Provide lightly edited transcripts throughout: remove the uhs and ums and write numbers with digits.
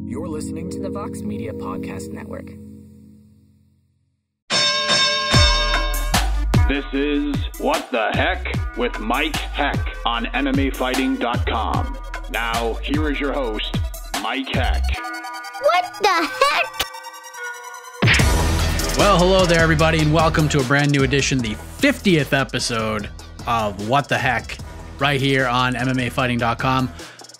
You're listening to the Vox Media Podcast Network. This is What the Heck with Mike Heck on MMAfighting.com. Now, here is your host, Mike Heck. What the heck? Well, hello there, everybody, and welcome to a brand new edition, the 50th episode of What the Heck, right here on MMAfighting.com.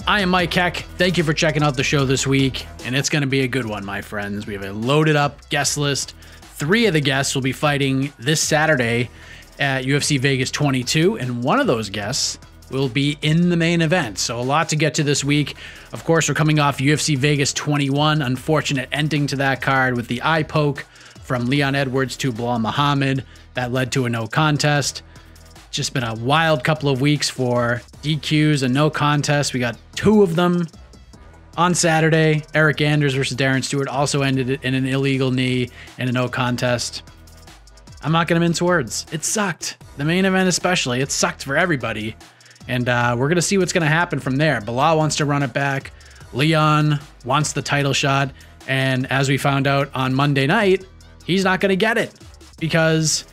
I am Mike Heck. Thank you for checking out the show this week, and it's going to be a good one, my friends. We have a loaded up guest list. 3 of the guests will be fighting this Saturday at UFC Vegas 22, and one of those guests will be in the main event. So a lot to get to this week. Of course, we're coming off UFC Vegas 21, unfortunate ending to that card with the eye poke from Leon Edwards to Bilal Muhammad. That led to a no contest. Just been a wild couple of weeks for DQs and no contests. We got 2 of them on Saturday. Eric Anders versus Darren Stewart also ended in an illegal knee and a no contest. I'm not going to mince words. It sucked. The main event especially. It sucked for everybody. And we're going to see what's going to happen from there. Bilal wants to run it back. Leon wants the title shot. And as we found out on Monday night, he's not going to get it because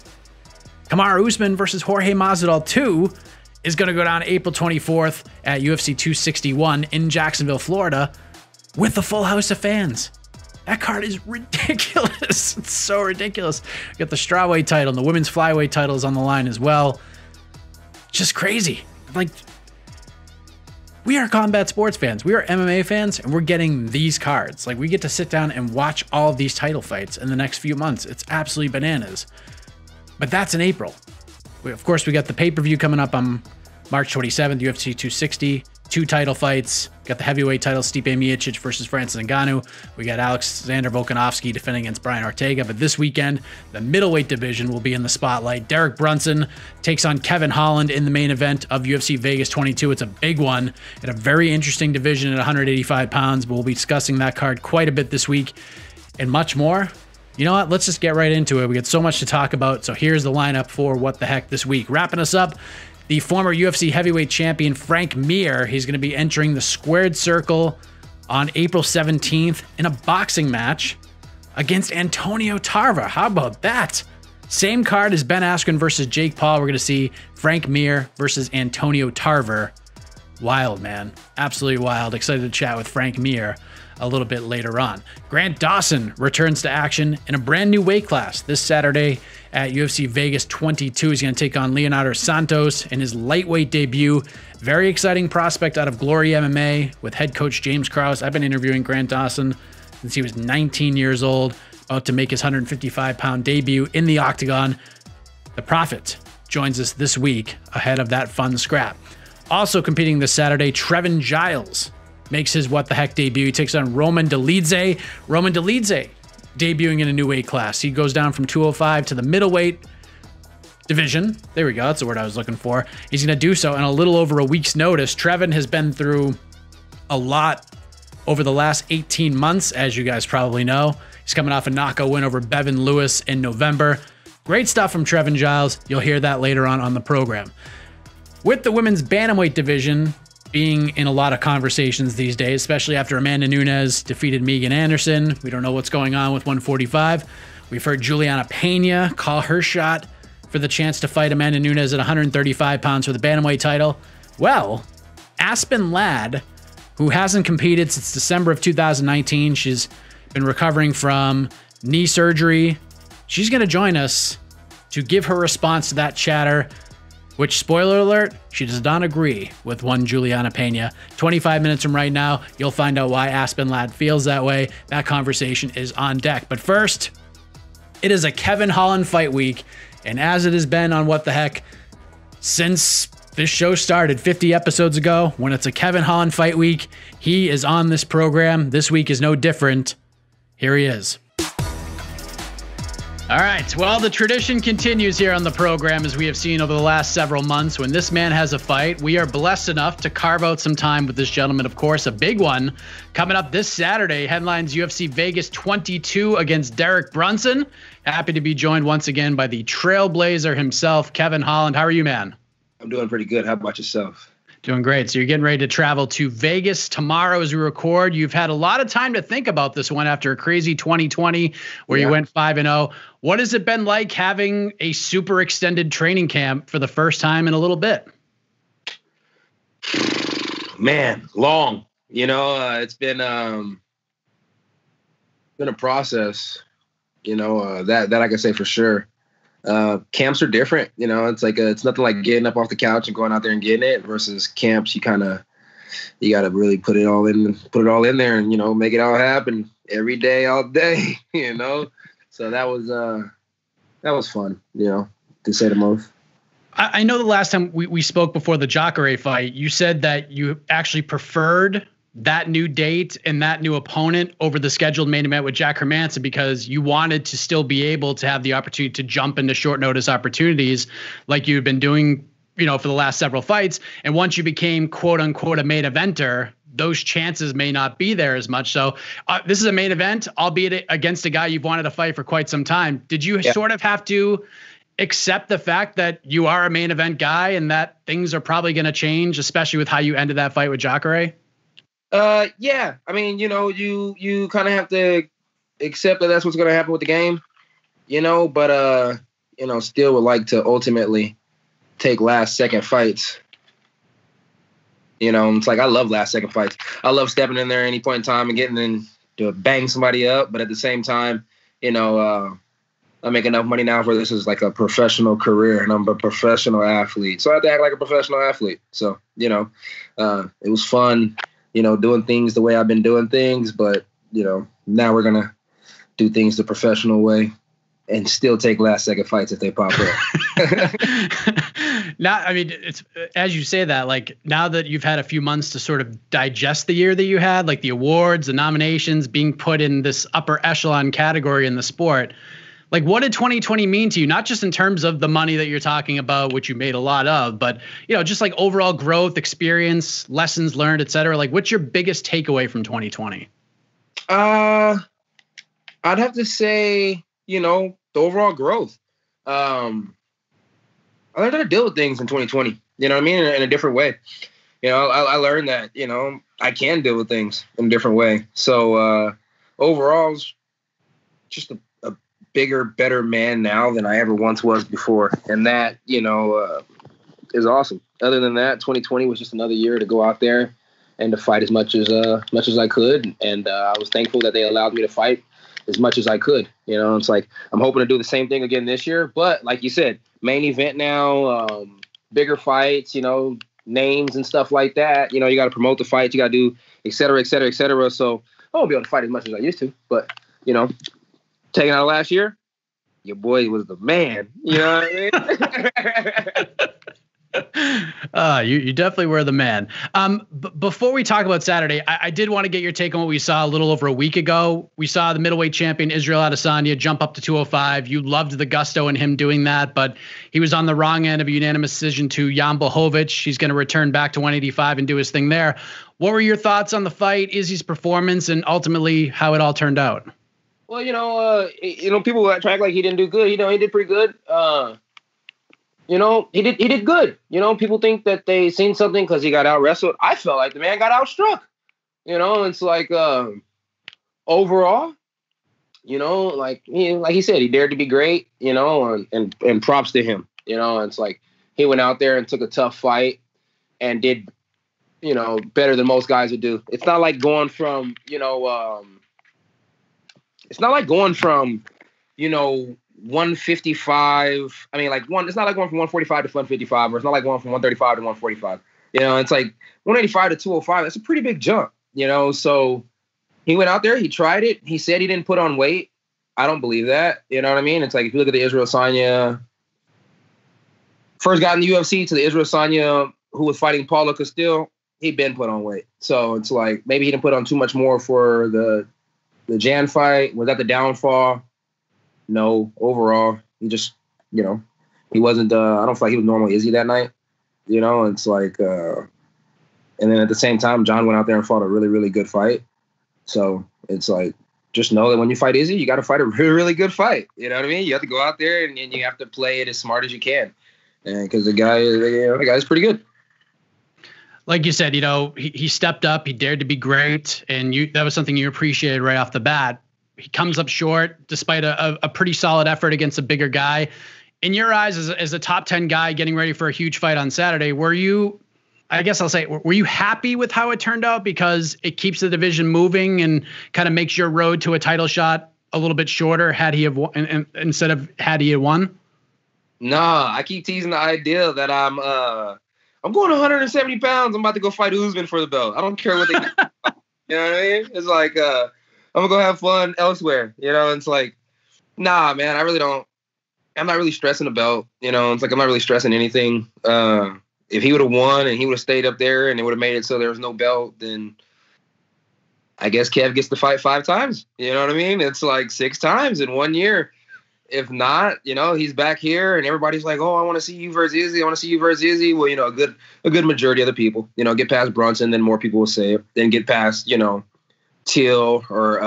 Kamaru Usman versus Jorge Masvidal 2 is going to go down April 24th at UFC 261 in Jacksonville, Florida, with a full house of fans. That card is ridiculous. It's so ridiculous. We got the strawweight title and the women's flyweight title is on the line as well. Just crazy. Like, we are combat sports fans. We are MMA fans, and we're getting these cards. Like, we get to sit down and watch all of these title fights in the next few months. It's absolutely bananas. But that's in April. Of course, we got the pay-per-view coming up on March 27th, UFC 260. 2 title fights. Got the heavyweight title, Stipe Miocic versus Francis Ngannou. We got Alexander Volkanovski defending against Brian Ortega. But this weekend, the middleweight division will be in the spotlight. Derek Brunson takes on Kevin Holland in the main event of UFC Vegas 22. It's a big one and a very interesting division at 185 pounds. But we'll be discussing that card quite a bit this week and much more. You know what? Let's just get right into it. We got so much to talk about. So here's the lineup for What the Heck this week. Wrapping us up, the former UFC heavyweight champion Frank Mir. He's going to be entering the squared circle on April 17th in a boxing match against Antonio Tarver. How about that? Same card as Ben Askren versus Jake Paul. We're going to see Frank Mir versus Antonio Tarver. Wild, man. Absolutely wild. Excited to chat with Frank Mir a little bit later on. Grant Dawson returns to action in a brand new weight class this Saturday at UFC Vegas 22. He's going to take on Leonardo Santos in his lightweight debut. Very exciting prospect out of Glory MMA with head coach James Krause. I've been interviewing Grant Dawson since he was 19 years old, about to make his 155-pound debut in the octagon. The Prophet joins us this week ahead of that fun scrap. Also competing this Saturday, Trevin Giles makes his What the Heck debut. He takes on Roman Dolidze. Roman Dolidze debuting in a new weight class. He goes down from 205 to the middleweight division. There we go. That's the word I was looking for. He's going to do so in a little over a week's notice. Trevin has been through a lot over the last 18 months, as you guys probably know. He's coming off a knockout win over Bevan Lewis in November. Great stuff from Trevin Giles. You'll hear that later on the program. With the women's bantamweight division being in a lot of conversations these days, especially after Amanda Nunes defeated Megan Anderson. We don't know what's going on with 145. We've heard Julianna Pena call her shot for the chance to fight Amanda Nunes at 135 pounds for the bantamweight title. Well, Aspen Ladd, who hasn't competed since December of 2019, she's been recovering from knee surgery. She's going to join us to give her response to that chatter, which, spoiler alert, she does not agree with one Julianna Pena. 25 minutes from right now, you'll find out why Aspen Ladd feels that way. That conversation is on deck. But first, it is a Kevin Holland fight week. And as it has been on What the Heck since this show started 50 episodes ago, when it's a Kevin Holland fight week, he is on this program. This week is no different. Here he is. All right, well, the tradition continues here on the program, as we have seen over the last several months. When this man has a fight, we are blessed enough to carve out some time with this gentleman. Of course, a big one coming up this Saturday, headlines UFC Vegas 22 against Derek Brunson. Happy to be joined once again by the trailblazer himself, Kevin Holland. How are you, man? I'm doing pretty good. How about yourself? Doing great. So you're getting ready to travel to Vegas tomorrow as we record. You've had a lot of time to think about this one after a crazy 2020 where you went 5-0. What has it been like having a super extended training camp for the first time in a little bit? Man, long. It's been a process. That I can say for sure. Camps are different. It's like it's nothing like getting up off the couch and going out there and getting it versus camps. You got to really put it all in there and, make it all happen every day, all day, So that was fun, to say the most. I know the last time we spoke before the Jacare fight, you said that you actually preferred that new date and that new opponent over the scheduled main event with Jack Hermanson because you wanted to still be able to have the opportunity to jump into short notice opportunities like you've been doing, for the last several fights. And once you became quote unquote a main eventer, those chances may not be there as much. So this is a main event, albeit against a guy you've wanted to fight for quite some time. Did you sort of have to accept the fact that you are a main event guy and that things are probably going to change, especially with how you ended that fight with Jacare? Yeah. I mean, you kind of have to accept that that's what's going to happen with the game, but, still would like to ultimately take last second fights. It's like, I love last second fights. I love stepping in there at any point in time and getting in to bang somebody up. But at the same time, I make enough money now for this is like a professional career and I'm a professional athlete. So I have to act like a professional athlete. So, it was fun. Doing things the way I've been doing things, but, now we're going to do things the professional way and still take last second fights if they pop up. Now, I mean, it's as you say that, like now that you've had a few months to sort of digest the year that you had, like the awards, the nominations, being put in this upper echelon category in the sport, like what did 2020 mean to you? Not just in terms of the money that you're talking about, which you made a lot of, but, just like overall growth, experience, lessons learned, et cetera. Like what's your biggest takeaway from 2020? I'd have to say, the overall growth. I learned how to deal with things in 2020, in a different way. I learned that, I can deal with things in a different way. So overall, it's just a bigger, better man now than I ever once was before. And that, is awesome. Other than that, 2020 was just another year to go out there and to fight as much as I could. And I was thankful that they allowed me to fight as much as I could. It's like, I'm hoping to do the same thing again this year. But like you said, main event now, bigger fights, names and stuff like that. You got to promote the fight. You got to do et cetera, et cetera, et cetera. So I won't be able to fight as much as I used to. But, taking out last year, your boy was the man. You know what I mean? You definitely were the man. Before we talk about Saturday, I did want to get your take on what we saw a little over a week ago. We saw the middleweight champion Israel Adesanya jump up to 205. You loved the gusto in him doing that, but he was on the wrong end of a unanimous decision to Jan Blachowicz. He's going to return back to 185 and do his thing there. What were your thoughts on the fight, Izzy's performance, and ultimately how it all turned out? Well, people act like he didn't do good. He did pretty good. He did good. People think that they seen something because he got out wrestled. I felt like the man got outstruck. It's like overall, like he said, he dared to be great. And props to him. It's like he went out there and took a tough fight and did, better than most guys would do. It's not like going from, it's not like going from, 155. I mean, it's not like going from 145 to 155, or it's not like going from 135 to 145. It's like 185 to 205. That's a pretty big jump, So he went out there, he tried it. He said he didn't put on weight. I don't believe that. You know what I mean? It's like if you look at the Israel Adesanya, first got in the UFC to the Israel Adesanya who was fighting Paulo Castillo, he'd been put on weight. So it's like maybe he didn't put on too much more for the Jan fight. Was that the downfall? No. Overall, he just, he wasn't, I don't feel like he was normal Izzy that night. It's like, and then at the same time, John went out there and fought a really, really good fight. So it's like, just know that when you fight Izzy, you got to fight a really, really good fight. You know what I mean? You have to go out there and you have to play it as smart as you can. And because the guy is pretty good. Like you said, he stepped up, he dared to be great, and that was something you appreciated right off the bat. He comes up short despite a pretty solid effort against a bigger guy. In your eyes, as a top 10 guy getting ready for a huge fight on Saturday, were you happy with how it turned out because it keeps the division moving and kind of makes your road to a title shot a little bit shorter had he have won, instead of had he won? No, I keep teasing the idea that I'm going 170 pounds. I'm about to go fight Usman for the belt. I don't care what they do. You know what I mean? It's like I'm gonna go have fun elsewhere. It's like, nah, man, I really don't. I'm not really stressing the belt. It's like I'm not really stressing anything. If he would have won and he would have stayed up there and it would have made it so there was no belt, then I guess Kev gets to fight 5 times. You know what I mean? It's like 6 times in 1 year. If not, he's back here and everybody's like, oh, I want to see you versus Izzy. I want to see you versus Izzy. Well, a good majority of the people, get past Brunson, then more people will say it. Then get past, Till or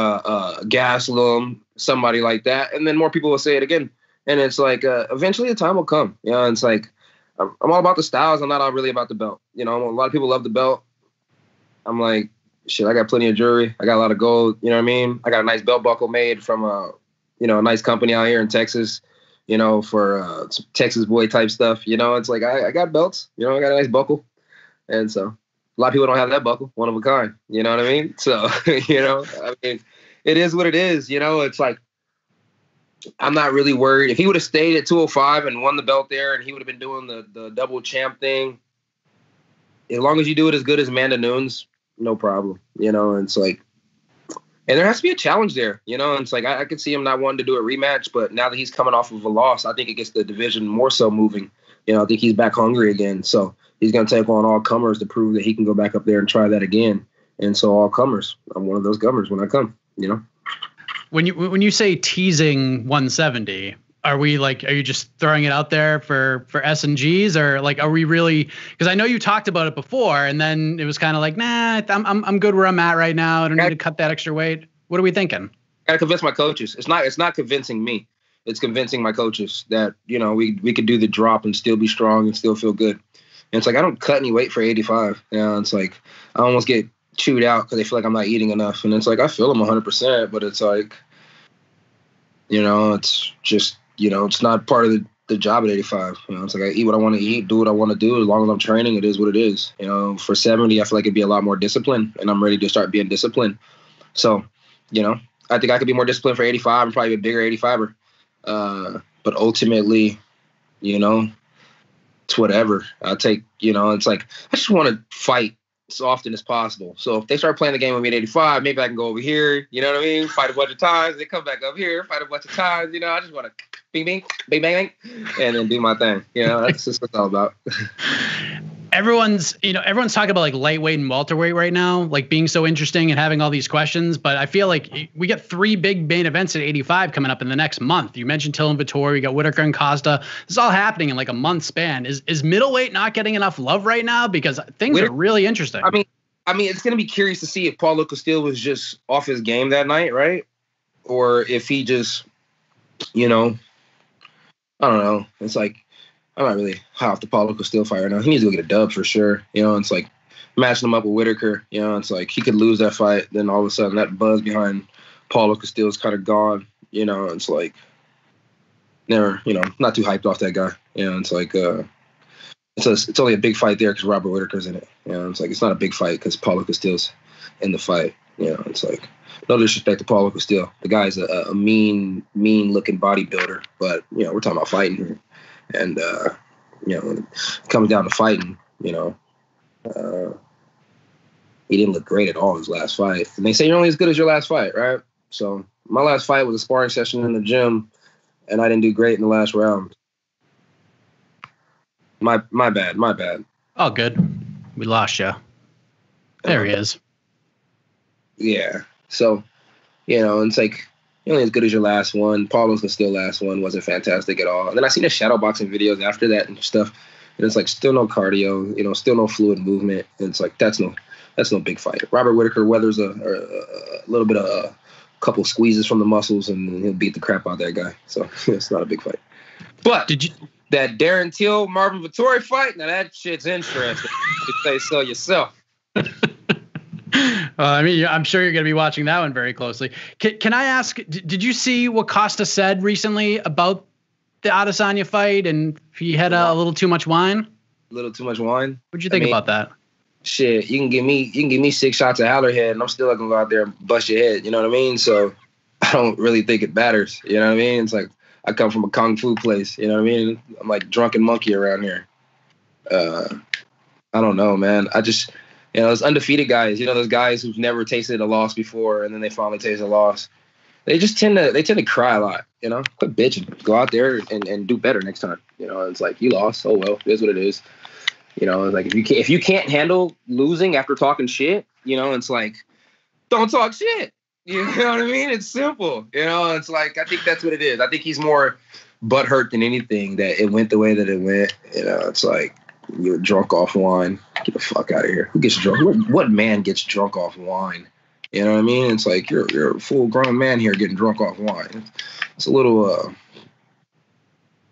Gastelum, somebody like that. And then more people will say it again. And it's like, eventually the time will come. It's like, I'm all about the styles. I'm not all really about the belt. A lot of people love the belt. I'm like, shit, I got plenty of jewelry. I got a lot of gold. You know what I mean? I got a nice belt buckle made from a nice company out here in Texas, for Texas boy type stuff. It's like I got belts. I got a nice buckle. And so a lot of people don't have that buckle. One of a kind. You know what I mean? So, I mean, it is what it is. It's like, I'm not really worried. If he would have stayed at 205 and won the belt there and he would have been doing the double champ thing, as long as you do it as good as Amanda Nunes, no problem. It's like, and there has to be a challenge there, and it's like I could see him not wanting to do a rematch, but now that he's coming off of a loss, I think it gets the division more so moving. I think he's back hungry again. So he's going to take on all comers to prove that he can go back up there and try that again. And so all comers, I'm one of those comers when I come, When you say teasing 170, are you just throwing it out there for S and Gs, or like, are we really, because I know you talked about it before and then it was kind of like, nah, I'm good where I'm at right now. I don't need to cut that extra weight. What are we thinking? I gotta convince my coaches. It's not convincing me. It's convincing my coaches that, we could do the drop and still be strong and still feel good. And it's like, I don't cut any weight for 85. It's like, I almost get chewed out because they feel like I'm not eating enough. And it's like, I feel them 100%, but it's like, it's just, it's not part of the job at 85. It's like I eat what I want to eat, do what I want to do. As long as I'm training, it is what it is. For 70, I feel like it'd be a lot more discipline, and I'm ready to start being disciplined. So, I think I could be more disciplined for 85 and probably a bigger 85er. But ultimately, it's whatever. I'll take, it's like, I just want to fight as often as possible. So if they start playing the game with me at 85, maybe I can go over here, you know what I mean? Fight a bunch of times, then come back up here, fight a bunch of times, I just want to bing, bing, bing, bang, bang, and then do my thing. That's just what it's all about. Everyone's talking about like lightweight and welterweight right now, like being so interesting and having all these questions. But I feel like we got 3 big main events at 85 coming up in the next month. You mentioned Till and Vettori. We got Whitaker and Costa. This is all happening in like a month span. Is middleweight not getting enough love right now? Because things are really interesting. I mean, it's going to be curious to see if Paulo Castillo was just off his game that night, right? Or if he just, I don't know. It's like, I'm not really high off the Paulo Castillo fight right now. He needs to go get a dub for sure. It's like matching him up with Whitaker. It's like he could lose that fight. Then all of a sudden that buzz behind Paulo Castillo is kind of gone. It's like never, not too hyped off that guy. It's like it's only a big fight there because Robert Whitaker's in it. It's like it's not a big fight because Paulo Castillo's in the fight. It's like no disrespect to Paulo Castillo. The guy's a mean looking bodybuilder, but we're talking about fighting here. And, when it comes down to fighting, he didn't look great at all his last fight. And they say you're only as good as your last fight, right? So my last fight was a sparring session in the gym, and I didn't do great in the last round. My bad. Oh, good. We lost you. There he is. Yeah. So, it's like, you're only as good as your last one. Paulo's Castillo last one wasn't fantastic at all. And then I seen the shadow boxing videos after that and stuff. And it's like still no cardio, still no fluid movement. And it's like that's no big fight. Robert Whitaker weathers a little bit of a couple squeezes from the muscles and he'll beat the crap out of that guy. So it's not a big fight. But that Darren Till, Marvin Vettori fight, now that shit's interesting. You say so yourself. I mean, I'm sure you're going to be watching that one very closely. Can I ask, did you see what Costa said recently about the Adesanya fight, and he had a little too much wine? A little too much wine? What'd you think about that? Shit, you can give me 6 shots of Hallerhead, and I'm still not gonna go out there and bust your head. You know what I mean? So I don't really think it matters. You know what I mean? It's like I come from a kung fu place. You know what I mean? I'm like drunken monkey around here. I don't know, man. I just, those undefeated guys. Those guys who've never tasted a loss before, and then they finally taste a loss. They just tend to cry a lot. Quit bitching. Go out there and do better next time. It's like, you lost. Oh well, it is what it is. It's like if you can't handle losing after talking shit, it's like, don't talk shit. You know what I mean? It's simple. It's like, I think that's what it is. I think he's more butthurt than anything that it went the way that it went. It's like, you're drunk off wine. Get the fuck out of here. Who gets drunk? What man gets drunk off wine? You know what I mean? It's like, you're a full grown man here getting drunk off wine. It's a little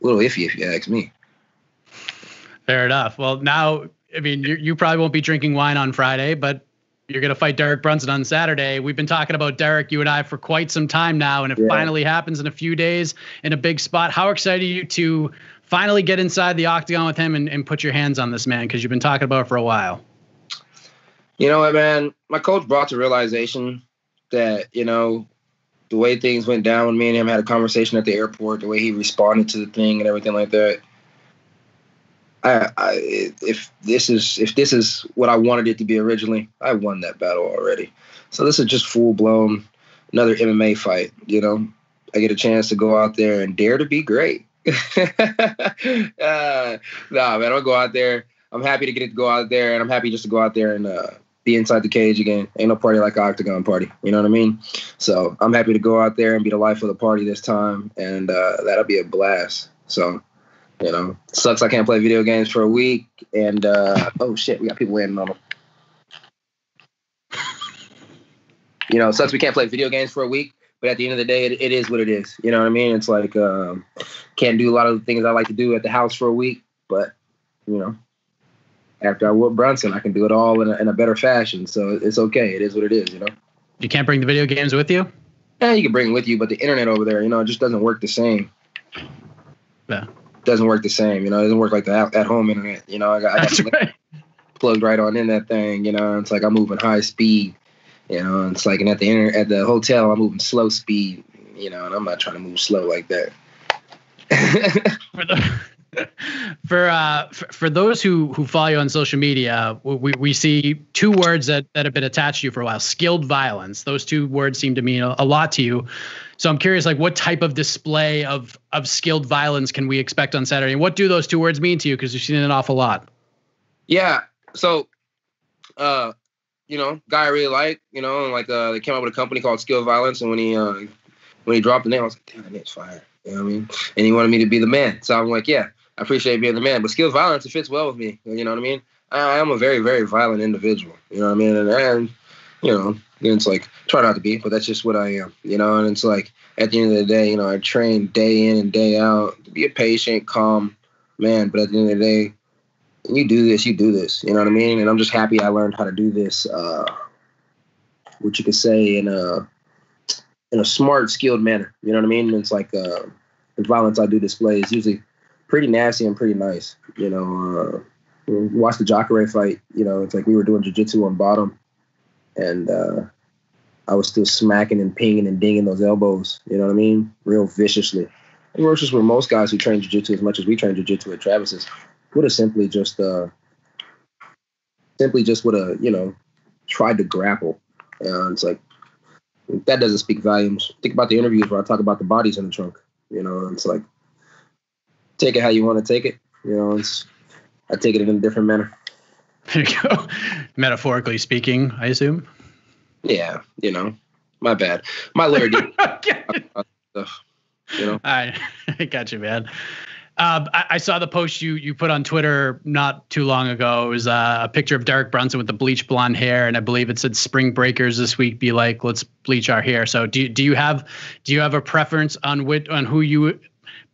iffy if you ask me. Fair enough. Well, now, I mean, you probably won't be drinking wine on Friday, but you're going to fight Derek Brunson on Saturday. We've been talking about Derek, you and I, for quite some time now, and it finally happens in a few days in a big spot. How excited are you to finally get inside the octagon with him and put your hands on this man? Because you've been talking about it for a while. You know what, man? My coach brought to realization that, the way things went down when me and him had a conversation at the airport, the way he responded to the thing and everything like that. If this is what I wanted it to be originally, I won that battle already. So this is just full blown another MMA fight. I get a chance to go out there and dare to be great. Man, I'll go out there. I'm happy to get to go out there, and I'm happy just to go out there and be inside the cage again. Ain't no party like an octagon party. You know what I mean? So I'm happy to go out there and be the life of the party this time, and that'll be a blast. So. Sucks I can't play video games for a week, and oh shit, we got people waiting on them. Sucks we can't play video games for a week, but at the end of the day, it is what it is. You know what I mean? It's like, can't do a lot of the things I like to do at the house for a week, but after I whoop Brunson, I can do it all in a better fashion. So it's okay. It is what it is. You can't bring the video games with you? Yeah, you can bring them with you, but the internet over there, it just doesn't work the same. Yeah. Doesn't work the same, it doesn't work like the at-home internet. I got right. Plugged right on in that thing. It's like I'm moving high speed. It's like, and at the hotel I'm moving slow speed. And I'm not trying to move slow like that. For those who follow you on social media, we see two words that have been attached to you for a while: skilled violence. Those two words seem to mean a lot to you. So I'm curious, like, what type of display of skilled violence can we expect on Saturday? And what do those two words mean to you? Because you've seen it an awful lot. Yeah. So, guy I really like, like they came up with a company called Skilled Violence, and when he dropped the name, I was like, damn, that name's fire. You know what I mean? And he wanted me to be the man. So I'm like, yeah, I appreciate being the man. But skilled violence, it fits well with me. You know what I mean? I am a very, very violent individual. You know what I mean? And it's like, try not to be, but that's just what I am. And it's like, at the end of the day, I train day in and day out to be a patient, calm man. But at the end of the day, when you do this, you do this. You know what I mean? And I'm just happy I learned how to do this, what you could say, in a smart, skilled manner. You know what I mean? And it's like the violence I do display is usually pretty nasty and pretty nice. Watch the Jacare fight. It's like we were doing jiu-jitsu on bottom, and I was still smacking and pinging and dinging those elbows. You know what I mean? Real viciously. And versus where most guys who train jiu-jitsu as much as we train jiu-jitsu at Travis's would have simply just would have, tried to grapple. It's like, that doesn't speak volumes. Think about the interviews where I talk about the bodies in the trunk. It's like, take it how you want to take it. I take it in a different manner. There you go. Metaphorically speaking, I assume. Yeah, my bad. My lawyer did. I got you, man. I saw the post you put on Twitter not too long ago. It was a picture of Derek Brunson with the bleach blonde hair, and I believe it said "Spring Breakers this week be like, let's bleach our hair." So do you have a preference on who you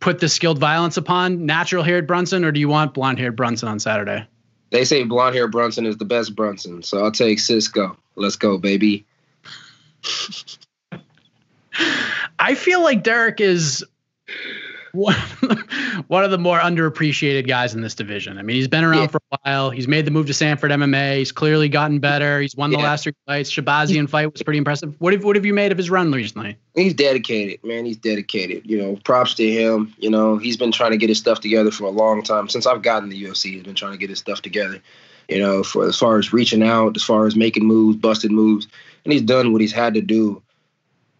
put the skilled violence upon natural-haired Brunson, or do you want blonde-haired Brunson on Saturday? They say blonde-haired Brunson is the best Brunson, so I'll take Cisco. Let's go, baby. I feel like Derek is one of the more underappreciated guys in this division. I mean, he's been around for a while. He's made the move to Sanford MMA. He's clearly gotten better. He's won the last 3 fights. Shabazian fight was pretty impressive. What have you made of his run recently? He's dedicated, man. He's dedicated. Props to him. He's been trying to get his stuff together for a long time. Since I've gotten the UFC, he's been trying to get his stuff together. For as far as reaching out, as far as making moves, busted moves, and he's done what he's had to do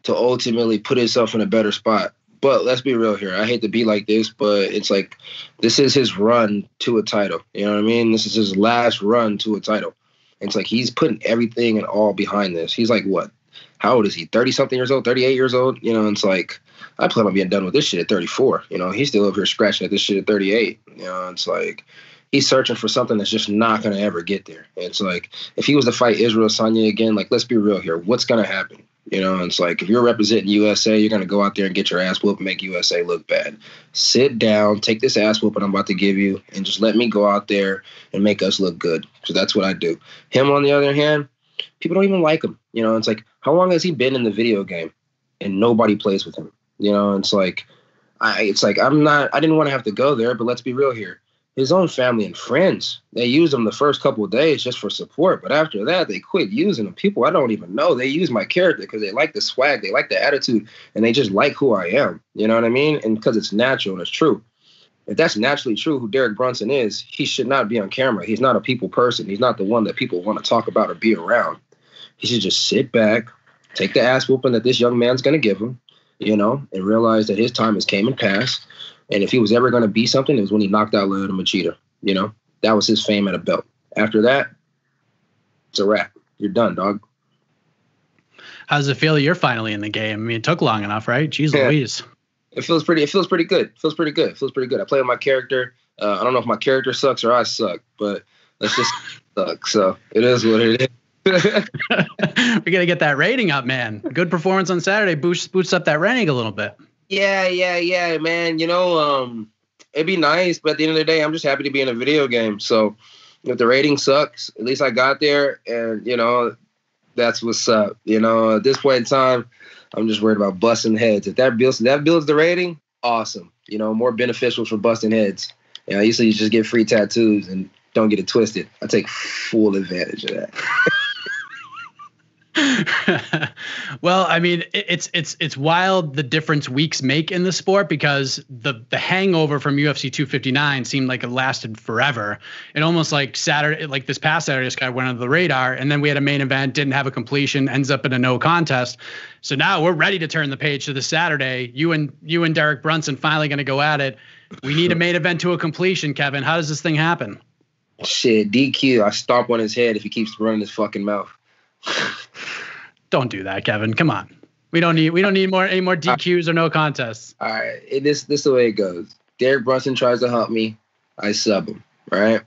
to ultimately put himself in a better spot. But let's be real here. I hate to be like this, but it's like this is his run to a title. You know what I mean? This is his last run to a title. It's like he's putting everything and all behind this. He's like, what? How old is he? 30-something years old? 38 years old? It's like I plan on being done with this shit at 34. He's still over here scratching at this shit at 38. It's like he's searching for something that's just not going to ever get there. It's like if he was to fight Israel Adesanya again, like let's be real here. What's going to happen? It's like if you're representing USA, you're going to go out there and get your ass whooped and make USA look bad. Sit down, take this ass whooping I'm about to give you, and just let me go out there and make us look good. So that's what I do. Him, on the other hand, people don't even like him. It's like, how long has he been in the video game and nobody plays with him? It's like, I didn't want to have to go there, but let's be real here. His own family and friends, they used him the first couple of days just for support. But after that, they quit using him. People I don't even know, they use my character because they like the swag, they like the attitude, and they just like who I am. You know what I mean? And because it's natural and it's true. If that's naturally true, who Derek Brunson is, he should not be on camera. He's not a people person. He's not the one that people want to talk about or be around. He should just sit back, take the ass whooping that this young man's going to give him, and realize that his time has came and passed. And if he was ever going to be something, it was when he knocked out Leonardo Machida. That was his fame at a belt. After that, it's a wrap. You're done, dog. How does it feel that you're finally in the game? I mean, it took long enough, right? Jeez Louise. It feels pretty good. I play with my character. I don't know if my character sucks or I suck, but let's just suck. So it is what it is. We got to get that rating up, man. Good performance on Saturday boosts up that rating a little bit. Yeah, man. It'd be nice, but at the end of the day, I'm just happy to be in a video game. So if the rating sucks, at least I got there, and that's what's up. At this point in time, I'm just worried about busting heads. If that builds the rating, awesome. More beneficial for busting heads. I used to just get free tattoos and don't get it twisted. I take full advantage of that. Well, I mean, it's wild the difference weeks make in the sport, because the hangover from UFC 259 seemed like it lasted forever. It almost like Saturday, like this past Saturday, just kind of went under the radar, and then we had a main event, didn't have a completion, ends up in a no contest. So now we're ready to turn the page to the Saturday. You and Derek Brunson finally going to go at it. We need a main event to a completion, Kevin. How does this thing happen? Shit, DQ. I stomp on his head if he keeps running his fucking mouth. Don't do that, Kevin. Come on. We don't need any more DQs or no contests. All right. This is the way it goes. Derek Brunson tries to hump me. I sub him. Right?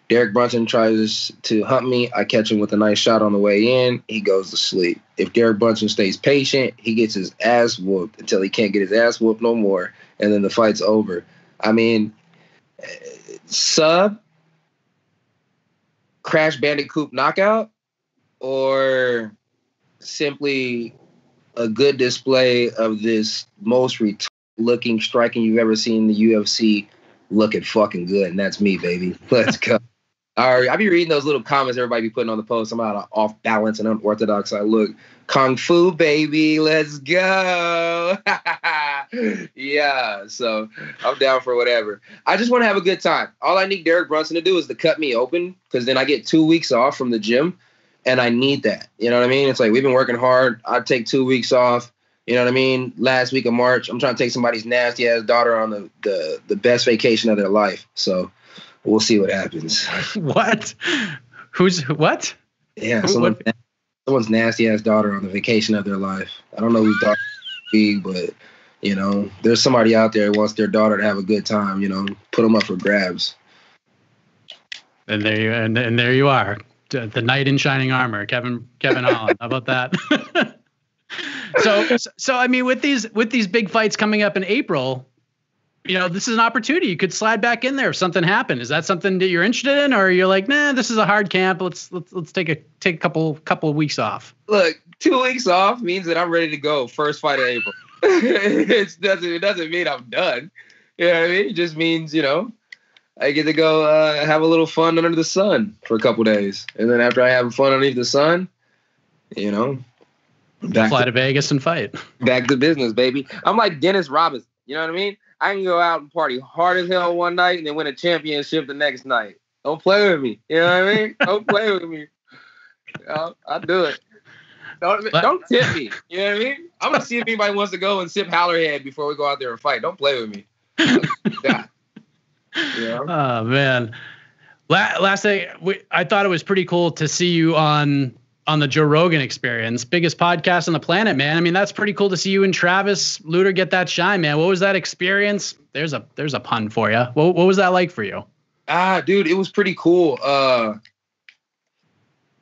Derek Brunson tries to hump me. I catch him with a nice shot on the way in. He goes to sleep. If Derek Brunson stays patient, he gets his ass whooped until he can't get his ass whooped no more, and then the fight's over. I mean, sub, Crash Bandicoot knockout, or simply a good display of this most looking striking you've ever seen in the UFC, looking fucking good, and that's me, baby. Let's go. All right, I be reading those little comments everybody be putting on the post. I'm out off balance and unorthodox. I look kung fu, baby. Let's go. Yeah, so I'm down for whatever. I just want to have a good time. All I need Derek Brunson to do is to cut me open, because then I get 2 weeks off from the gym, and I need that. You know what I mean? It's like we've been working hard. I take 2 weeks off. You know what I mean? Last week of March, I'm trying to take somebody's nasty ass daughter on the best vacation of their life. So we'll see what happens. What? Who's what? Yeah, someone's nasty ass daughter on the vacation of their life. I don't know whose daughter be, but there's somebody out there who wants their daughter to have a good time. Put them up for grabs. And there you are, the knight in shining armor, Kevin Holland. How about that? So I mean, with these big fights coming up in April, this is an opportunity. You could slide back in there if something happened. Is that something that you're interested in, or you're like, nah, this is a hard camp. Let's take a couple of weeks off. Look, 2 weeks off means that I'm ready to go. First fight of April. It doesn't mean I'm done. You know what I mean? It just means, I get to go have a little fun under the sun for a couple days. And then after I have fun underneath the sun, fly to Vegas and fight. Back to business, baby. I'm like Dennis Robinson. You know what I mean? I can go out and party hard as hell one night and then win a championship the next night. Don't play with me. You know what I mean? Don't play with me. I'll do it. Don't tip me. You know what I mean? I'm going to see if anybody wants to go and sip Hallerhead before we go out there and fight. Don't play with me. Yeah. Oh, man. Last thing, I thought it was pretty cool to see you on the Joe Rogan Experience, biggest podcast on the planet, man. I mean, that's pretty cool to see you and Travis Lutter get that shine, man. What was that experience? There's a pun for you. What was that like for you? Dude, it was pretty cool.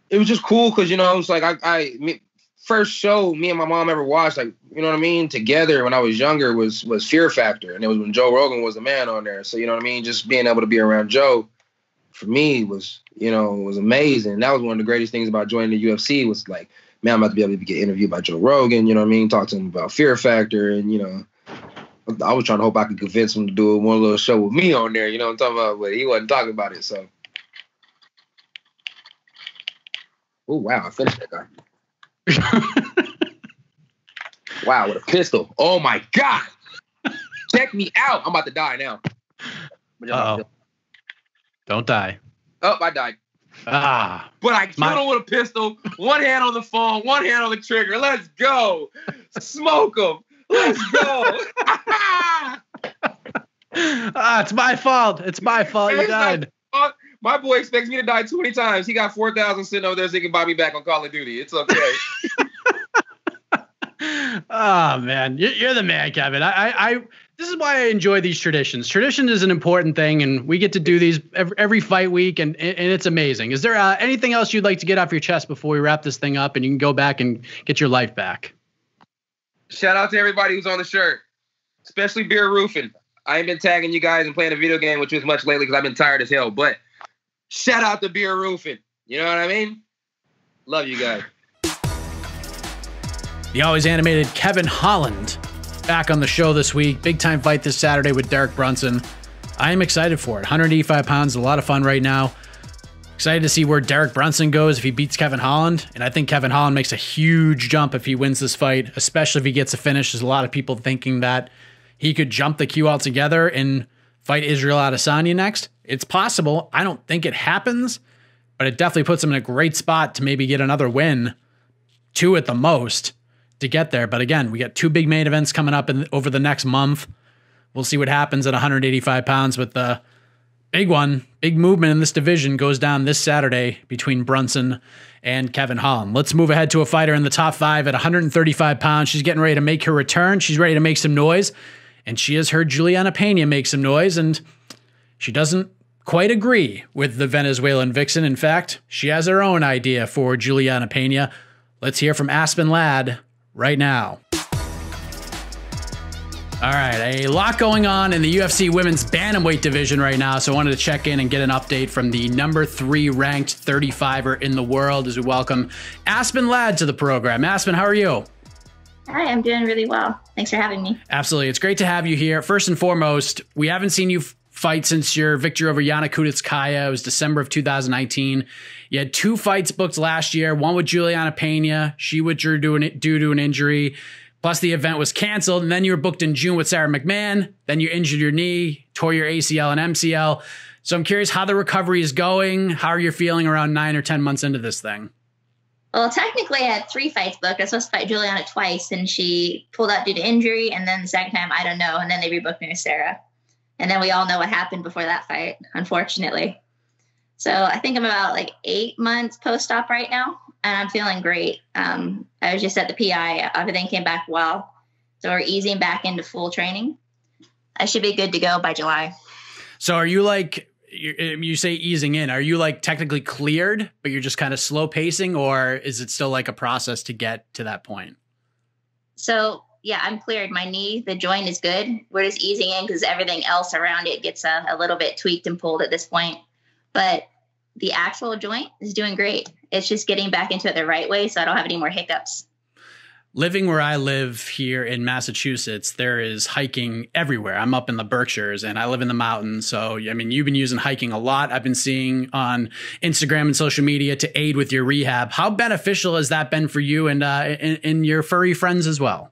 It was just cool because, it's like first show me and my mom ever watched, like, you know what I mean, together when I was younger was Fear Factor. And it was when Joe Rogan was the man on there. So, you know what I mean? Just being able to be around Joe for me was, was amazing. And that was one of the greatest things about joining the UFC was like, man, I'm about to be able to get interviewed by Joe Rogan, you know what I mean? Talk to him about Fear Factor. And, I was trying to hope I could convince him to do one little show with me on there, you know what I'm talking about? But he wasn't talking about it, so. Oh, wow, I finished that guy. Wow, with a pistol. Oh, my God. Check me out. I'm about to die now. Uh-oh. Don't die. Oh, I died. But I killed him with a pistol. One hand on the phone, one hand on the trigger. Let's go. Smoke him. Let's go. It's my fault. It's my fault. You died. My boy expects me to die 20 times. He got 4,000 sitting over there so he can buy me back on Call of Duty. It's okay. Oh, man. You're the man, Kevin. This is why I enjoy these traditions. Tradition is an important thing, and we get to do these every fight week, and it's amazing. Is there anything else you'd like to get off your chest before we wrap this thing up and you can go back and get your life back? Shout out to everybody who's on the shirt, especially Beer Roofing. I ain't been tagging you guys and playing a video game, which was much lately because I've been tired as hell, but shout out to Beer Roofing. You know what I mean? Love you guys. The always animated Kevin Holland back on the show this week. Big time fight this Saturday with Derek Brunson. I am excited for it. 185 pounds, a lot of fun right now. Excited to see where Derek Brunson goes if he beats Kevin Holland. And I think Kevin Holland makes a huge jump if he wins this fight, especially if he gets a finish. There's a lot of people thinking that he could jump the queue altogether and fight Israel Adesanya next. It's possible. I don't think it happens, but it definitely puts him in a great spot to maybe get another win, 2 at the most, to get there. But again, we got 2 big main events coming up over the next month. We'll see what happens at 185 pounds, but the big movement in this division goes down this Saturday between Brunson and Kevin Holland. Let's move ahead to a fighter in the top 5 at 135 pounds. She's getting ready to make her return. She's ready to make some noise, and she has heard Julianna Pena make some noise, and she doesn't quite agree with the Venezuelan vixen. In fact, she has her own idea for Julianna Pena. Let's hear from Aspen Ladd right now. All right, a lot going on in the UFC women's bantamweight division right now, so I wanted to check in and get an update from the number 3 ranked 35er in the world as we welcome Aspen Ladd to the program. Aspen, how are you? Hi, I'm doing really well. Thanks for having me. Absolutely. It's great to have you here. First and foremost, we haven't seen you fight since your victory over Yana Kunitskaya. It was December of 2019. You had 2 fights booked last year, one with Julianna Pena. She withdrew due to an injury. Plus, the event was canceled, and then you were booked in June with Sarah McMahon. Then you injured your knee, tore your ACL and MCL. So I'm curious how the recovery is going. How are you feeling around 9 or 10 months into this thing? Well, technically, I had 3 fights booked. I was supposed to fight Julianna twice, and she pulled out due to injury. And then the second time, I don't know. And then they rebooked me with Sarah. And then we all know what happened before that fight, unfortunately. So I think I'm about 8 months post-op right now, and I'm feeling great. I was just at the PI. Everything came back well. So we're easing back into full training. I should be good to go by July. So are you you say easing in, are you technically cleared, but you're just kind of slow pacing, or is it still a process to get to that point? So yeah, I'm cleared. My knee, the joint is good. We're just easing in because everything else around it gets a little bit tweaked and pulled at this point. But the actual joint is doing great. It's just getting back into it the right way so I don't have any more hiccups. Living where I live here in Massachusetts, there is hiking everywhere. I'm up in the Berkshires and I live in the mountains. So, I mean, you've been using hiking a lot. I've been seeing on Instagram and social media to aid with your rehab. How beneficial has that been for you and your furry friends as well?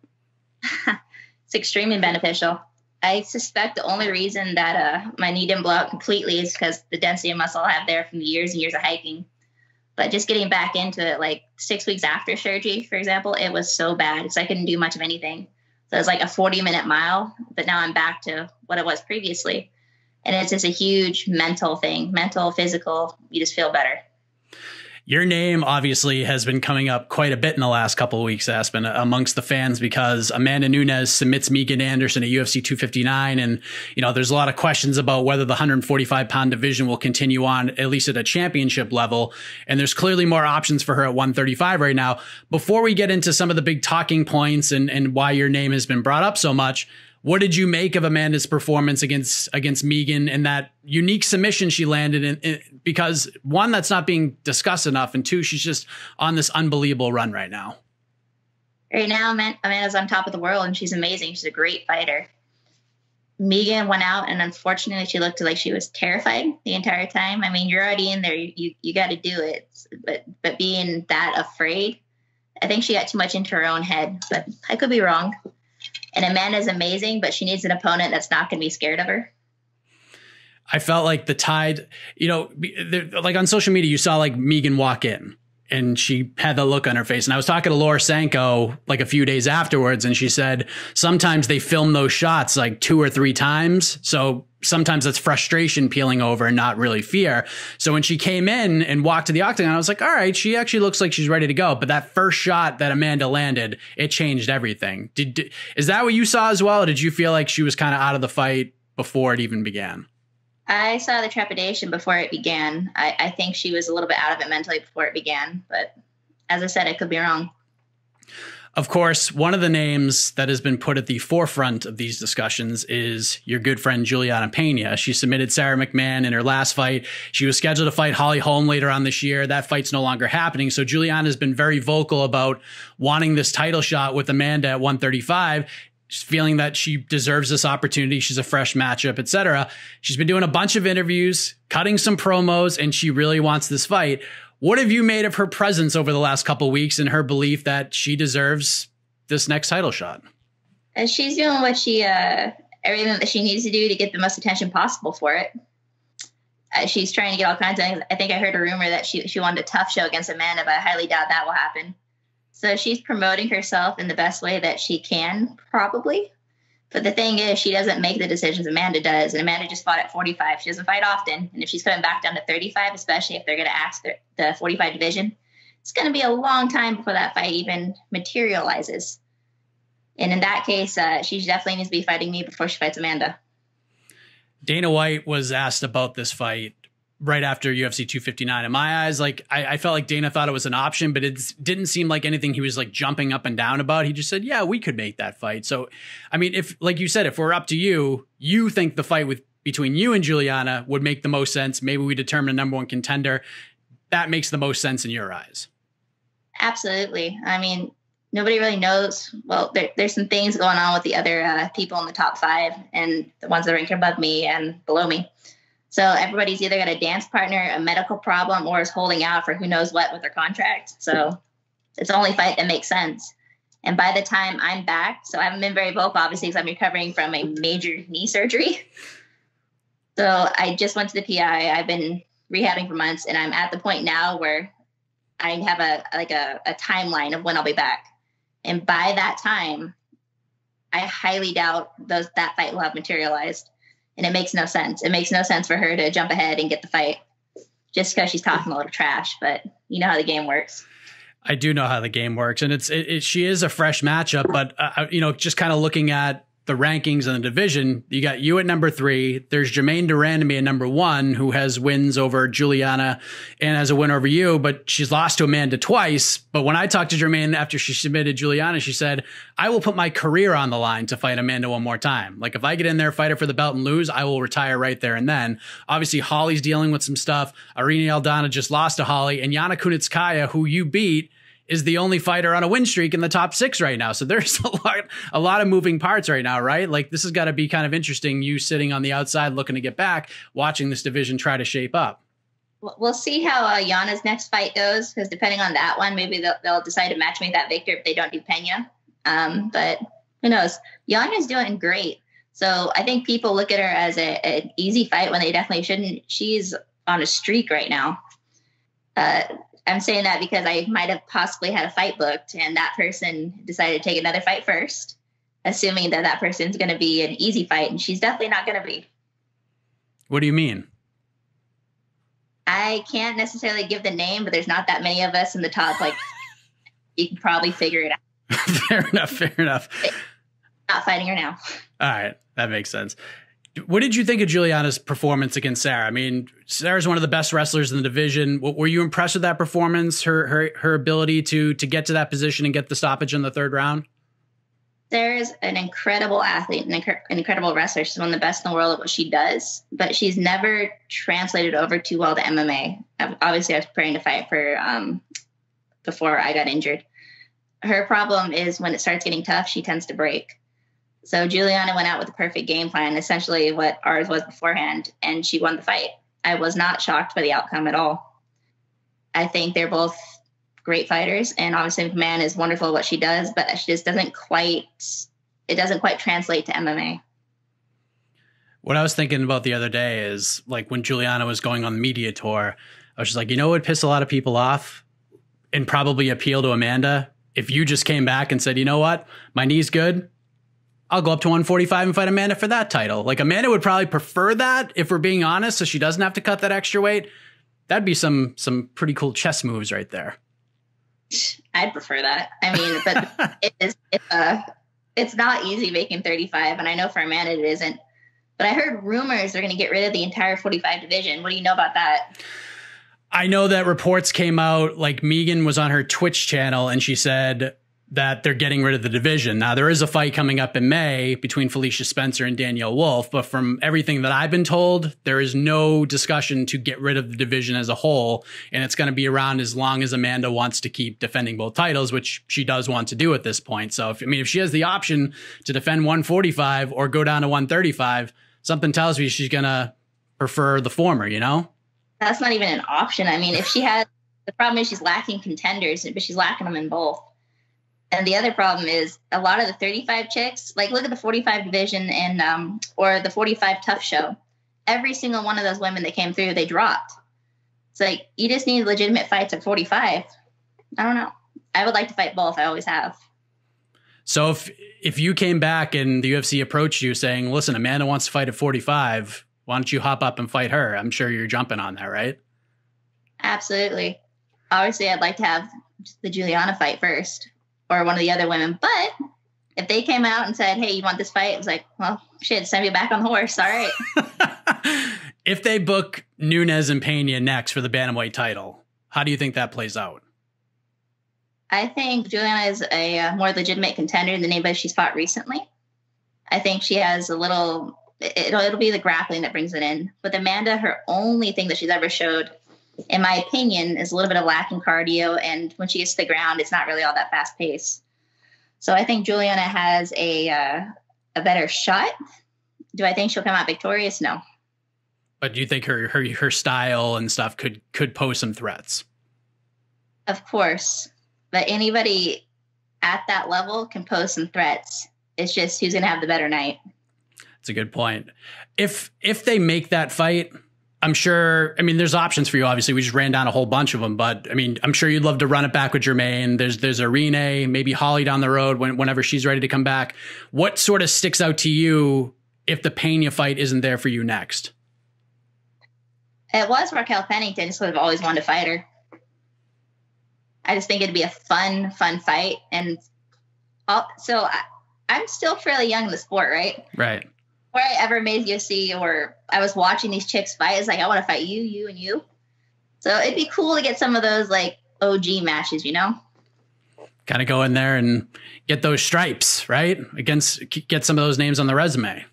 It's extremely beneficial. I suspect the only reason that my knee didn't blow out completely is because the density of muscle I have there from the years and years of hiking. But just getting back into it, like 6 weeks after surgery, for example, it was so bad because I couldn't do much of anything. So it was like a 40-minute mile, but now I'm back to what it was previously. And it's just a huge mental thing, mental, physical. You just feel better. Your name obviously has been coming up quite a bit in the last couple of weeks, Aspen, amongst the fans, because Amanda Nunes submits Megan Anderson at UFC 259. And, you know, there's a lot of questions about whether the 145-pound division will continue on, at least at a championship level. And there's clearly more options for her at 135 right now. Before we get into some of the big talking points and why your name has been brought up so much, what did you make of Amanda's performance against Megan and that unique submission she landed in? Because one, that's not being discussed enough, and two, she's just on this unbelievable run right now. Right now, Amanda's on top of the world, and she's amazing. She's a great fighter. Megan went out, and unfortunately, she looked like she was terrified the entire time. I mean, you're already in there. You got to do it. But being that afraid, I think she got too much into her own head. But I could be wrong. And Amanda's amazing, but she needs an opponent that's not going to be scared of her. I felt like the tide, you know, like on social media, you saw like Megan walk in and she had the look on her face. And I was talking to Laura Sanko like a few days afterwards, and she said sometimes they film those shots like 2 or 3 times. So sometimes that's frustration peeling over and not really fear. So when she came in and walked to the octagon, I was like, all right, she actually looks like she's ready to go. But that first shot that Amanda landed, it changed everything. Is that what you saw as well? Or did you feel like she was kind of out of the fight before it even began? I saw the trepidation before it began. I think she was a little bit out of it mentally before it began. But as I said, I could be wrong. Of course, one of the names that has been put at the forefront of these discussions is your good friend Julianna Pena. She submitted Sarah McMahon in her last fight. She was scheduled to fight Holly Holm later on this year. That fight's no longer happening. So Julianna has been very vocal about wanting this title shot with Amanda at 135. She's feeling that she deserves this opportunity. She's a fresh matchup, etc. She's been doing a bunch of interviews, cutting some promos, and she really wants this fight. What have you made of her presence over the last couple of weeks and her belief that she deserves this next title shot? She's doing what everything that she needs to do to get the most attention possible for it. She's trying to get all kinds of things. I think I heard a rumor that she wanted a tough show against Amanda, but I highly doubt that will happen. So she's promoting herself in the best way that she can, probably. But the thing is, she doesn't make the decisions Amanda does. And Amanda just fought at 45. She doesn't fight often. And if she's coming back down to 35, especially if they're going to ask the 45 division, it's going to be a long time before that fight even materializes. And in that case, she definitely needs to be fighting me before she fights Amanda. Dana White was asked about this fight right after UFC 259. In my eyes, like I felt like Dana thought it was an option, but it didn't seem like anything he was like jumping up and down about. He just said, yeah, we could make that fight. So, I mean, if, like you said, if we're up to you, you think the fight between you and Julianna would make the most sense. Maybe we determine a number one contender. That makes the most sense in your eyes. Absolutely. I mean, nobody really knows. Well, there's some things going on with the other people in the top 5 and the ones that are ranked above me and below me. So everybody's either got a dance partner, a medical problem, or is holding out for who knows what with their contract. So it's the only fight that makes sense. And by the time I'm back, so I haven't been very vocal, obviously, because I'm recovering from a major knee surgery. So I just went to the PI. I've been rehabbing for months, and I'm at the point now where I have a timeline of when I'll be back. And by that time, I highly doubt that fight will have materialized. And it makes no sense. It makes no sense for her to jump ahead and get the fight just because she's talking a little trash. But you know how the game works. I do know how the game works. And she is a fresh matchup. But, just kind of looking at the rankings in the division, you got you at number 3. There's Jermaine Durandamy at number 1, who has wins over Julianna and has a win over you, but she's lost to Amanda twice. But when I talked to Jermaine after she submitted Julianna, she said, I will put my career on the line to fight Amanda one more time. Like, if I get in there, fight her for the belt and lose, I will retire right there and then. Obviously, Holly's dealing with some stuff. Irene Aldana just lost to Holly, and Yana Kunitskaya, who you beat, is the only fighter on a win streak in the top 6 right now. So there's a lot of moving parts right now, right? Like, this has got to be kind of interesting, you sitting on the outside looking to get back, watching this division try to shape up. We'll see how Yana's next fight goes, because depending on that one, maybe they'll decide to matchmake that victor if they don't do Pena. But who knows? Yana's doing great. So I think people look at her as an easy fight when they definitely shouldn't. She's on a streak right now. I'm saying that because I might have possibly had a fight booked and that person decided to take another fight first, assuming that that person's going to be an easy fight, and she's definitely not going to be. What do you mean? I can't necessarily give the name, but there's not that many of us in the top. Like, you can probably figure it out. Fair enough. Not fighting her now. All right. That makes sense. What did you think of Julianna's performance against Sarah? I mean, Sarah's one of the best wrestlers in the division. Were you impressed with that performance, her ability to get to that position and get the stoppage in the 3rd round? Sarah's an incredible athlete, an incredible wrestler. She's one of the best in the world at what she does, but she's never translated over too well to MMA. Obviously, I was preparing to fight for before I got injured. Her problem is when it starts getting tough, she tends to break. So Julianna went out with a perfect game plan, essentially what ours was beforehand, and she won the fight. I was not shocked by the outcome at all. I think they're both great fighters, and obviously McMahon is wonderful at what she does, but she just doesn't quite translate to MMA. What I was thinking about the other day is, like, when Julianna was going on the media tour, I was just like, you know what would piss a lot of people off and probably appeal to Amanda? If you just came back and said, you know what, my knee's good, I'll go up to 145 and fight Amanda for that title. Like, Amanda would probably prefer that, if we're being honest, so she doesn't have to cut that extra weight. That'd be some pretty cool chess moves right there. I'd prefer that. I mean, but it's not easy making 35, and I know for Amanda it isn't. But I heard rumors they're going to get rid of the entire 45 division. What do you know about that? I know that reports came out, like Megan was on her Twitch channel and she said that they're getting rid of the division. Now, there is a fight coming up in May between Felicia Spencer and Danielle Wolf, but from everything that I've been told, there is no discussion to get rid of the division as a whole, and it's going to be around as long as Amanda wants to keep defending both titles, which she does want to do at this point. So, if she has the option to defend 145 or go down to 135, something tells me she's going to prefer the former, you know? That's not even an option. I mean, if she has, the problem is she's lacking contenders, but she's lacking them in both. And the other problem is a lot of the 35 chicks, like look at the 45 division and or the 45 tough show. Every single one of those women that came through, they dropped. It's like, you just need legitimate fights at 45. I don't know. I would like to fight both. I always have. So if you came back and the UFC approached you saying, listen, Amanda wants to fight at 45, why don't you hop up and fight her? I'm sure you're jumping on that, right? Absolutely. Obviously, I'd like to have the Julianna fight first, or one of the other women. But if they came out and said, hey, you want this fight? It was like, well, shit, send me back on the horse. All right. If they book Nunes and Pena next for the bantamweight title, how do you think that plays out? I think Julianna is a more legitimate contender than anybody she's fought recently. I think she has a little, it'll be the grappling that brings it in. With Amanda, her only thing that she's ever showed, in my opinion, is a little bit of lacking cardio. And when she gets to the ground, it's not really all that fast paced. So I think Julianna has a better shot. Do I think she'll come out victorious? No. But do you think her style and stuff could pose some threats? Of course. But anybody at that level can pose some threats. It's just who's going to have the better night. That's a good point. If they make that fight, I'm sure, I mean, there's options for you. Obviously, we just ran down a whole bunch of them, but I mean, I'm sure you'd love to run it back with Jermaine. There's Irene, maybe Holly down the road whenever she's ready to come back. What sort of sticks out to you if the Pena fight isn't there for you next? It was Raquel Pennington, so I've always wanted to fight her. I just think it'd be a fun fight. And so I'm still fairly young in the sport, right? Right. Before I ever made UFC or I was watching these chicks fight, it's like, I want to fight you, you, and you. So it'd be cool to get some of those like OG matches, you know? Kind of go in there and get those stripes, right? Get some of those names on the resume.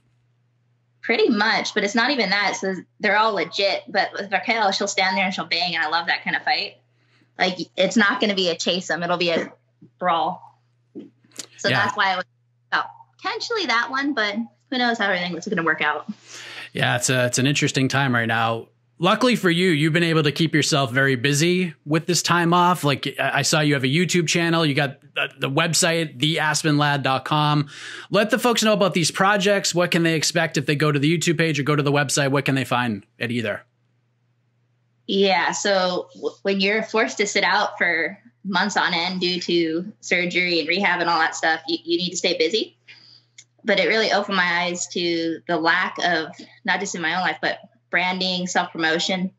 Pretty much, but it's not even that. So they're all legit. But with Raquel, she'll stand there and she'll bang, and I love that kind of fight. Like, it's not going to be a chase 'em. It'll be a brawl. So that's why I was potentially that one, but who knows how everything was going to work out. Yeah, it's an interesting time right now. Luckily for you, you've been able to keep yourself very busy with this time off. Like, I saw you have a YouTube channel. You got the website, theaspenladd.com. Let the folks know about these projects. What can they expect if they go to the YouTube page or go to the website? What can they find at either? Yeah, so when you're forced to sit out for months on end due to surgery and rehab and all that stuff, you need to stay busy. But it really opened my eyes to the lack of, not just in my own life, but branding, self-promotion.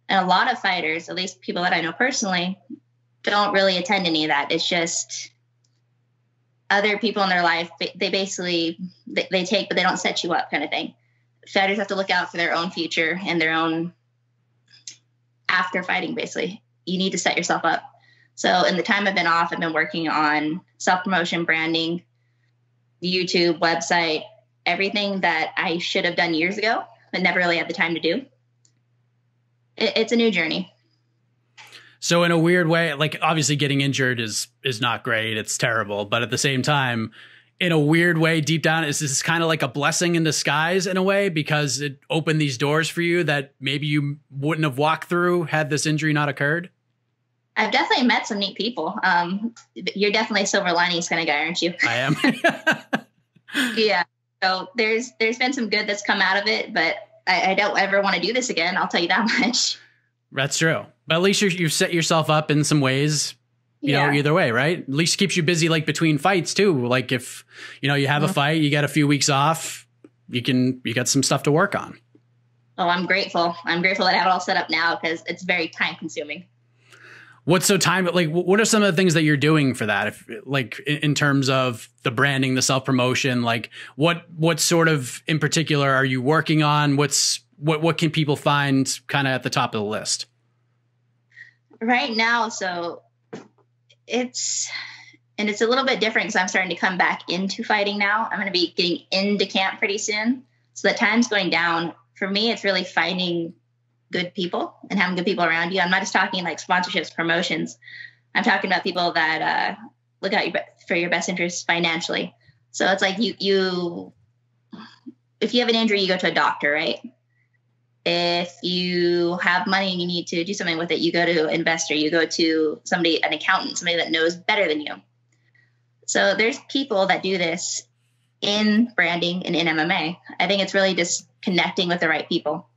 And a lot of fighters, at least people that I know personally, don't really attend any of that. It's just other people in their life, they basically, they take, but they don't set you up kind of thing. Fighters have to look out for their own future and their own after fighting, basically. You need to set yourself up. So in the time I've been off, I've been working on self-promotion, branding, YouTube, website, everything that I should have done years ago, but never really had the time to do. It's a new journey. So in a weird way, like, obviously getting injured is not great. It's terrible. But at the same time, in a weird way, deep down, is this kind of like a blessing in disguise in a way, because it opened these doors for you that maybe you wouldn't have walked through had this injury not occurred? I've definitely met some neat people. You're definitely a silver linings kind of guy, aren't you? I am. Yeah. So there's been some good that's come out of it, but I don't ever want to do this again. I'll tell you that much. That's true. But at least you set yourself up in some ways, you know, either way, right? At least keeps you busy, like between fights too. Like if, you know, you have a fight, you got a few weeks off, you got some stuff to work on. Oh, I'm grateful. I'm grateful that I have it all set up now because it's very time consuming. What's so time, like, what are some of the things that you're doing for that? If, like, in terms of the branding, the self-promotion, like what sort of in particular are you working on? What can people find kind of at the top of the list? Right now, so it's a little bit different because I'm starting to come back into fighting now. I'm going to be getting into camp pretty soon. So the time's going down. For me, it's really finding good people and having good people around you. I'm not just talking like sponsorships, promotions. I'm talking about people that look out for your best interests financially. So it's like you if you have an injury, you go to a doctor, right? If you have money and you need to do something with it, you go to an investor, you go to somebody, an accountant, somebody that knows better than you. So there's people that do this in branding and in MMA. I think it's really just connecting with the right people.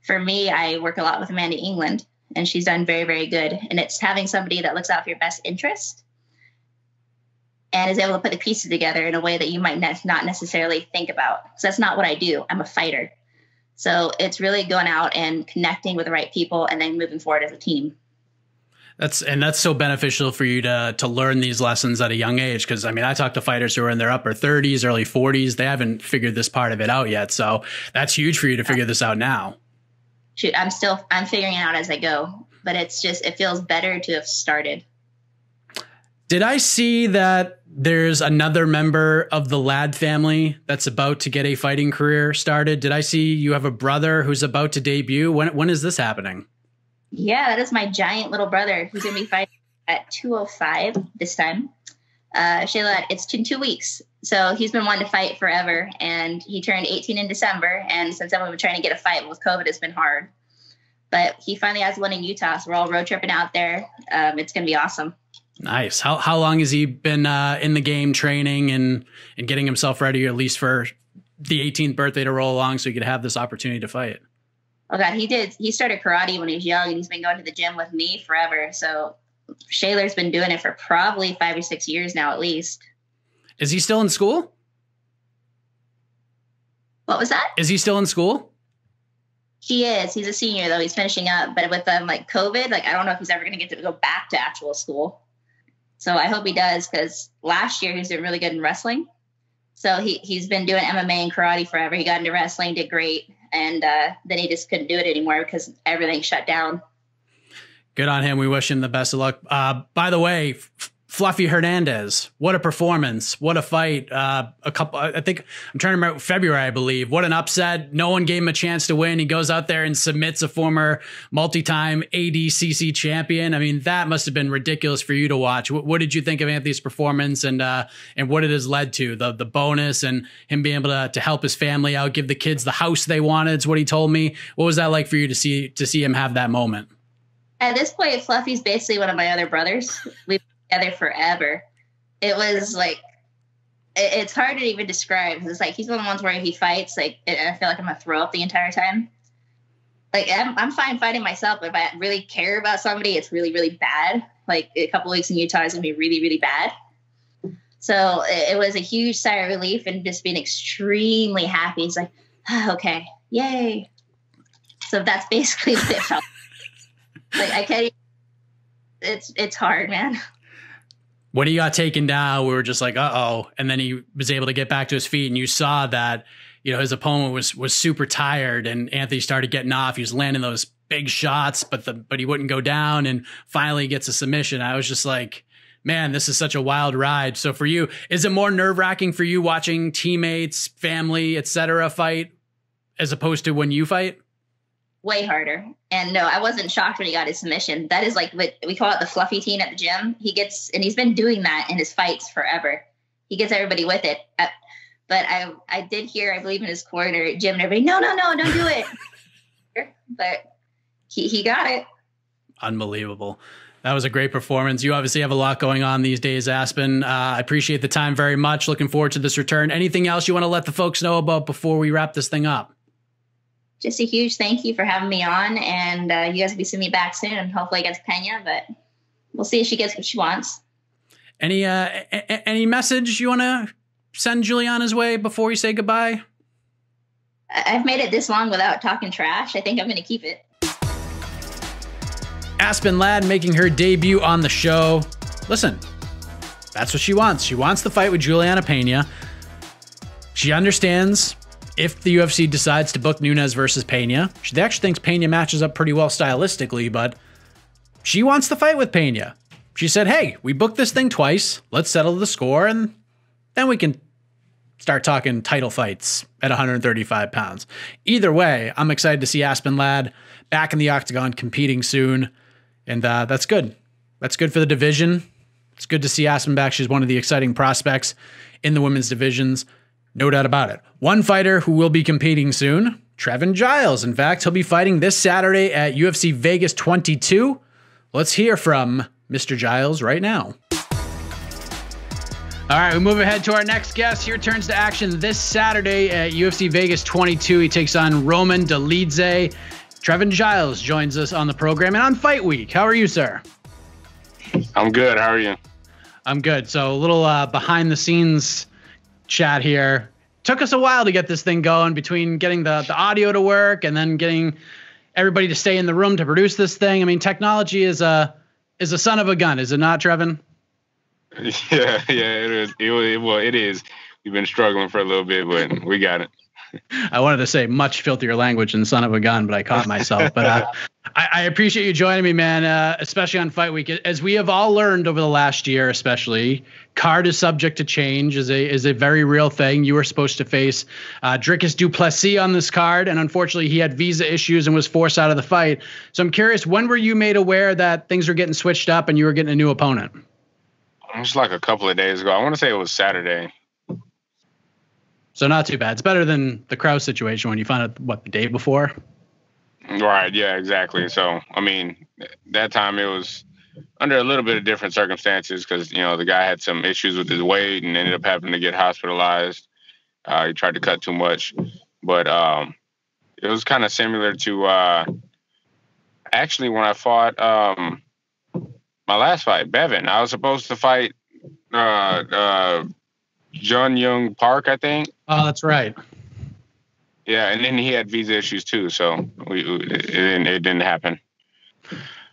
For me, I work a lot with Amanda Nunes, and she's done very, very good. And it's having somebody that looks out for your best interest and is able to put the pieces together in a way that you might not necessarily think about. So that's not what I do. I'm a fighter. So it's really going out and connecting with the right people and then moving forward as a team. That's so beneficial for you to learn these lessons at a young age. Because, I mean, I talk to fighters who are in their upper 30s, early 40s. They haven't figured this part of it out yet. So that's huge for you to figure this out now. Shoot, I'm figuring it out as I go, but it feels better to have started. Did I see that there's another member of the Ladd family that's about to get a fighting career started? Did I see you have a brother who's about to debut? When is this happening? Yeah, that is my giant little brother who's going to be fighting at 205 this time. Shayla, it's in 2 weeks. So he's been wanting to fight forever, and he turned 18 in December. And since then, we've been trying to get a fight with COVID. It's been hard, but he finally has one in Utah. So we're all road tripping out there. It's going to be awesome. Nice. How long has he been in the game training and getting himself ready, at least for the 18th birthday to roll along so he could have this opportunity to fight? Oh God, he did. He started karate when he was young, and he's been going to the gym with me forever. So Shayla's been doing it for probably 5 or 6 years now, at least. Is he still in school? What was that? Is he still in school? He is. He's a senior, though. He's finishing up. But with like COVID, like I don't know if he's ever going to get to go back to actual school. So I hope he does, because last year he was doing really good in wrestling. So he's been doing MMA and karate forever. He got into wrestling, did great. And then he just couldn't do it anymore because everything shut down. Good on him. We wish him the best of luck. By the way, Fluffy Hernandez, what a performance. What a fight. I think I'm trying to remember February, I believe. What an upset. No one gave him a chance to win. He goes out there and submits a former multi-time ADCC champion. I mean, that must have been ridiculous for you to watch. What did you think of Anthony's performance and what it has led to? The bonus and him being able to help his family out, give the kids the house they wanted is what he told me. What was that like for you to see him have that moment? At this point, Fluffy's basically one of my other brothers. We've been together forever. It was like, it's hard to even describe. It's like, he's one of the ones where he fights, like, I feel like I'm going to throw up the entire time. Like, I'm fine fighting myself, but if I really care about somebody, it's really, really bad. Like, a couple weeks in Utah is going to be really, really bad. So it was a huge sigh of relief and just being extremely happy. He's like, oh, okay, yay. So that's basically what it felt. Like, I can't even, it's hard, man. When he got taken down, we were just like, uh-oh. And then he was able to get back to his feet, and you saw that, you know, his opponent was super tired, and Anthony started getting off. He was landing those big shots, but he wouldn't go down, and finally he gets a submission. I was just like, man, this is such a wild ride. So for you, is it more nerve-wracking for you watching teammates, family, etc. fight as opposed to when you fight? Way harder. And no, I wasn't shocked when he got his submission. That is like what we call it, the fluffy teen at the gym. He's been doing that in his fights forever. He gets everybody with it. But I did hear, I believe in his corner, Jim and everybody, no, don't do it. But he got it. Unbelievable. That was a great performance. You obviously have a lot going on these days, Aspen. I appreciate the time very much. Looking forward to this return. Anything else you want to let the folks know about before we wrap this thing up? Just a huge thank you for having me on, and you guys will be seeing me back soon, and hopefully against Pena, but we'll see if she gets what she wants. Any message you want to send Julianna's way before we say goodbye? I've made it this long without talking trash. I think I'm going to keep it. Aspen Ladd making her debut on the show. Listen, that's what she wants. She wants the fight with Julianna Pena. She understands if the UFC decides to book Nunes versus Pena. She actually thinks Pena matches up pretty well stylistically, but she wants the fight with Pena. She said, hey, we booked this thing twice. Let's settle the score, and then we can start talking title fights at 135 pounds. Either way, I'm excited to see Aspen Ladd back in the octagon competing soon, and that's good. That's good for the division. It's good to see Aspen back. She's one of the exciting prospects in the women's divisions. No doubt about it. One fighter who will be competing soon, Trevin Giles. In fact, he'll be fighting this Saturday at UFC Vegas 22. Let's hear from Mr. Giles right now. All right, we move ahead to our next guest. He returns to action this Saturday at UFC Vegas 22. He takes on Roman Dolidze. Trevin Giles joins us on the program and on Fight Week. How are you, sir? I'm good. How are you? I'm good. So a little behind the scenes chat here. Took us a while to get this thing going, between getting the audio to work and then getting everybody to stay in the room to produce this thing. I mean, technology is a son of a gun, is it not, Trevin? Yeah, it is. It is. We've been struggling for a little bit, but we got it. I wanted to say much filthier language than son of a gun, but I caught myself. But I appreciate you joining me, man, especially on Fight Week. As we have all learned over the last year, especially, card is subject to change, is a very real thing. You were supposed to face Dricus du Plessis on this card, and unfortunately he had visa issues and was forced out of the fight. So I'm curious, when were you made aware that things were getting switched up and you were getting a new opponent? Just like a couple of days ago. I want to say it was Saturday. So not too bad. It's better than the Krause situation when you found out, the day before? Right, yeah, exactly. So, I mean, that time it was under a little bit of different circumstances because, you know, the guy had some issues with his weight and ended up having to get hospitalized. He tried to cut too much. But it was kind of similar to actually when I fought my last fight, Bevan. I was supposed to fight Jun Young Park, I think. Oh, that's right. Yeah, and then he had visa issues too, so it didn't happen.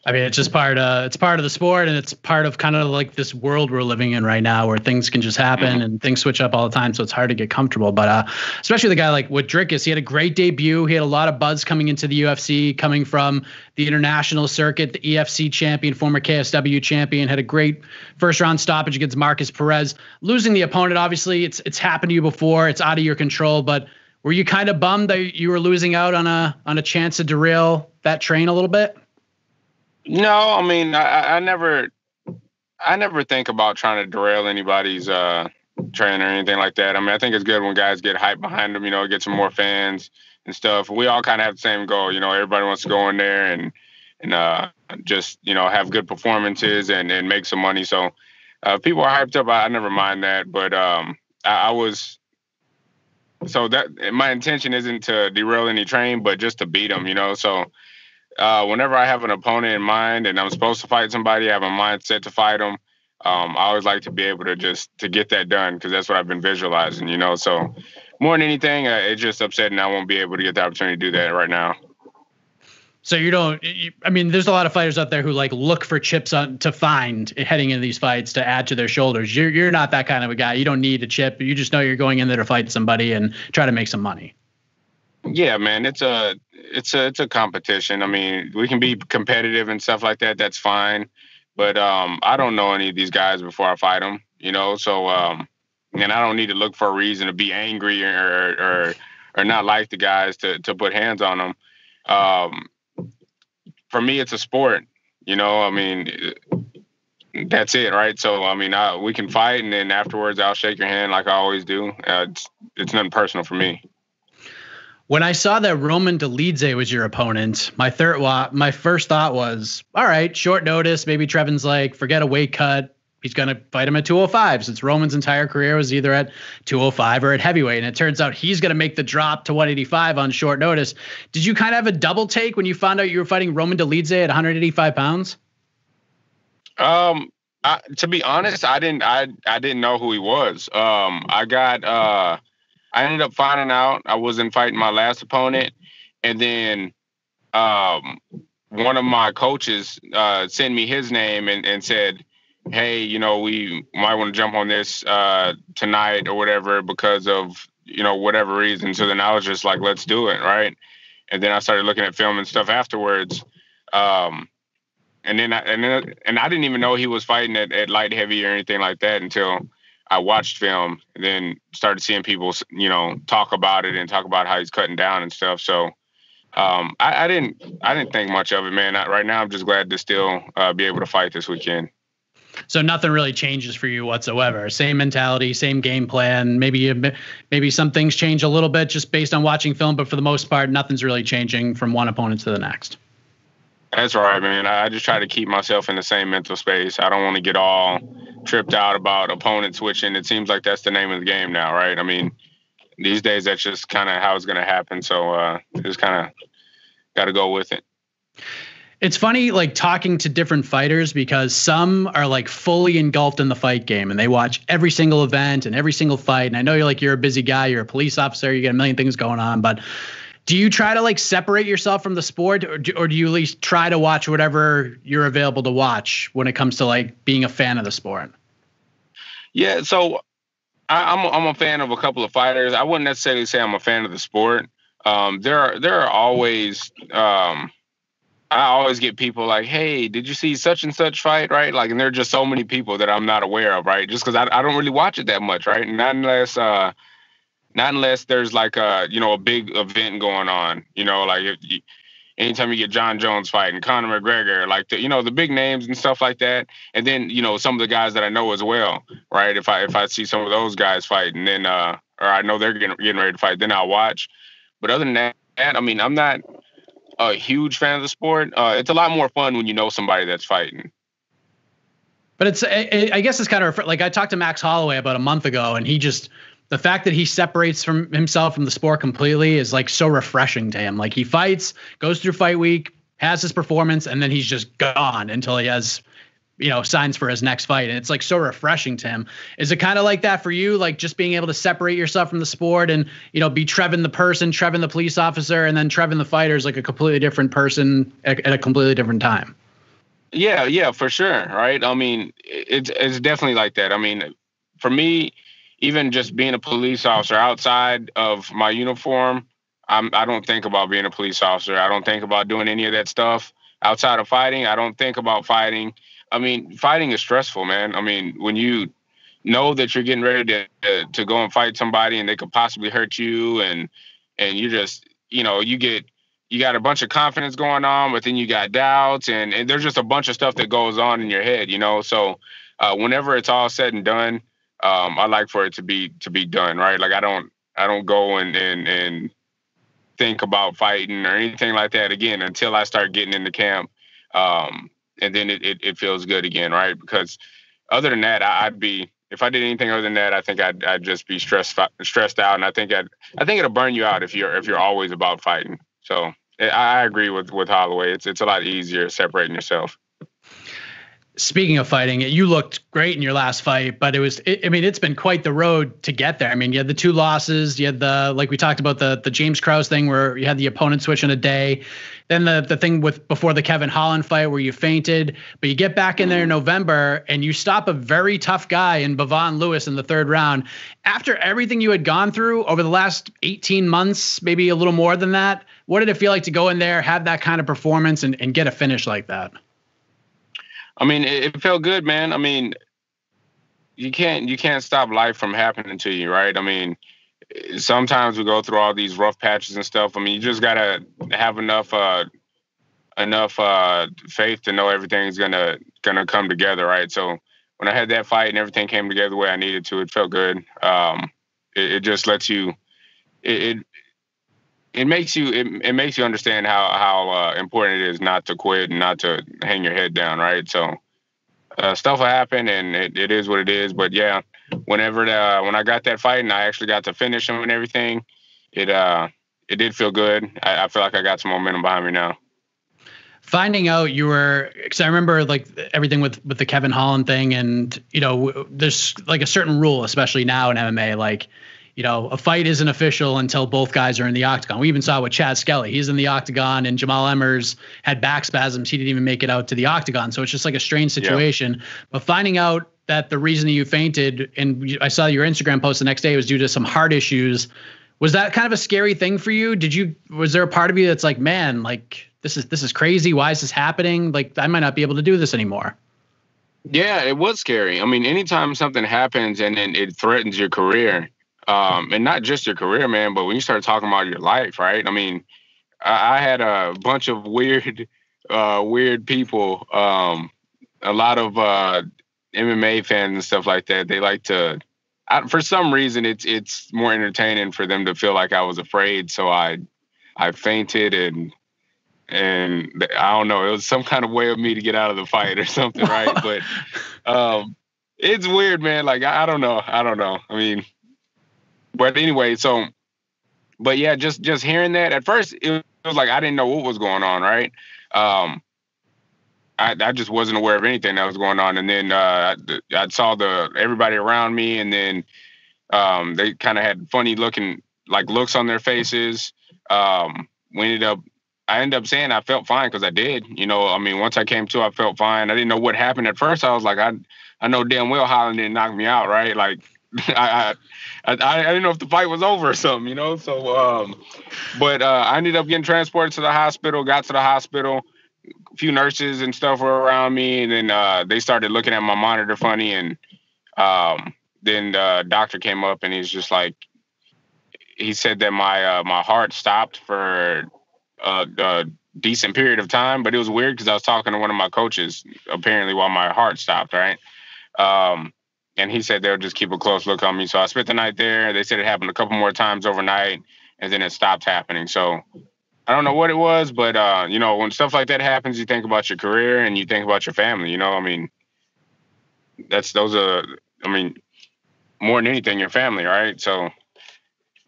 I mean, it's just part of the sport, and it's part of kind of like this world we're living in right now, where things can just happen and things switch up all the time. So it's hard to get comfortable. But especially the guy like with Dricus, he had a great debut. He had a lot of buzz coming into the UFC, coming from the international circuit, the EFC champion, former KSW champion, had a great first round stoppage against Marcus Perez. Losing the opponent, obviously, it's happened to you before. It's out of your control. But were you kind of bummed that you were losing out on a chance to derail that train a little bit? No, I mean, I never think about trying to derail anybody's train or anything like that. I mean, I think it's good when guys get hype behind them, get some more fans and stuff. We all kind of have the same goal, everybody wants to go in there and just, have good performances and make some money. So people are hyped up. I never mind that, but so that my intention isn't to derail any train, but just to beat them, so whenever I have an opponent in mind and I'm supposed to fight somebody, I have a mindset to fight them. I always like to be able to to get that done because that's what I've been visualizing, So more than anything, it's just upsetting I won't be able to get the opportunity to do that right now. So I mean, there's a lot of fighters out there who like look for chips to find heading into these fights to add to their shoulders. You're not that kind of a guy. You don't need a chip. You just know you're going in there to fight somebody and try to make some money. Yeah, man, it's a competition. I mean, we can be competitive and stuff like that. That's fine. But I don't know any of these guys before I fight them, So and I don't need to look for a reason to be angry or not like the guys to put hands on them. For me, it's a sport, I mean, that's it, right? So I mean, we can fight, and then afterwards, I'll shake your hand like I always do. It's nothing personal for me. When I saw that Roman Dolidze was your opponent, my first thought was, all right, short notice. Maybe Trevin's like, forget a weight cut. He's going to fight him at 205 since Roman's entire career was either at 205 or at heavyweight. And it turns out he's going to make the drop to 185 on short notice. Did you kind of have a double take when you found out you were fighting Roman Dolidze at 185 pounds? To be honest, I didn't know who he was. I ended up finding out I wasn't fighting my last opponent. And then one of my coaches sent me his name and said, hey, we might want to jump on this tonight or whatever because of, whatever reason. So then I was just like, let's do it, right? And then I started looking at film and stuff afterwards. And I didn't even know he was fighting at light heavy or anything like that until I watched film and then started seeing people, talk about it and talk about how he's cutting down and stuff. So I didn't think much of it, man. Right now, I'm just glad to still be able to fight this weekend. So nothing really changes for you whatsoever. Same mentality, same game plan. Maybe some things change a little bit just based on watching film, but for the most part, nothing's really changing from one opponent to the next. That's right, man. I just try to keep myself in the same mental space. I don't want to get all tripped out about opponent switching. It seems like that's the name of the game now, right? I mean, these days that's just kind of how it's going to happen. So just kind of got to go with it. It's funny, like talking to different fighters because some are like fully engulfed in the fight game and they watch every single event and every single fight. And I know you're a busy guy. You're a police officer. You get a million things going on, but do you try to like separate yourself from the sport or do you at least try to watch whatever you're available to watch when it comes to like being a fan of the sport? Yeah. So I'm a fan of a couple of fighters. I wouldn't necessarily say I'm a fan of the sport. There are always, I always get people like, hey, did you see such and such fight? Right. Like, and there are just so many people that I'm not aware of. Right. Just cause I don't really watch it that much. Right. Not unless there's like a big event going on, like anytime you get John Jones fighting, Conor McGregor, like the big names and stuff like that. And then, some of the guys that I know as well, right? If I see some of those guys fight and then, or I know they're getting ready to fight, then I'll watch. But other than that, I mean, I'm not a huge fan of the sport. It's a lot more fun when you know somebody that's fighting. But I guess it's kind of like I talked to Max Holloway about a month ago and the fact that he separates from himself from the sport completely is like so refreshing to him. Like he fights, goes through fight week, has his performance, and then he's just gone until he has, signs for his next fight. And it's like so refreshing to him. Is it kind of like that for you? Like just being able to separate yourself from the sport and, be Trevin the person, Trevin the police officer, and then Trevin the fighter is like a completely different person at a completely different time. Yeah, for sure. Right. I mean, it's definitely like that. I mean, for me, even just being a police officer outside of my uniform, I don't think about being a police officer. I don't think about doing any of that stuff outside of fighting. I don't think about fighting. I mean, fighting is stressful, man. I mean, when you know that you're getting ready to go and fight somebody and they could possibly hurt you, and you just, you got a bunch of confidence going on, but then you got doubts, and there's just a bunch of stuff that goes on in your head, So whenever it's all said and done, I like for it to be done, right? Like I don't go and think about fighting or anything like that again until I start getting into camp, and then it feels good again, right? Because other than that, if I did anything other than that, I think I'd just be stressed out, and I think it'll burn you out if you're always about fighting. So I agree with Holloway. It's a lot easier separating yourself. Speaking of fighting, you looked great in your last fight, but it's been quite the road to get there. I mean, you had the 2 losses, you had like we talked about the James Krause thing where you had the opponent switch in a day. Then the thing before the Kevin Holland fight where you fainted, but you get back in there in November and you stop a very tough guy in Bavon Lewis in the 3rd round. After everything you had gone through over the last 18 months, maybe a little more than that, what did it feel like to go in there, have that kind of performance and get a finish like that? I mean, it felt good, man. I mean, you can't stop life from happening to you, right? I mean, sometimes we go through all these rough patches and stuff. I mean, you just gotta have enough faith to know everything's gonna come together, right? So when I had that fight and everything came together the way I needed to, it felt good. It just lets you. It makes you understand how important it is not to quit and not to hang your head down, right? So stuff will happen, and it is what it is. But yeah, when I got that fight and I actually got to finish him and everything, it did feel good. I feel like I got some momentum behind me now. Finding out because I remember like everything with the Kevin Holland thing, and there's like a certain rule, especially now in MMA, like. A fight isn't official until both guys are in the octagon. We even saw with Chad Skelly. He's in the octagon, and Jamal Emmers had back spasms. He didn't even make it out to the octagon. So it's just like a strange situation. Yeah. But finding out that the reason you fainted, and I saw your Instagram post the next day, was due to some heart issues. Was that kind of a scary thing for you? Was there a part of you that's like, man, like this is crazy. Why is this happening? Like I might not be able to do this anymore. Yeah, it was scary. I mean, anytime something happens and then it threatens your career, and not just your career, man, but when you start talking about your life, right? I mean, I had a bunch of weird people, a lot of MMA fans and stuff like that. They like to, for some reason, it's more entertaining for them to feel like I was afraid. So I fainted and I don't know, it was some kind of way of me to get out of the fight or something, right? But it's weird, man. Like I don't know. I mean. But anyway, but yeah, just hearing that at first, it was like I didn't know what was going on, right? I just wasn't aware of anything that was going on, and then I saw everybody around me, and then they kind of had funny looks on their faces. I ended up saying I felt fine because I did. I mean, once I came to, I felt fine. I didn't know what happened at first. I was like, I know damn well Holland didn't knock me out, right? Like. I didn't know if the fight was over or something, So, but I ended up getting transported to the hospital. Got to the hospital. A few nurses and stuff were around me, and then they started looking at my monitor funny. And then the doctor came up, and he's just like, he said that my heart stopped for a decent period of time, but it was weird because I was talking to one of my coaches apparently while my heart stopped, right? And he said they'll just keep a close look on me. So I spent the night there. They said it happened a couple more times overnight, and then it stopped happening. So I don't know what it was, but, when stuff like that happens, you think about your career and you think about your family, I mean, more than anything, your family, right? So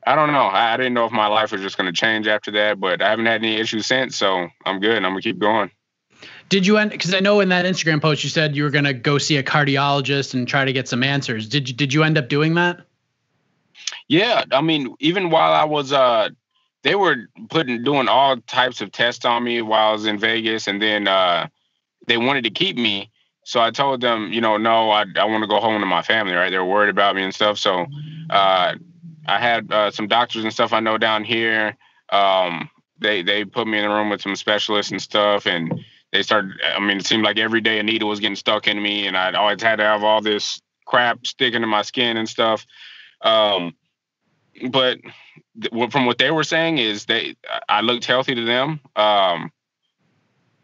I don't know. I didn't know if my life was just going to change after that, but I haven't had any issues since. So I'm good. I'm going to keep going. Did you because I know in that Instagram post you said you were going to go see a cardiologist and try to get some answers. Did you end up doing that? Yeah, I mean, even while I was they were doing all types of tests on me while I was in Vegas, and then they wanted to keep me. So I told them, no, I want to go home to my family, right? They were worried about me and stuff. So I had some doctors and stuff I know down here. They put me in a room with some specialists and stuff, and they started, it seemed like every day a needle was getting stuck in me, and I'd always had to have all this crap sticking to my skin and stuff. But from what they were saying is I looked healthy to them,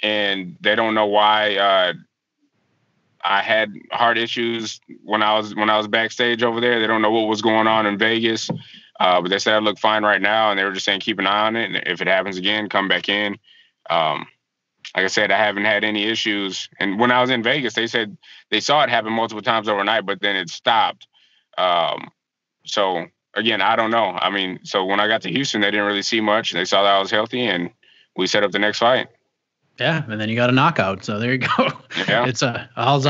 and they don't know why I had heart issues when I was backstage over there. They don't know what was going on in Vegas, but they said I look fine right now, and they were just saying keep an eye on it, and if it happens again, come back in. Like I said, I haven't had any issues. And when I was in Vegas, they said they saw it happen multiple times overnight, but then it stopped. So again, I don't know. So when I got to Houston, they didn't really see much. They saw that I was healthy, and we set up the next fight. Yeah, and then you got a knockout. So there you go. Yeah. It's all's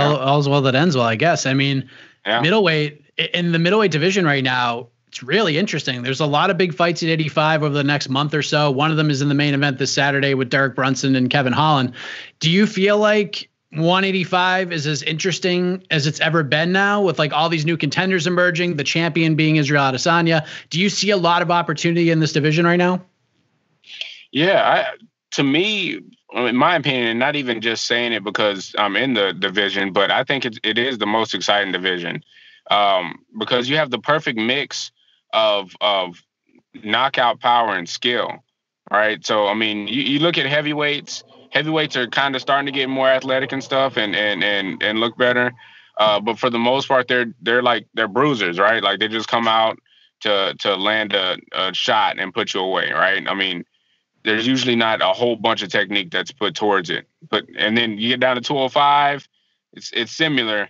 well that ends well, I guess. Middleweight, in the middleweight division right now, it's really interesting. There's a lot of big fights at 85 over the next month or so. One of them is in the main event this Saturday with Derek Brunson and Kevin Holland. Do you feel like 185 is as interesting as it's ever been now, with like all these new contenders emerging, the champion being Israel Adesanya? Do you see a lot of opportunity in this division right now? Yeah, to me, in my opinion, not even just saying it because I'm in the division, but I think it is the most exciting division because you have the perfect mix of knockout power and skill, right? So, you look at heavyweights. Heavyweights are kind of starting to get more athletic and stuff and look better. But for the most part, they're bruisers, right? Like they just come out to land a shot and put you away, right? There's usually not a whole bunch of technique that's put towards it. And then you get down to 205, it's similar,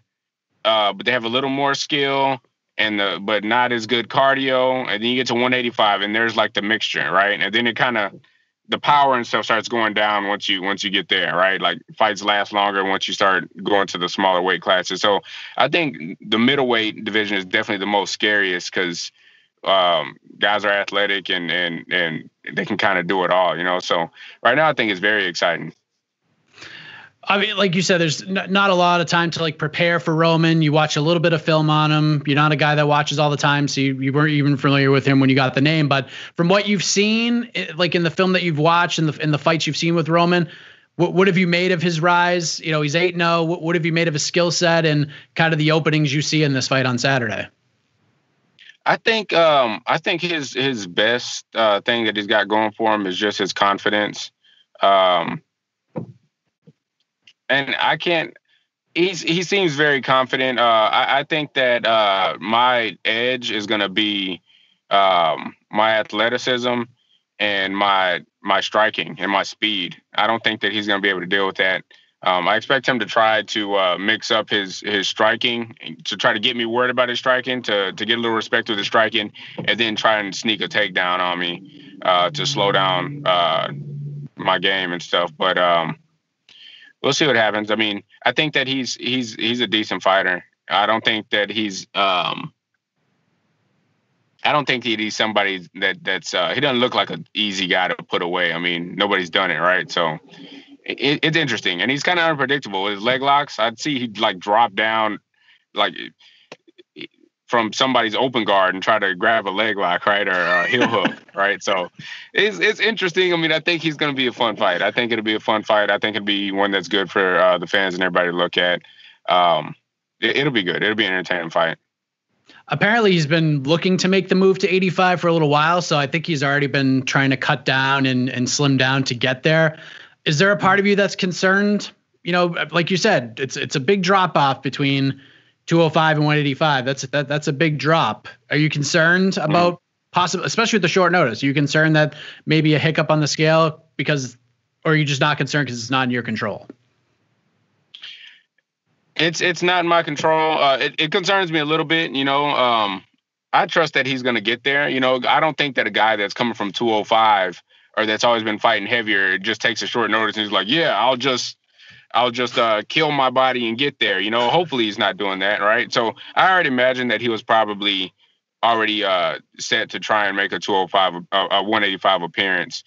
but they have a little more skill but not as good cardio. And then you get to 185, and there's like the mixture, right? And then it kind of the power and stuff starts going down once you get there, right? Like fights last longer once you start going to the smaller weight classes. So I think the middleweight division is definitely the most scariest because guys are athletic and they can kind of do it all, So right now I think it's very exciting. Like you said, there's not a lot of time to like prepare for Roman. You watch a little bit of film on him. You're not a guy that watches all the time, so you weren't even familiar with him when you got the name. But from what you've seen, like in the film that you've watched and in the fights you've seen with Roman, what have you made of his rise? He's 8-0. What have you made of his skill set and kind of the openings you see in this fight on Saturday? I think his best thing that he's got going for him is just his confidence. And he seems very confident. I think that my edge is going to be my athleticism and my striking and my speed. I don't think that he's going to be able to deal with that. I expect him to try to mix up his striking, to try to get me worried about his striking, to get a little respect with his striking, and then try and sneak a takedown on me to slow down my game and stuff. But we'll see what happens. I think that he's a decent fighter. I don't think that he's somebody that's he doesn't look like an easy guy to put away. Nobody's done it, right? So it's interesting, and he's kind of unpredictable with his leg locks. I'd see he'd like drop down like from somebody's open guard and try to grab a leg lock, right, or a heel hook, right? So it's interesting. I think he's going to be a fun fight. I think it'll be a fun fight. I think it'll be one that's good for the fans and everybody to look at. It'll be good. It'll be an entertaining fight. Apparently he's been looking to make the move to 85 for a little while, so I think he's already been trying to cut down and slim down to get there. Is there a part of you that's concerned? Like you said, it's a big drop off between 205 and 185. That's a big drop. Are you concerned about possible, especially with the short notice? Are you concerned that maybe a hiccup on the scale or are you just not concerned because it's not in your control? It's not in my control. It concerns me a little bit. I trust that he's going to get there. I don't think that a guy that's coming from 205 or that's always been fighting heavier just takes a short notice and he's like, yeah, I'll just kill my body and get there. Hopefully he's not doing that, right? So I already imagine that he was probably already set to try and make a 205, a 185 appearance.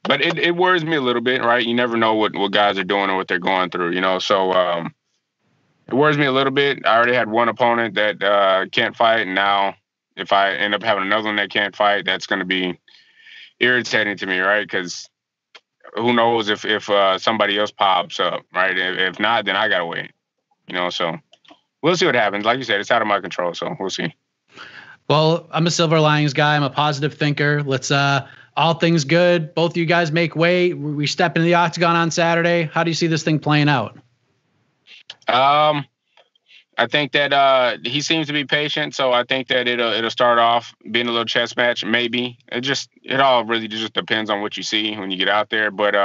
but it worries me a little bit, right? You never know what guys are doing or what they're going through, you know. So it worries me a little bit. I already had one opponent that can't fight, and now if I end up having another one that can't fight, that's going to be irritating to me, right? Because who knows if somebody else pops up, right? If not, then I gotta wait, you know. So we'll see what happens. Like you said, it's out of my control, so we'll see. Well, I'm a silver linings guy. I'm a positive thinker. Let's all things good. Both of you guys make weight. We step into the octagon on Saturday. How do you see this thing playing out? I think that he seems to be patient, so I think that it'll start off being a little chess match, maybe. It all really just depends on what you see when you get out there. But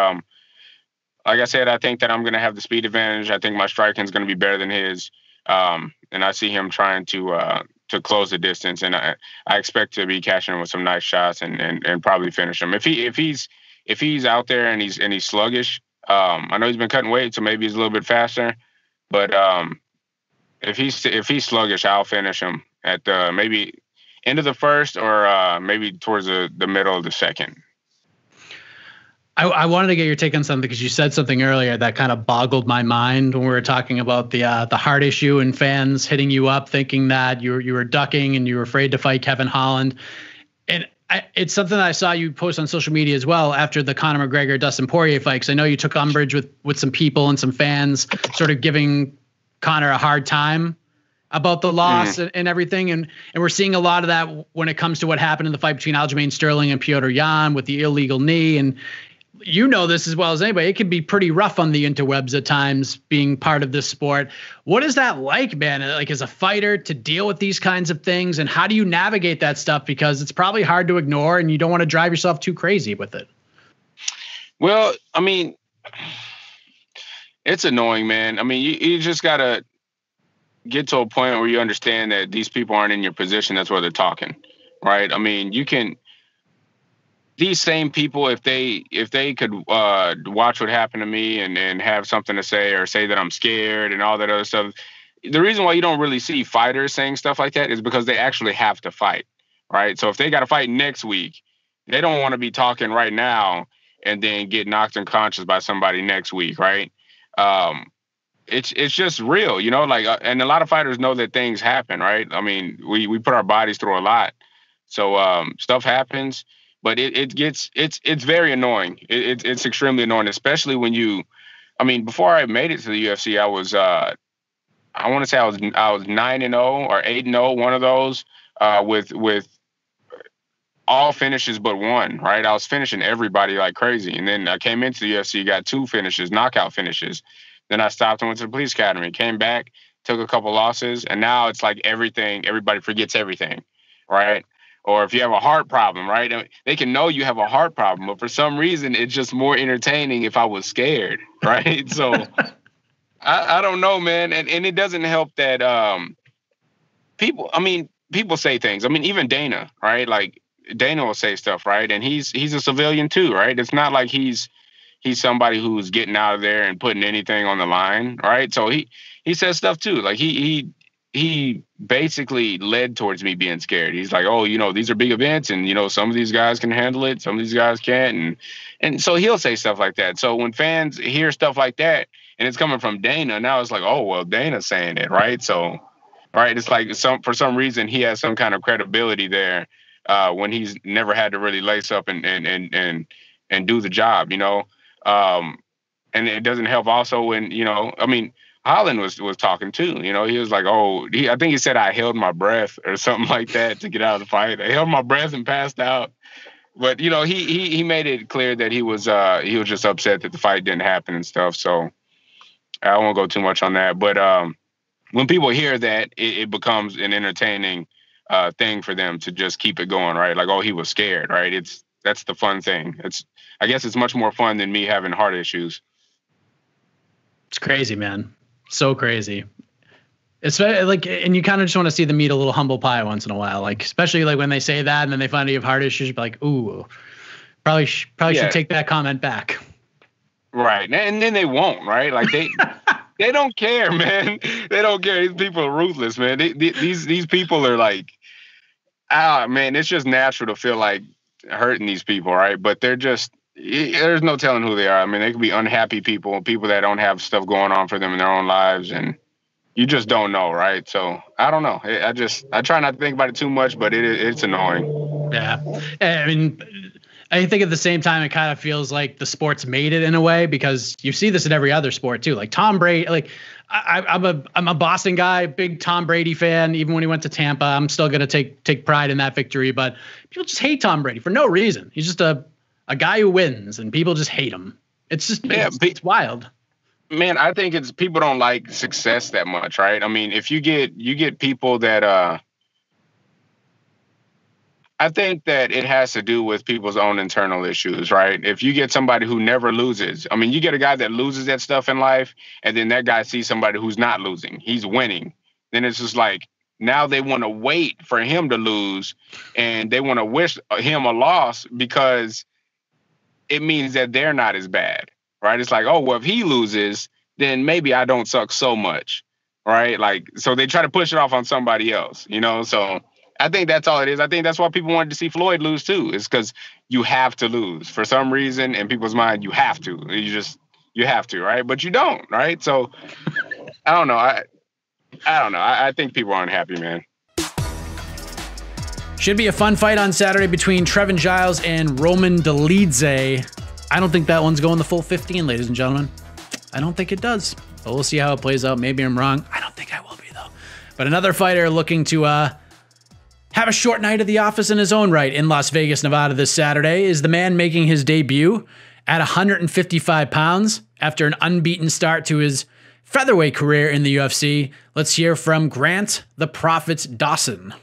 like I said, I think that I'm going to have the speed advantage. I think my striking is going to be better than his, and I see him trying to close the distance, and I expect to be catching him with some nice shots and probably finish him. If he's out there and he's sluggish, I know he's been cutting weight, so maybe he's a little bit faster, but if he's sluggish, I'll finish him at maybe end of the first or maybe towards the middle of the second. I wanted to get your take on something because you said something earlier that kind of boggled my mind when we were talking about the heart issue and fans hitting you up thinking that you were ducking and you were afraid to fight Kevin Holland. And it's something that I saw you post on social media as well after the Conor McGregor Dustin Poirier fight, because I know you took umbrage with some people and some fans sort of giving Conor a hard time about the loss and everything. And we're seeing a lot of that when it comes to what happened in the fight between Aljamain Sterling and Petr Yan with the illegal knee. And you know this as well as anybody, it can be pretty rough on the interwebs at times being part of this sport. What is that like, man? Like as a fighter to deal with these kinds of things, and how do you navigate that stuff? Because it's probably hard to ignore and you don't want to drive yourself too crazy with it. Well, I mean, it's annoying, man. I mean, you just got to get to a point where you understand that these people aren't in your position. That's why they're talking, right? I mean, these same people, if they could watch what happened to me and have something to say or say that I'm scared and all that other stuff, the reason why you don't really see fighters saying stuff like that is because they actually have to fight, right? So if they got to fight next week, they don't want to be talking right now and then get knocked unconscious by somebody next week, right? It's just real, you know, like, and a lot of fighters know that things happen, right? I mean, we put our bodies through a lot. So stuff happens, but it's very annoying. It's extremely annoying, especially when before I made it to the UFC, I was, I want to say I was 9-0 or 8-0, one of those, with all finishes but one, right? I was finishing everybody like crazy. And then I came into the UFC, got 2 finishes, knockout finishes. Then I stopped and went to the police academy, came back, took a couple losses, and now it's like everybody forgets everything, right? Or if you have a heart problem, right? I mean, they can know you have a heart problem, but for some reason, it's just more entertaining if I was scared, right? So I don't know, man. And it doesn't help that people say things. I mean, even Dana, right? Like Dana will say stuff, right? And he's a civilian too, right? It's not like he's somebody who's getting out of there and putting anything on the line, right? So he says stuff too. Like he basically led towards me being scared. He's like, oh, you know, these are big events and, you know, some of these guys can handle it. Some of these guys can't. And so he'll say stuff like that. So when fans hear stuff like that and it's coming from Dana, now it's like, oh, well, Dana's saying it, right? So, right, it's like for some reason he has some kind of credibility there when he's never had to really lace up and do the job, you know? And it doesn't help also when, you know, I mean, Holland was talking too, you know, he was like, oh, I think he said I held my breath or something like that to get out of the fight. I held my breath and passed out. But, you know, he made it clear that he was just upset that the fight didn't happen and stuff. So I won't go too much on that. But when people hear that, it becomes an entertaining thing for them to just keep it going, right? Like, oh, he was scared, right? That's the fun thing. I guess it's much more fun than me having heart issues. It's crazy, man. So crazy. It's like, and you kind of just want to see them eat a little humble pie once in a while. Like, especially like when they say that and then they find you have heart issues, you're like, ooh, probably should take that comment back. Right. And then they won't, right? Like they don't care, man. They don't care. These people are ruthless, man. These people are like, man, it's just natural to feel like hurting these people, right? But they're just there's no telling who they are. I mean, they could be unhappy people that don't have stuff going on for them in their own lives, and you just don't know, right? So I don't know. I try not to think about it too much, but it's annoying. Yeah. I mean, I think at the same time, it kind of feels like the sport's made it in a way, because you see this in every other sport too. Like Tom Brady, like I'm a Boston guy, big Tom Brady fan. Even when he went to Tampa, I'm still going to take pride in that victory. But people just hate Tom Brady for no reason. He's just a guy who wins, and people just hate him. It's just it's wild. Man, I think it's people don't like success that much, right? I mean, if you get people that I think that it has to do with people's own internal issues, right? If you get somebody who never loses, I mean, you get a guy that loses that stuff in life, and then that guy sees somebody who's not losing, he's winning. Then it's just like, now they want to wait for him to lose, and they want to wish him a loss because it means that they're not as bad, right? It's like, oh, well, if he loses, then maybe I don't suck so much, right? Like, so they try to push it off on somebody else, So I think that's all it is. I think that's why people wanted to see Floyd lose too, is because you have to lose for some reason in people's mind. You have to. You have to, right? But you don't, right? So I don't know. I don't know. I think people are unhappy, man. Should be a fun fight on Saturday between Trevin Giles and Roman Dolidze. I don't think that one's going the full 15, ladies and gentlemen. I don't think it does. But we'll see how it plays out. Maybe I'm wrong. I don't think I will be, though. But another fighter looking to have a short night at the office in his own right in Las Vegas, Nevada this Saturday is the man making his debut at 155 pounds after an unbeaten start to his featherweight career in the UFC. Let's hear from Grant the Prophet's Dawson.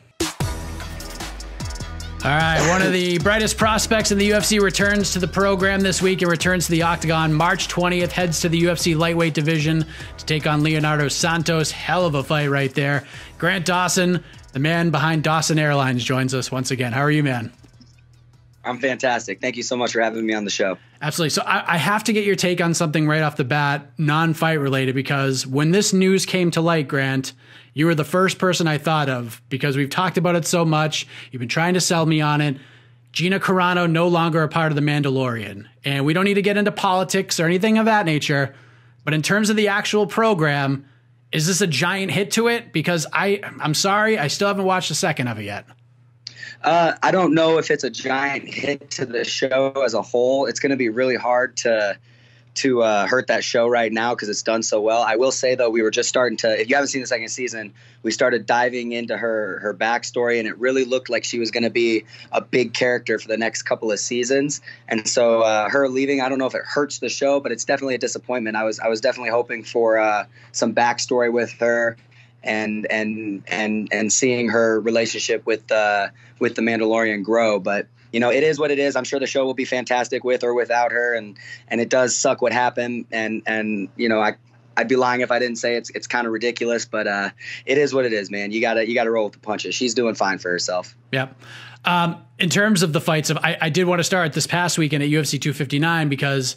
All right, one of the brightest prospects in the UFC returns to the program this week and returns to the Octagon March 20th, heads to the UFC lightweight division to take on Leonardo Santos. Hell of a fight right there. Grant Dawson, the man behind Dawson Airlines, joins us once again. How are you, man? I'm fantastic. Thank you so much for having me on the show. Absolutely. So I have to get your take on something right off the bat, non-fight related, because when this news came to light, Grant, you were the first person I thought of because we've talked about it so much. You've been trying to sell me on it. Gina Carano no longer a part of the Mandalorian. And we don't need to get into politics or anything of that nature. But in terms of the actual program, is this a giant hit to it? Because I'm sorry, I still haven't watched a second of it yet. I don't know if it's a giant hit to the show as a whole. It's going to be really hard to hurt that show right now because it's done so well. I will say, though, we were just starting to, if you haven't seen the second season, we started diving into her backstory, and it really looked like she was going to be a big character for the next couple of seasons. And so her leaving, I don't know if it hurts the show, but it's definitely a disappointment. I was definitely hoping for some backstory with her and seeing her relationship with the Mandalorian grow. But it is what it is. I'm sure the show will be fantastic with or without her, and it does suck what happened. And I'd be lying if I didn't say it's kind of ridiculous, but it is what it is, man. You gotta roll with the punches. She's doing fine for herself. Yep. In terms of the fights, I did want to start this past weekend at UFC 259 because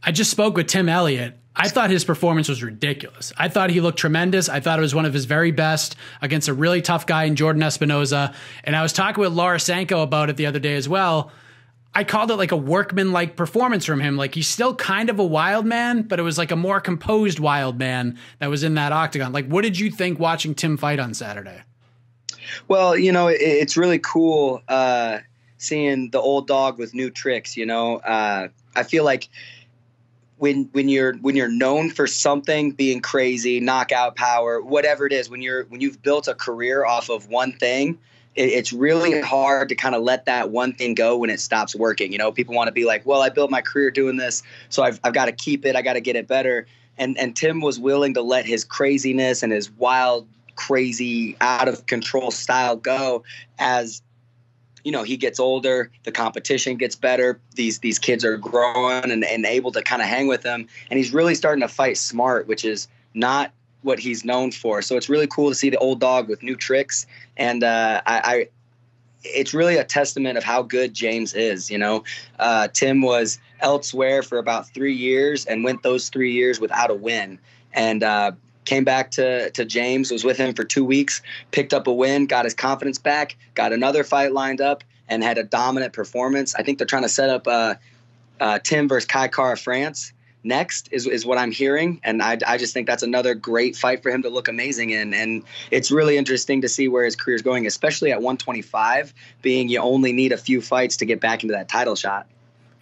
I just spoke with Tim Elliott. I thought his performance was ridiculous. I thought he looked tremendous. I thought it was one of his very best against a really tough guy in Jordan Espinoza. And I was talking with Laura Sanko about it the other day as well. I called it like a workman-like performance from him. Like, he's still kind of a wild man, but it was like a more composed wild man that was in that octagon. Like, what did you think watching Tim fight on Saturday? Well, it's really cool seeing the old dog with new tricks. I feel like when you're known for something being crazy, knockout power, whatever it is, when you've built a career off of one thing, it's really hard to kind of let that one thing go when it stops working. People want to be like, well, I built my career doing this, so I've got to keep it. I got to get it better. And Tim was willing to let his craziness and his wild, crazy, out of control style go as he gets older, the competition gets better. These kids are growing and able to kind of hang with him. And he's really starting to fight smart, which is not what he's known for. So it's really cool to see the old dog with new tricks. And it's really a testament of how good James is. Tim was elsewhere for about 3 years and went those 3 years without a win. And came back to James, was with him for 2 weeks, picked up a win, got his confidence back, got another fight lined up, and had a dominant performance. I think they're trying to set up Tim versus Kai Kara France next is what I'm hearing. And I just think that's another great fight for him to look amazing in. And it's really interesting to see where his career is going, especially at 125, being you only need a few fights to get back into that title shot.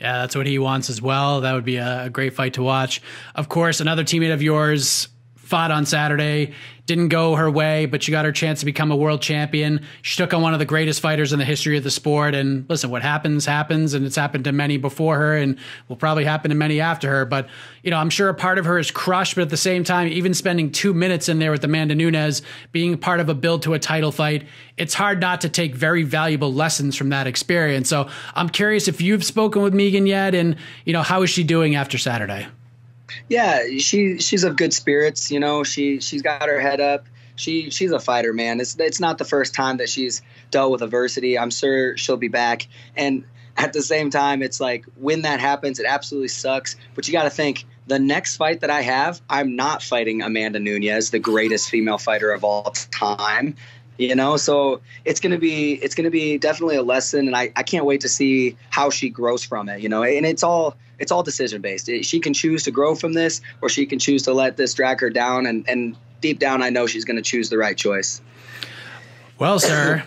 Yeah, that's what he wants as well. That would be a great fight to watch. Of course, another teammate of yours fought on Saturday. Didn't go her way, but she got her chance to become a world champion. She took on one of the greatest fighters in the history of the sport. And listen, what happens, happens. And it's happened to many before her and will probably happen to many after her. But, I'm sure a part of her is crushed. But at the same time, even spending 2 minutes in there with Amanda Nunes, being part of a build to a title fight, it's hard not to take very valuable lessons from that experience. So I'm curious if you've spoken with Megan yet and, how is she doing after Saturday? Yeah, she's of good spirits. She's got her head up. She's a fighter, man. It's not the first time that she's dealt with adversity. I'm sure she'll be back. And at the same time, it's like when that happens, it absolutely sucks. But you got to think the next fight that I have, I'm not fighting Amanda Nunes, the greatest female fighter of all time. So it's gonna be definitely a lesson, and I can't wait to see how she grows from it. And it's all decision based. She can choose to grow from this, or she can choose to let this drag her down. And deep down, I know she's going to choose the right choice. Well, sir,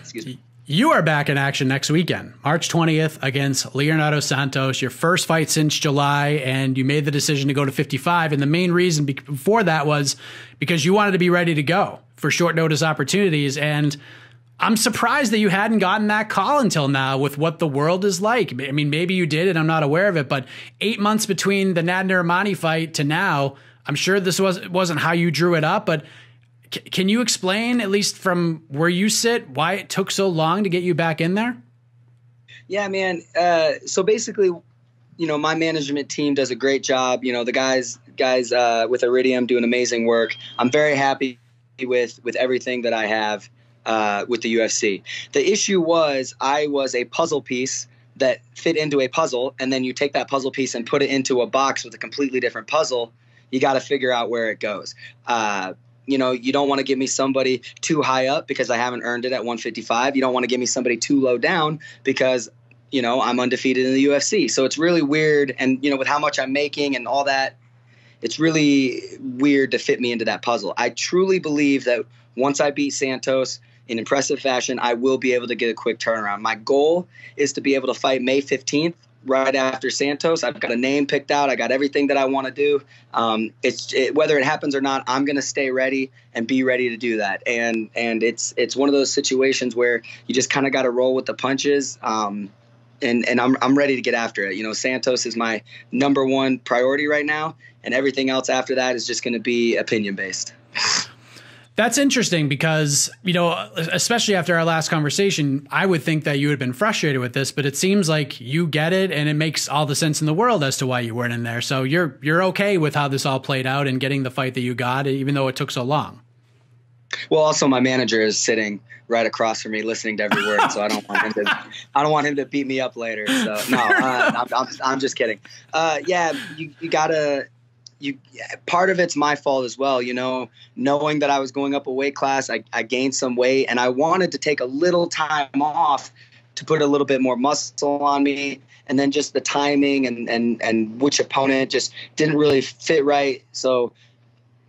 you are back in action next weekend, March 20th against Leonardo Santos. Your first fight since July, and you made the decision to go to 55. And the main reason before that was because you wanted to be ready to go for short notice opportunities. And I'm surprised that you hadn't gotten that call until now with what the world is like. I mean, maybe you did and I'm not aware of it, but 8 months between the Nadler-Amani fight to now, I'm sure this wasn't how you drew it up, but can you explain, at least from where you sit, why it took so long to get you back in there? Yeah, man. So basically, my management team does a great job. The guys with Iridium do an amazing work. I'm very happy with everything that I have with the UFC. The issue was I was a puzzle piece that fit into a puzzle, and then you take that puzzle piece and put it into a box with a completely different puzzle. You got to figure out where it goes. You don't want to give me somebody too high up because I haven't earned it at 155. You don't want to give me somebody too low down because, I'm undefeated in the UFC. So it's really weird. And, with how much I'm making and all that, it's really weird to fit me into that puzzle. I truly believe that once I beat Santos in impressive fashion, I will be able to get a quick turnaround. My goal is to be able to fight May 15th. Right after Santos. I've got a name picked out. I got everything that I want to do. Whether it happens or not, I'm going to stay ready and be ready to do that. And it's one of those situations where you just kind of got to roll with the punches. And I'm ready to get after it. Santos is my number one priority right now, and everything else after that is just going to be opinion based. That's interesting because, especially after our last conversation, I would think that you had been frustrated with this, but it seems like you get it and it makes all the sense in the world as to why you weren't in there. So you're okay with how this all played out and getting the fight that you got, even though it took so long. Well, also my manager is sitting right across from me, listening to every word. So I don't want him to beat me up later. So no, I'm just kidding. Yeah, you gotta. Part of it's my fault as well, knowing that I was going up a weight class, I gained some weight, and I wanted to take a little time off to put a little bit more muscle on me, and then just the timing and which opponent just didn't really fit right. So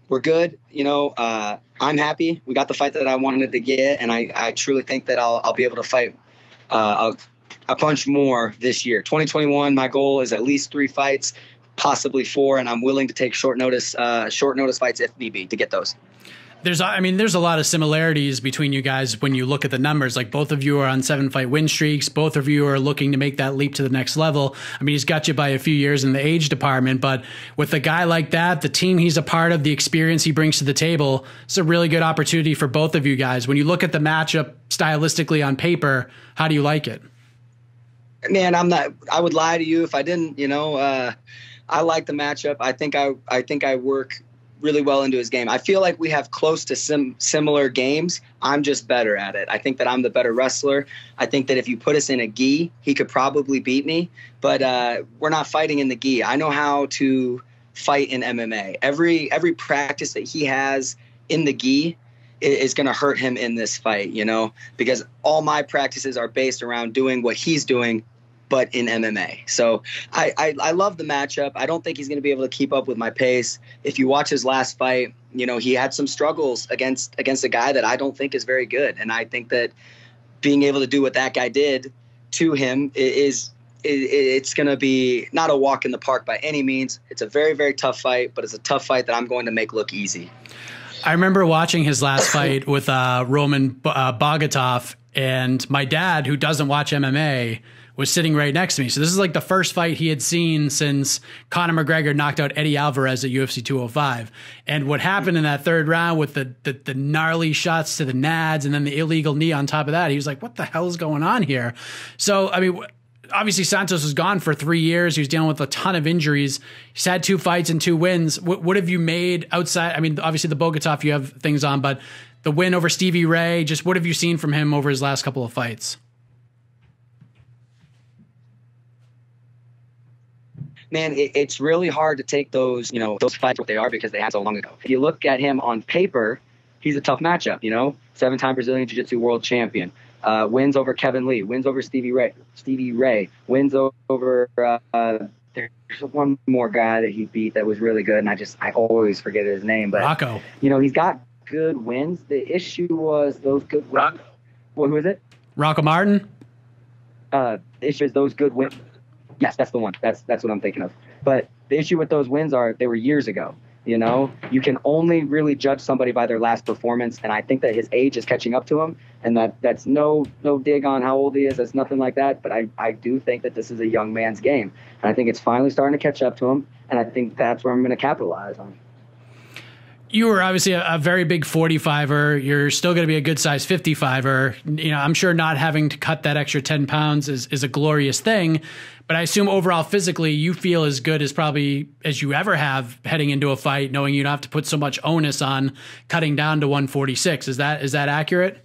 we're good, I'm happy. We got the fight that I wanted to get, and I truly think that I'll be able to fight a bunch more this year. 2021, my goal is at least 3 fights. Possibly 4, and I'm willing to take short notice fights if need be to get those. There's a lot of similarities between you guys when you look at the numbers. Like both of you are on 7-fight win streaks. Both of you are looking to make that leap to the next level. I mean, he's got you by a few years in the age department, but with a guy like that, the team he's a part of, the experience he brings to the table, it's a really good opportunity for both of you guys. When you look at the matchup stylistically on paper, how do you like it? Man, I would lie to you if I didn't, I like the matchup. I think I work really well into his game. I feel like we have close to similar games. I'm just better at it. I think that I'm the better wrestler. I think that if you put us in a gi, he could probably beat me. But we're not fighting in the gi. I know how to fight in MMA. Every practice that he has in the gi is going to hurt him in this fight, because all my practices are based around doing what he's doing but in MMA. So I love the matchup. I don't think he's going to be able to keep up with my pace. If you watch his last fight, he had some struggles against a guy that I don't think is very good. And I think that being able to do what that guy did to him it's going to be not a walk in the park by any means. It's a very, very tough fight, but it's a tough fight that I'm going to make look easy. I remember watching his last fight with Roman Dolidze, and my dad, who doesn't watch MMA, was sitting right next to me. So this is like the first fight he had seen since Conor McGregor knocked out Eddie Alvarez at UFC 205. And what happened in that third round with the gnarly shots to the nads and then the illegal knee on top of that, he was like, what the hell is going on here? So, I mean, obviously Santos was gone for 3 years. He was dealing with a ton of injuries. He's had 2 fights and 2 wins. What have you made outside? I mean, obviously the Bogatov you have things on, but the win over Stevie Ray, just what have you seen from him over his last couple of fights? Man, it's really hard to take those fights what they are because they happened so long ago. If you look at him on paper, he's a tough matchup, 7-time Brazilian Jiu-Jitsu world champion, wins over Kevin Lee, wins over Stevie Ray, wins over, there's one more guy that he beat that was really good. And I always forget his name, but Rocco, he's got good wins. The issue was those good wins. Well, who is it? Rocco Martin. The issue is those good wins. Yes, that's the one. That's what I'm thinking of. But the issue with those wins are they were years ago. You can only really judge somebody by their last performance, and I think that his age is catching up to him, and that's no dig on how old he is. That's nothing like that. But I do think that this is a young man's game, and I think it's finally starting to catch up to him, and I think that's where I'm going to capitalize on. You were obviously a very big 45er. You're still going to be a good size 55er. I'm sure not having to cut that extra 10 pounds is a glorious thing, but I assume overall physically you feel as good as probably as you ever have heading into a fight, knowing you don't have to put so much onus on cutting down to 146. Is that accurate?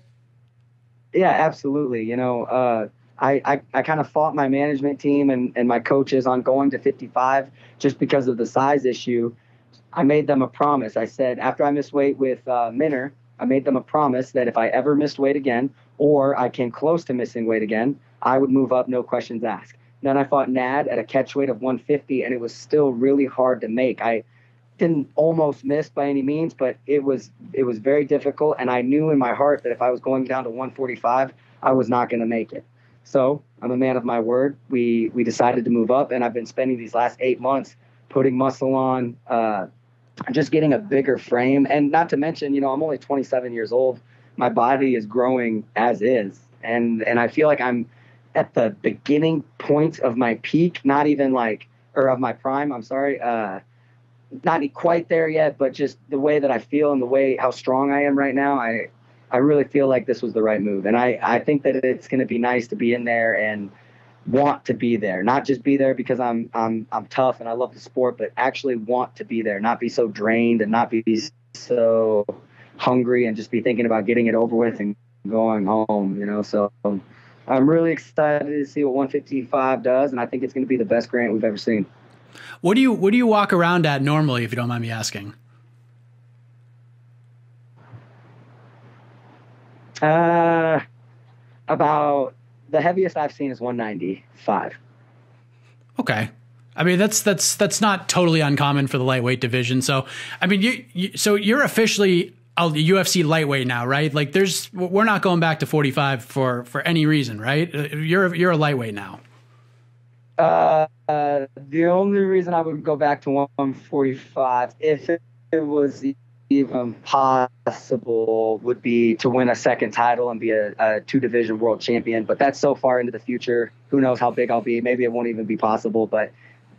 Yeah, absolutely. I kind of fought my management team and my coaches on going to 55 just because of the size issue. I made them a promise. I said, after I missed weight with Minner, I made them a promise that if I ever missed weight again, or I came close to missing weight again, I would move up, no questions asked. Then I fought Nad at a catch weight of 150, and it was still really hard to make. I didn't almost miss by any means, but it was very difficult, and I knew in my heart that if I was going down to 145, I was not going to make it. So I'm a man of my word. We decided to move up, and I've been spending these last 8 months putting muscle on, just getting a bigger frame. And not to mention, I'm only 27 years old. My body is growing as is. And I feel like I'm at the beginning point of my peak, not even of my prime, I'm sorry. Not quite there yet, but just the way that I feel and the way how strong I am right now, I really feel like this was the right move. And I think that it's going to be nice to be in there and want to be there, not just be there because I'm tough and I love the sport, but actually want to be there, not be so drained and not be so hungry and just be thinking about getting it over with and going home, so I'm really excited to see what 155 does, and I think it's going to be the best Grant we've ever seen. What do you walk around at normally, if you don't mind me asking? About the heaviest I've seen is 195. Okay. I mean, that's not totally uncommon for the lightweight division. So, I mean, you're officially a UFC lightweight now, right? Like we're not going back to 45 for any reason, right? You're a lightweight now. The only reason I would go back to 145, if it was even possible, would be to win a second title and be a 2-division world champion. But that's so far into the future. Who knows how big I'll be? Maybe it won't even be possible. But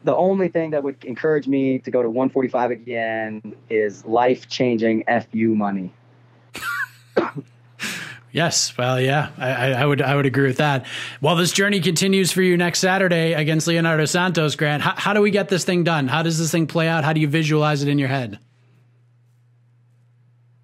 the only thing that would encourage me to go to 145 again is life-changing FU money. Yes. Well, yeah, I would agree with that. Well, this journey continues for you next Saturday against Leonardo Santos, Grant. How do we get this thing done? How does this thing play out? How do you visualize it in your head?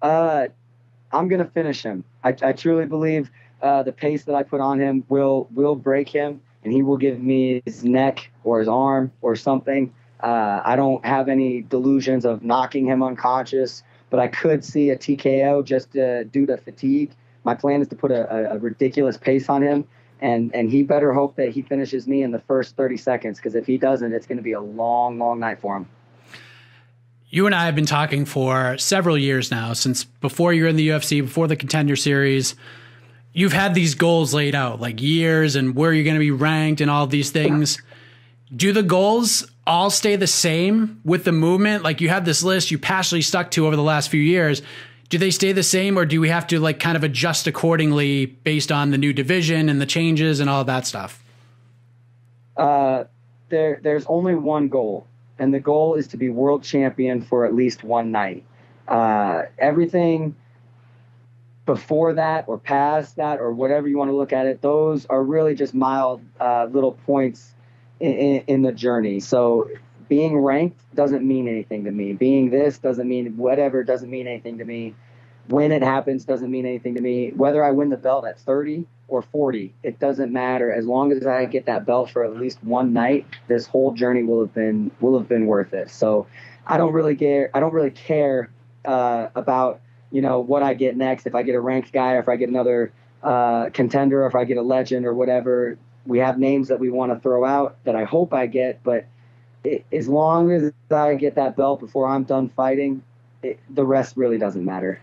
I'm going to finish him. I truly believe the pace that I put on him will break him, and he will give me his neck or his arm or something. I don't have any delusions of knocking him unconscious, but I could see a TKO just due to fatigue. My plan is to put a ridiculous pace on him And he better hope that he finishes me in the first 30 seconds, because if he doesn't, it's going to be a long, long night for him. You and I have been talking for several years now, since before you're in the UFC, before the Contender Series. You've had these goals laid out, like years and where you're going to be ranked and all of these things. Do the goals all stay the same with the movement? Like, you have this list you passionately stuck to over the last few years. Do they stay the same, or do we have to like kind of adjust accordingly based on the new division and the changes and all of that stuff? There's only one goal, and the goal is to be world champion for at least one night. Everything before that or past that or whatever you want to look at it, those are really just mild little points in the journey. So being ranked doesn't mean anything to me. Being this doesn't mean whatever, doesn't mean anything to me. When it happens doesn't mean anything to me. Whether I win the belt at 30 or 40, it doesn't matter. As long as I get that belt for at least one night, this whole journey will have been worth it. So I don't really care about, you know, what I get next. If I get a ranked guy, or if I get another contender, or if I get a legend or whatever. We have names that we want to throw out that I hope I get, but as long as I get that belt before I'm done fighting, the rest really doesn't matter.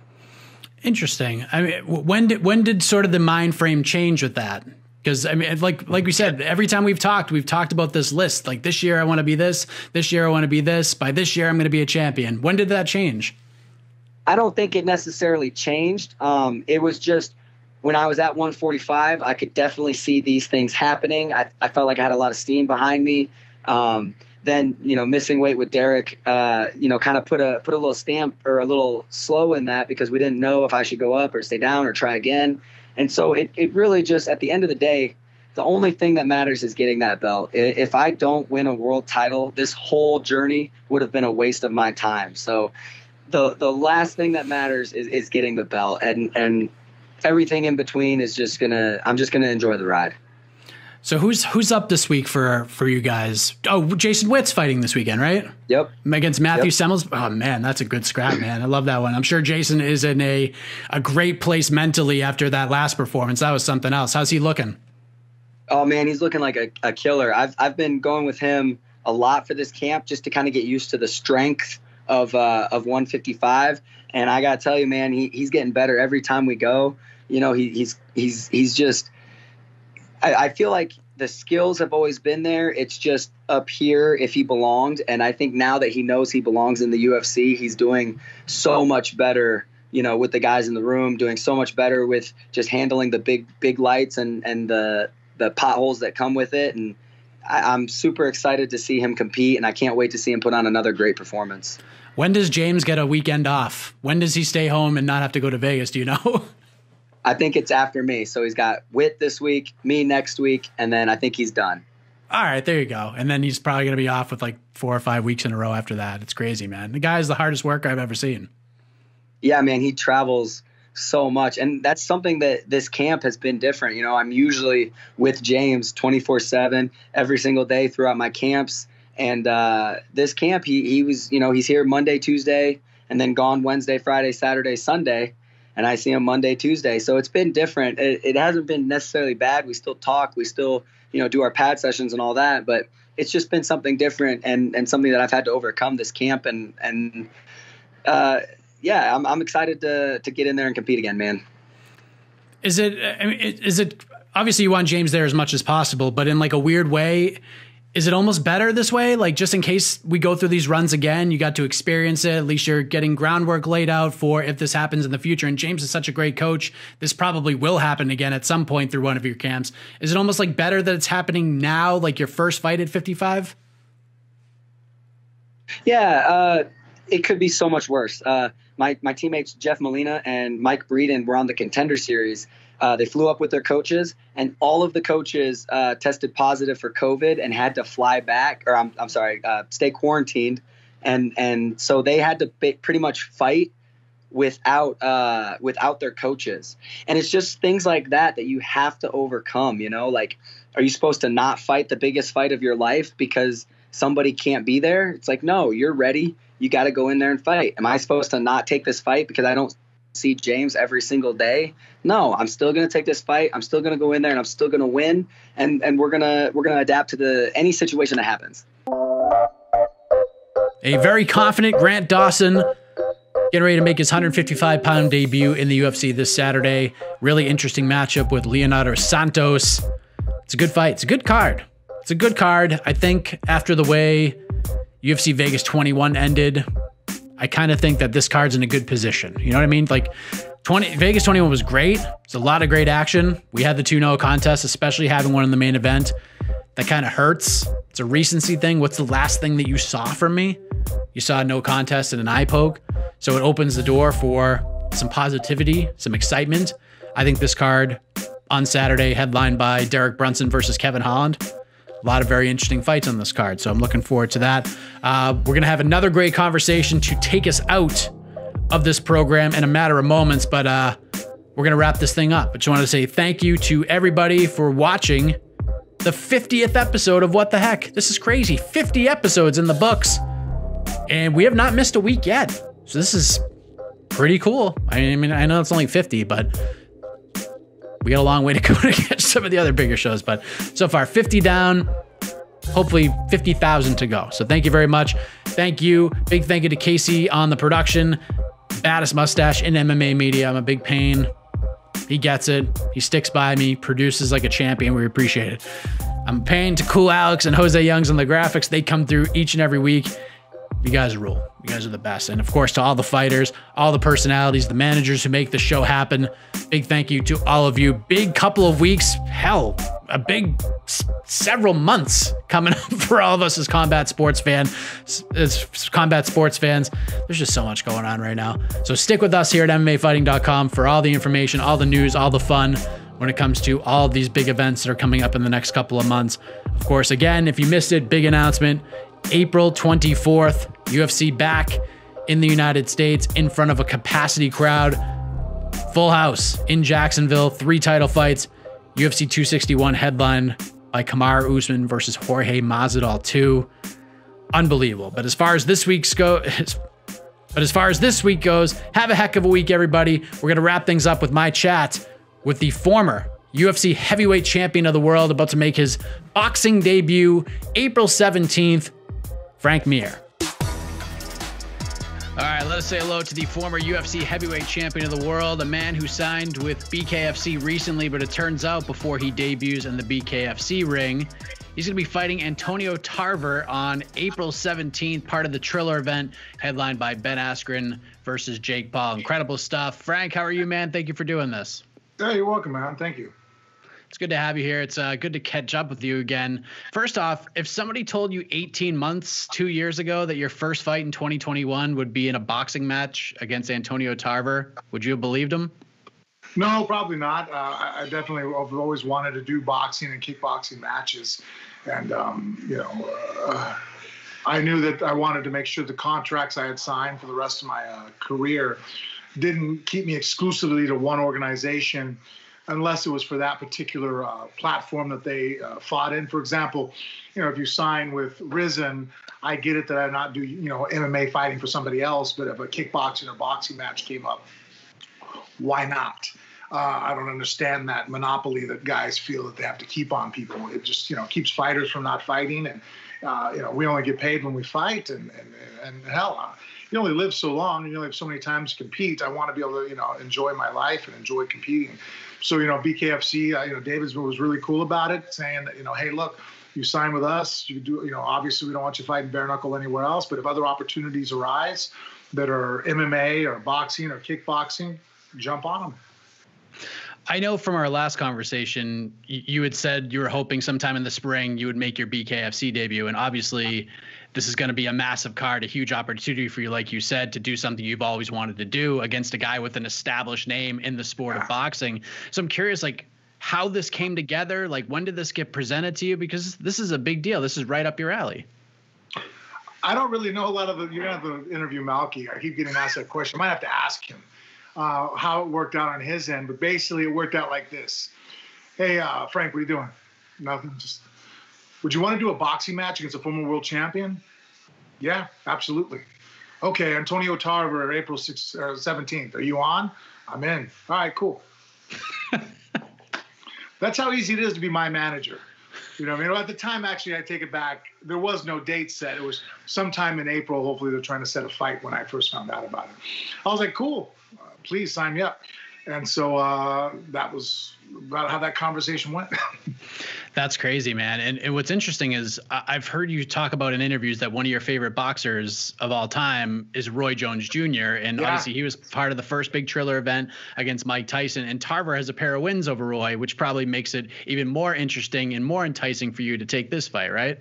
Interesting. I mean, when did sort of the mind frame change with that? Because I mean, like we said, every time we've talked about this list. Like, this year I want to be this year I want to be this. By this year I'm going to be a champion. When did that change? I don't think it necessarily changed. It was just, when I was at 145, I could definitely see these things happening. I felt like I had a lot of steam behind me. Then, you know, missing weight with Derek, you know, kind of put a little stamp or a little slow in that, because we didn't know if I should go up or stay down or try again. And so it really just, at the end of the day, the only thing that matters is getting that belt. If I don't win a world title, this whole journey would have been a waste of my time. So the last thing that matters is getting the belt, and everything in between is I'm just gonna enjoy the ride. So who's up this week for you guys? Oh, Jason Witt's fighting this weekend, right? Yep. Against Matthew Semmels. Oh man, that's a good scrap, man. I love that one. I'm sure Jason is in a great place mentally after that last performance. That was something else. How's he looking? Oh man, he's looking like a killer. I've been going with him a lot for this camp, just to kind of get used to the strength of 155. And I gotta tell you, man, he's getting better every time we go. You know, he's just, I feel like the skills have always been there. It's just up here if he belonged. And I think now that he knows he belongs in the UFC, he's doing so much better, you know, with the guys in the room, doing so much better with just handling the big lights and the potholes that come with it. And I'm super excited to see him compete, and I can't wait to see him put on another great performance. When does James get a weekend off? When does he stay home and not have to go to Vegas? Do you know? I think it's after me. So he's got Witt this week, me next week, and then I think he's done. All right, there you go. And then he's probably going to be off with like 4 or 5 weeks in a row after that. It's crazy, man. The guy is the hardest worker I've ever seen. Yeah, man, he travels so much. And that's something that this camp has been different. You know, I'm usually with James 24/7 every single day throughout my camps. And this camp, he was, you know, he's here Monday, Tuesday, and then gone Wednesday, Friday, Saturday, Sunday. And I see him Monday, Tuesday. So it's been different. It hasn't been necessarily bad. We still talk. We still, you know, do our pad sessions and all that. But it's just been something different and something that I've had to overcome this camp. And yeah, I'm excited to get in there and compete again, man. Is it obviously you want James there as much as possible, but in like a weird way, is it almost better this way? Like, just in case we go through these runs again, you got to experience it. At least you're getting groundwork laid out for if this happens in the future. And James is such a great coach. This probably will happen again at some point through one of your camps. Is it almost like better that it's happening now, like your first fight at 55? Yeah, it could be so much worse. My teammates Jeff Molina and Mike Breeden were on the Contender Series. They flew up with their coaches, and all of the coaches tested positive for COVID and had to fly back, or I'm sorry, stay quarantined, and so they had to pretty much fight without their coaches. And it's just things like that you have to overcome. You know, like, are you supposed to not fight the biggest fight of your life because somebody can't be there? It's like, no, you're ready. You got to go in there and fight. Am I supposed to not take this fight because I don't see James every single day. No, I'm still going to take this fight. I'm still going to go in there and I'm still going to win. And we're going to adapt to any situation that happens. A very confident Grant Dawson getting ready to make his 155-pound debut in the UFC this Saturday. Really interesting matchup with Leonardo Santos. It's a good fight. It's a good card. It's a good card. I think after the way UFC Vegas 21 ended, I kind of think that this card's in a good position. You know what I mean? Like Vegas 21 was great. It's a lot of great action. We had the 2-0 contest, especially having one in the main event. That kind of hurts. It's a recency thing. What's the last thing that you saw from me? You saw a no contest and an eye poke. So it opens the door for some positivity, some excitement. I think this card on Saturday, headlined by Derek Brunson versus Kevin Holland. A lot of very interesting fights on this card, so I'm looking forward to that. We're going to have another great conversation to take us out of this program in a matter of moments, but we're going to wrap this thing up. I just wanted to say thank you to everybody for watching the 50th episode of What the Heck. This is crazy. 50 episodes in the books, and we have not missed a week yet. So this is pretty cool. I mean, I know it's only 50, but we got a long way to go to catch some of the other bigger shows, but so far 50 down, hopefully 50,000 to go. So thank you very much. Thank you. Big thank you to Casey on the production. Baddest mustache in MMA media. I'm a big pain. He gets it. He sticks by me, produces like a champion. We appreciate it. I'm a pain to Cool Alex and Jose Youngs on the graphics. They come through each and every week. You guys rule. You guys are the best. And of course, to all the fighters, all the personalities, the managers who make the show happen. Big thank you to all of you. Big couple of weeks, hell, a big several months coming up for all of us as combat sports fans. There's just so much going on right now. So stick with us here at MMAfighting.com for all the information, all the news, all the fun when it comes to all of these big events that are coming up in the next couple of months. Of course, again, if you missed it, big announcement. April 24th, UFC back in the United States in front of a capacity crowd. Full house in Jacksonville, 3 title fights. UFC 261 headlined by Kamaru Usman versus Jorge Masvidal 2. Unbelievable. But as far as this week goes, have a heck of a week, everybody. We're going to wrap things up with my chat with the former UFC heavyweight champion of the world, about to make his boxing debut April 17th, Frank Mir. All right, let us say hello to the former UFC heavyweight champion of the world, a man who signed with BKFC recently, but it turns out before he debuts in the BKFC ring, he's going to be fighting Antonio Tarver on April 17th, part of the Triller event, headlined by Ben Askren versus Jake Paul. Incredible stuff. Frank, how are you, man? Thank you for doing this. Yeah, you're welcome, man. Thank you. It's good to have you here. It's good to catch up with you again. First off, if somebody told you 18 months, 2 years ago that your first fight in 2021 would be in a boxing match against Antonio Tarver, would you have believed him? No, probably not. I definitely have always wanted to do boxing and kickboxing matches. And, I knew that I wanted to make sure the contracts I had signed for the rest of my career didn't keep me exclusively to one organization, unless it was for that particular platform that they fought in. For example, if you sign with Risen, I get it that I not do, MMA fighting for somebody else, but if a kickboxing or boxing match came up, why not? I don't understand that monopoly that guys feel that they have to keep on people. It just, keeps fighters from not fighting. And, we only get paid when we fight. And hell, you only live so long and you only have so many times to compete. I want to be able to, enjoy my life and enjoy competing. So, BKFC, David was really cool about it, saying that, hey, look, you sign with us, you do, obviously we don't want you fighting bare knuckle anywhere else, but if other opportunities arise that are MMA or boxing or kickboxing, jump on them. I know from our last conversation, you had said you were hoping sometime in the spring you would make your BKFC debut. And obviously this is going to be a massive card, a huge opportunity for you, like you said, to do something you've always wanted to do against a guy with an established name in the sport of boxing. So I'm curious, how this came together. When did this get presented to you? Because this is a big deal. This is right up your alley. I don't really know a lot of it. You're going to have to interview Malky. I keep getting asked that question. I might have to ask him how it worked out on his end. But basically, it worked out like this. Hey, Frank, what are you doing? Nothing. Just, would you want to do a boxing match against a former world champion? Yeah, absolutely. Okay, Antonio Tarver, April 17th. Are you on? I'm in. All right, cool. That's how easy it is to be my manager. You know what I mean? At the time, actually, I take it back. There was no date set. It was sometime in April. Hopefully, they're trying to set a fight when I first found out about it. I was like, cool. Please sign me up. And so that was about how that conversation went. That's crazy, man. And what's interesting is I've heard you talk about in interviews that one of your favorite boxers of all time is Roy Jones Jr. And obviously he was part of the first big Triller event against Mike Tyson. And Tarver has a pair of wins over Roy, which probably makes it even more interesting and more enticing for you to take this fight, right?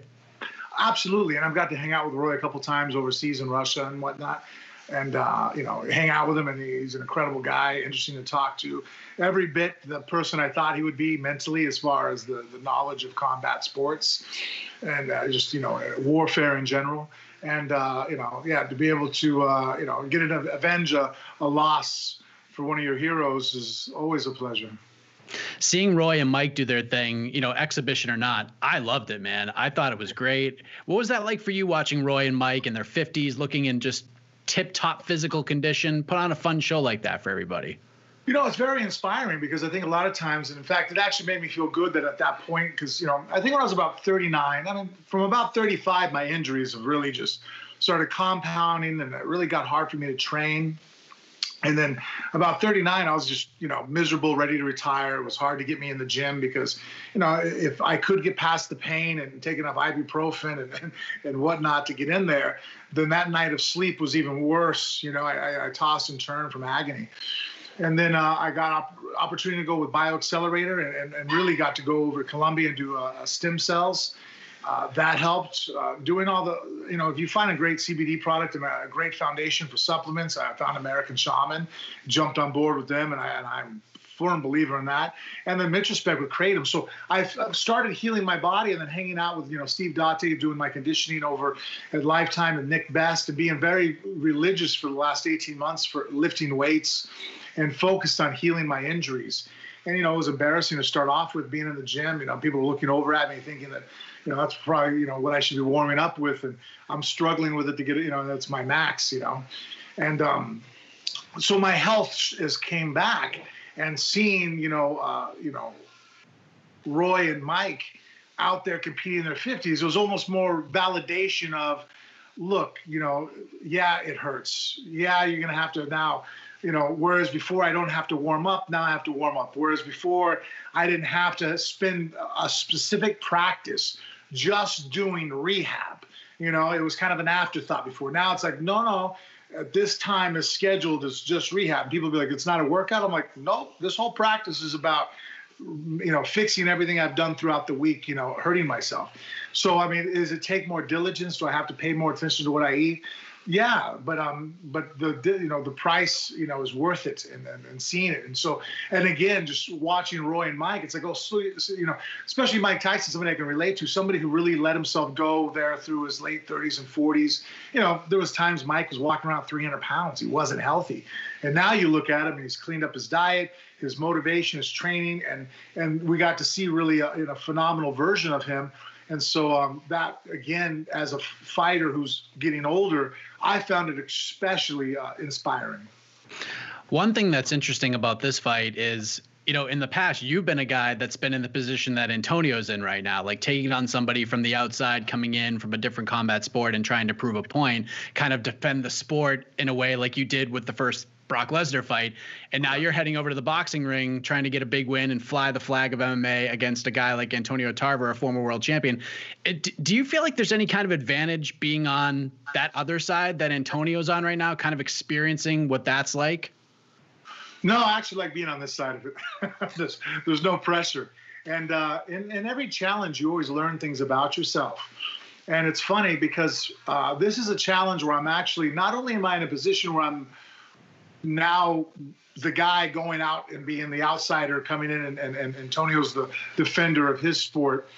Absolutely. And I've got to hang out with Roy a couple times overseas in Russia and whatnot. And, hang out with him. And he's an incredible guy, interesting to talk to. Every bit the person I thought he would be mentally as far as the knowledge of combat sports and warfare in general. And, to be able to, get an avenge a loss for one of your heroes is always a pleasure. Seeing Roy and Mike do their thing, exhibition or not, I loved it, man. I thought it was great. What was that like for you watching Roy and Mike in their 50s, looking in just tip-top physical condition, put on a fun show like that for everybody? It's very inspiring because I think a lot of times, and in fact, it actually made me feel good that at that point, because, I think when I was about 39, from about 35, my injuries have really just started compounding and it really got hard for me to train. And then about 39, I was just, miserable, ready to retire. It was hard to get me in the gym because, if I could get past the pain and take enough ibuprofen and whatnot to get in there, then that night of sleep was even worse. I tossed and turned from agony. And then I got opportunity to go with BioAccelerator and really got to go over to Colombia and do stem cells. That helped. Doing all the, if you find a great CBD product and a great foundation for supplements, I found American Shaman, jumped on board with them, and I'm a firm believer in that. And then Mitrospect with Kratom. So I've started healing my body and then hanging out with, Steve Date, doing my conditioning over at Lifetime and Nick Best, and being very religious for the last 18 months for lifting weights and focused on healing my injuries. And, it was embarrassing to start off with being in the gym. People were looking over at me thinking that, that's probably, what I should be warming up with. And I'm struggling with it to get it, that's my max, And so my health has came back, and seeing, Roy and Mike out there competing in their 50s, it was almost more validation of, look, it hurts. Yeah, you're going to have to now, whereas before I don't have to warm up, now I have to warm up. Whereas before I didn't have to spend a specific practice just doing rehab. It was kind of an afterthought before. Now it's like, no, at this time is scheduled as just rehab. People be like, it's not a workout. I'm like, nope, this whole practice is about, fixing everything I've done throughout the week, hurting myself. So, does it take more diligence? Do I have to pay more attention to what I eat? Yeah, but the price, is worth it, and seeing it. And so, and again, just watching Roy and Mike, it's like, especially Mike Tyson, somebody I can relate to, somebody who really let himself go there through his late 30s and 40s. There was times Mike was walking around 300 pounds. He wasn't healthy. And now you look at him and he's cleaned up his diet, his motivation, his training, and we got to see really a phenomenal version of him. And so that, again, as a fighter who's getting older, I found it especially inspiring. One thing that's interesting about this fight is, in the past, you've been a guy that's been in the position that Antonio's in right now, like taking on somebody from the outside, coming in from a different combat sport and trying to prove a point, kind of defend the sport in a way like you did with the first Brock Lesnar fight. And now you're heading over to the boxing ring trying to get a big win and fly the flag of MMA against a guy like Antonio Tarver, a former world champion. Do you feel like there's any kind of advantage being on that other side that Antonio's on right now, kind of experiencing what that's like? No, I actually like being on this side of it. There's no pressure. And in every challenge, you always learn things about yourself. And it's funny because this is a challenge where I'm actually, not only am I in a position where I'm now the guy going out and being the outsider coming in, and Antonio's the defender of his sport.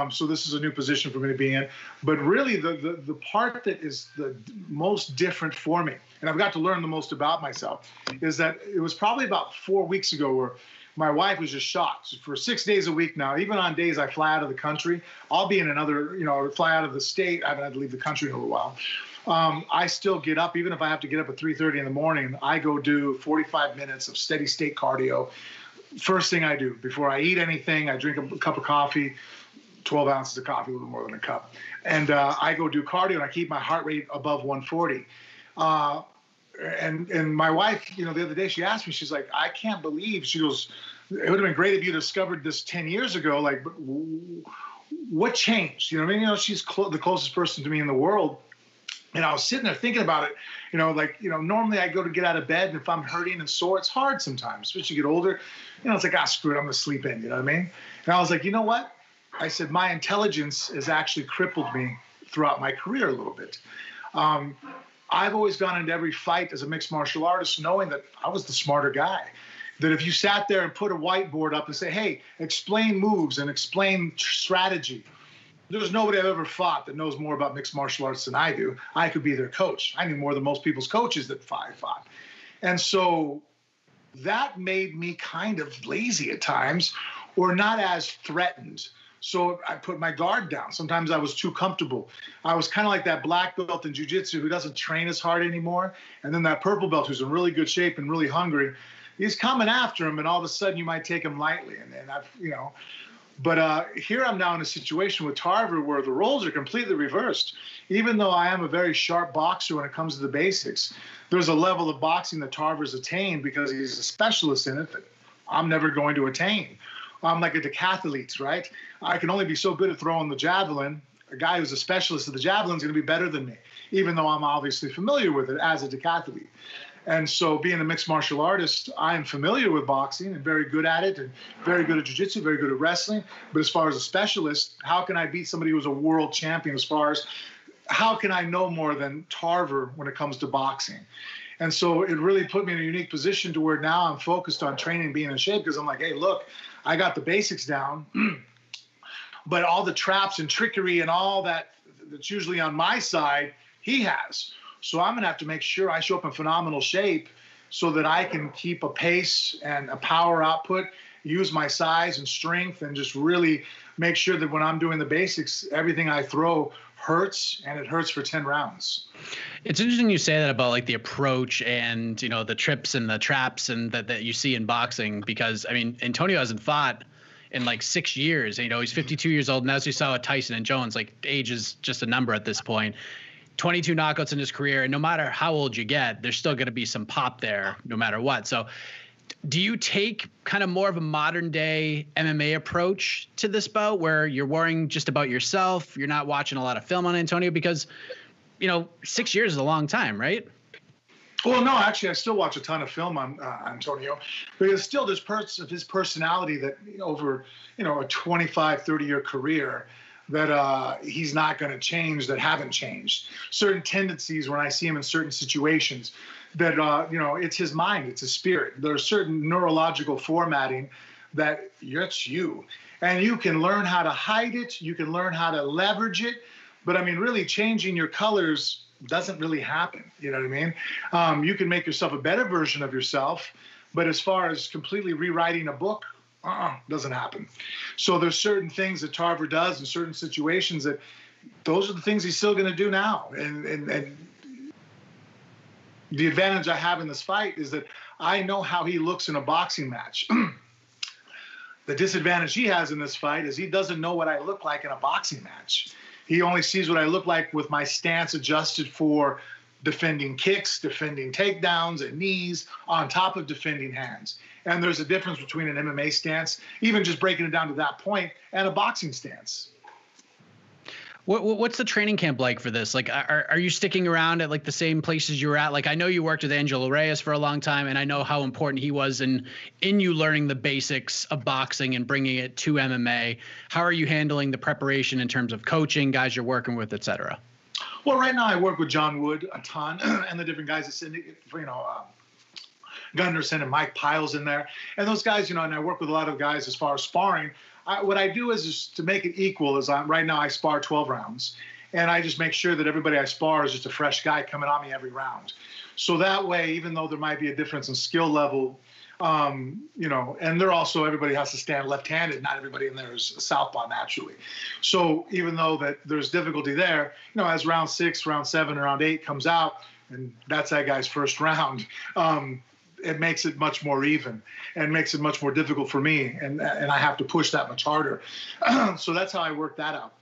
So this is a new position for me to be in. But really the part that is the most different for me, and I've got to learn the most about myself, is that it was probably about 4 weeks ago where my wife was just shocked. For 6 days a week now, even on days I fly out of the country, I'll be in another, fly out of the state. I haven't had to leave the country in a little while. I still get up, even if I have to get up at 3:30 in the morning, I go do 45 minutes of steady state cardio. First thing I do before I eat anything, I drink a cup of coffee, 12 ounces of coffee, a little more than a cup. And I go do cardio and I keep my heart rate above 140. And my wife, the other day she asked me, she's like, I can't believe, she goes, it would have been great if you discovered this 10 years ago. Like, but what changed? She's the closest person to me in the world. And I was sitting there thinking about it, normally I go to get out of bed, and if I'm hurting and sore, it's hard sometimes, especially as you get older. It's like, screw it, I'm going to sleep in, you know what I mean? And I was like, you know what? I said, my intelligence has actually crippled me throughout my career a little bit. I've always gone into every fight as a mixed martial artist knowing that I was the smarter guy. That if you sat there and put a whiteboard up and say, hey, explain moves and explain strategy, there's nobody I've ever fought that knows more about mixed martial arts than I do. I could be their coach. I knew more than most people's coaches that I fought. And so that made me kind of lazy at times, or not as threatened. So I put my guard down. Sometimes I was too comfortable. I was kind of like that black belt in jiu-jitsu who doesn't train as hard anymore. And then that purple belt who's in really good shape and really hungry, he's coming after him, and all of a sudden you might take him lightly. And I've, But here I'm now in a situation with Tarver where the roles are completely reversed. Even though I am a very sharp boxer when it comes to the basics, there's a level of boxing that Tarver's attained because he's a specialist in it that I'm never going to attain. I'm like a decathlete, right? I can only be so good at throwing the javelin. A guy who's a specialist of the javelin is going to be better than me, even though I'm obviously familiar with it as a decathlete. And so being a mixed martial artist, I am familiar with boxing and very good at it, and very good at jiu-jitsu, very good at wrestling. But as far as a specialist, how can I beat somebody who's a world champion? As far as how can I know more than Tarver when it comes to boxing? And so it really put me in a unique position to where now I'm focused on training, being in shape, because I'm like, hey, look, I got the basics down, but all the traps and trickery and all that's usually on my side, he has. So I'm going to have to make sure I show up in phenomenal shape so that I can keep a pace and a power output, use my size and strength, and just really make sure that when I'm doing the basics, everything I throw hurts, and it hurts for 10 rounds. It's interesting you say that about like the approach and, the trips and the traps and that you see in boxing, because I mean, Antonio hasn't fought in like 6 years. He's 52 years old. And as you saw with Tyson and Jones, like age is just a number at this point. 22 knockouts in his career. And no matter how old you get, there's still going to be some pop there no matter what. So do you take kind of more of a modern day MMA approach to this bout where you're worrying just about yourself? You're not watching a lot of film on Antonio because, 6 years is a long time, right? Well, no, actually, I still watch a ton of film on Antonio, because still there's parts of his personality that over, a 25, 30-year career that he's not going to change, that haven't changed. Certain tendencies when I see him in certain situations that, it's his mind, it's his spirit. There's certain neurological formatting that it's you. And you can learn how to hide it. You can learn how to leverage it. But, I mean, really changing your colors doesn't really happen. You know what I mean? You can make yourself a better version of yourself. But as far as completely rewriting a book, doesn't happen. So there's certain things that Tarver does in certain situations that those are the things he's still going to do now. And the advantage I have in this fight is that I know how he looks in a boxing match. The disadvantage he has in this fight is he doesn't know what I look like in a boxing match. He only sees what I look like with my stance adjusted for defending kicks, defending takedowns and knees on top of defending hands. And there's a difference between an MMA stance, even just breaking it down to that point, and a boxing stance. What's the training camp like for this? Like, are you sticking around at like the same places you were at? Like, I know you worked with Angelo Reyes for a long time, and I know how important he was in you learning the basics of boxing and bringing it to MMA. How are you handling the preparation in terms of coaching, guys you're working with, et cetera? Well, right now I work with John Wood a ton, and the different guys that send, Gunderson and Mike Piles in there. And those guys, and I work with a lot of guys as far as sparring. What I do is to make it equal. Right now I spar 12 rounds, and I just make sure that everybody I spar is just a fresh guy coming on me every round. So that way, even though there might be a difference in skill level, And they're also, everybody has to stand left-handed. Not everybody in there is a southpaw naturally. So even though that there's difficulty there, as round 6, round 7, round 8 comes out, and that's that guy's first round, it makes it much more even and makes it much more difficult for me. And I have to push that much harder. So that's how I work that out.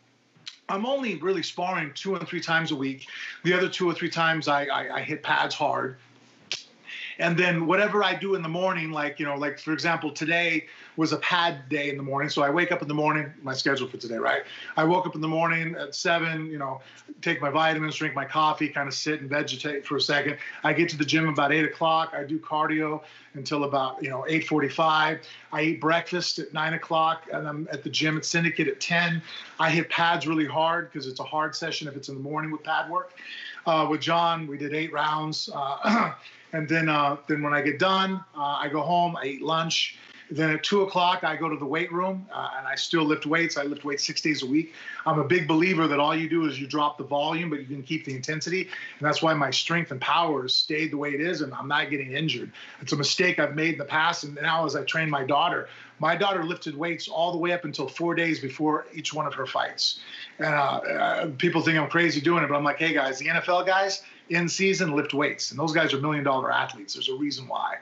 I'm only really sparring 2 and 3 times a week. The other 2 or 3 times I hit pads hard. And then whatever I do in the morning, like for example, today was a pad day in the morning. So I wake up in the morning, my schedule for today, right? I woke up in the morning at 7, take my vitamins, drink my coffee, kind of sit and vegetate for a second. I get to the gym about 8 o'clock. I do cardio until about, 8:45. I eat breakfast at 9 o'clock, and I'm at the gym at Syndicate at 10. I hit pads really hard because it's a hard session if it's in the morning with pad work. With John, we did 8 rounds. And then when I get done, I go home, I eat lunch. Then at 2 o'clock, I go to the weight room, and I still lift weights. I lift weights 6 days a week. I'm a big believer that all you do is you drop the volume, but you can keep the intensity. And that's why my strength and power has stayed the way it is, and I'm not getting injured. It's a mistake I've made in the past. And now as I train my daughter lifted weights all the way up until 4 days before each one of her fights. And people think I'm crazy doing it, but I'm like, hey, guys, the NFL guys in season lift weights. And those guys are $1 million athletes. There's a reason why.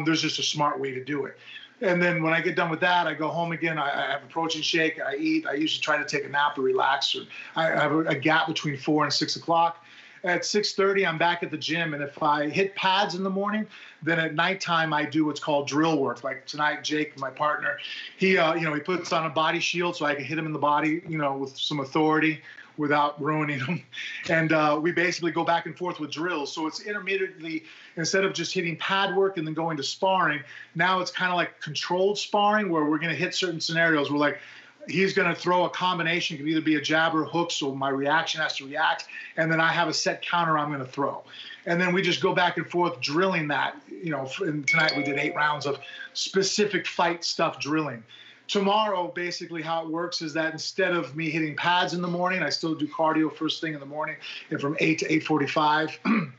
There's just a smart way to do it. And then when I get done with that, I go home again. I have a protein shake. I eat. I usually try to take a nap or relax. Or I have a gap between 4 and 6 o'clock. At 6:30, I'm back at the gym. And if I hit pads in the morning, then at nighttime, I do what's called drill work. Like tonight, Jake, my partner, he puts on a body shield so I can hit him in the body, with some authority without ruining them. And we basically go back and forth with drills. So it's intermittently, instead of just hitting pad work and then going to sparring, now it's kind of like controlled sparring where we're going to hit certain scenarios. We're like, he's going to throw a combination. It can either be a jab or a hook, so my reaction has to react. And then I have a set counter I'm going to throw. And then we just go back and forth drilling that. And tonight we did 8 rounds of specific fight stuff drilling. Tomorrow, basically how it works is that instead of me hitting pads in the morning, I still do cardio first thing in the morning, and from 8 to 8:45,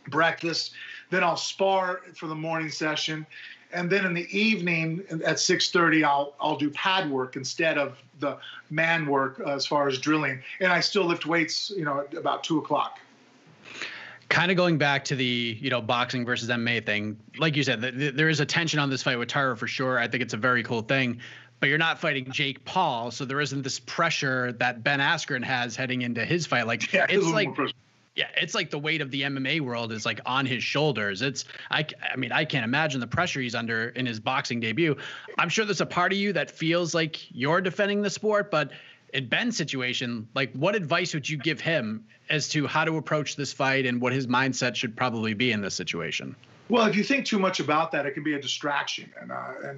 breakfast. Then I'll spar for the morning session. And then in the evening at 6:30, I'll do pad work instead of the man work as far as drilling. And I still lift weights, at about 2 o'clock. Kind of going back to the, boxing versus MMA thing, like you said, there is a tension on this fight with Tarver for sure. I think it's a very cool thing, but you're not fighting Jake Paul, so there isn't this pressure that Ben Askren has heading into his fight. It's like the weight of the MMA world is like on his shoulders. I can't imagine the pressure he's under in his boxing debut. I'm sure there's a part of you that feels like you're defending the sport, but in Ben's situation, like what advice would you give him as to how to approach this fight and what his mindset should probably be in this situation? Well, if you think too much about that, it can be a distraction. And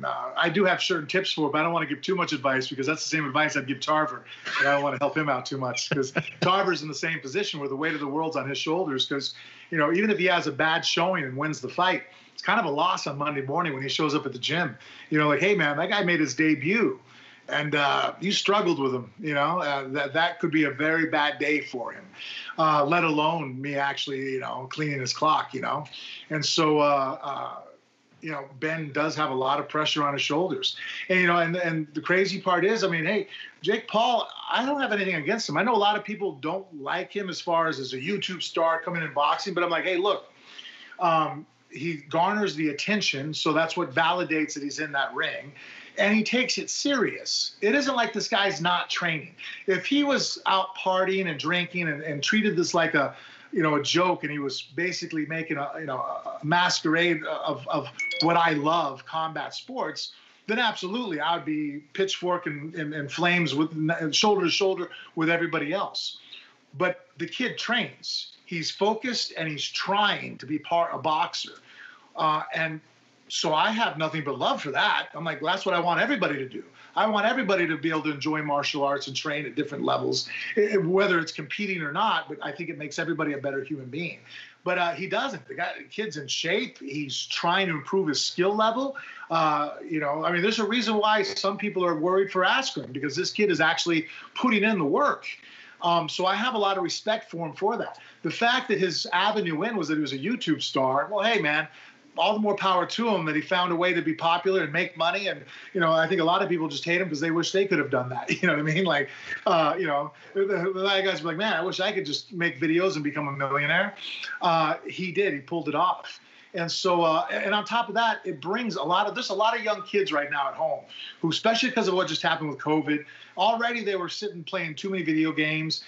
I do have certain tips for it, but I don't want to give too much advice because that's the same advice I'd give Tarver. And I don't want to help him out too much because Tarver's in the same position where the weight of the world's on his shoulders because, even if he has a bad showing and wins the fight, it's kind of a loss on Monday morning when he shows up at the gym. Like, hey, man, that guy made his debut. And you struggled with him, that could be a very bad day for him, let alone me actually, cleaning his clock, And so, Ben does have a lot of pressure on his shoulders. And, and the crazy part is, hey, Jake Paul, I don't have anything against him. I know a lot of people don't like him as far as a YouTube star coming in boxing, but I'm like, hey, look, he garners the attention, so that's what validates that he's in that ring. And he takes it serious. It isn't like this guy's not training. If he was out partying and drinking and treated this like a joke, and he was basically making a masquerade of what I love, combat sports, then absolutely I would be pitchfork and flames with shoulder to shoulder with everybody else. But the kid trains. He's focused and he's trying to be a boxer. So I have nothing but love for that. I'm like, that's what I want everybody to do. I want everybody to be able to enjoy martial arts and train at different levels, whether it's competing or not. But I think it makes everybody a better human being. But he doesn't. The kid's in shape. He's trying to improve his skill level. There's a reason why some people are worried for Askren because this kid is actually putting in the work. So I have a lot of respect for him for that. The fact that his avenue in was that he was a YouTube star. Well, hey, man. all the more power to him that he found a way to be popular and make money. And, I think a lot of people just hate him because they wish they could have done that. You know what I mean? Like, the guys were like, man, I wish I could just make videos and become a millionaire. He did. He pulled it off. And so, and on top of that, it brings there's a lot of young kids right now at home who, especially because of what just happened with COVID, already they were sitting playing too many video games,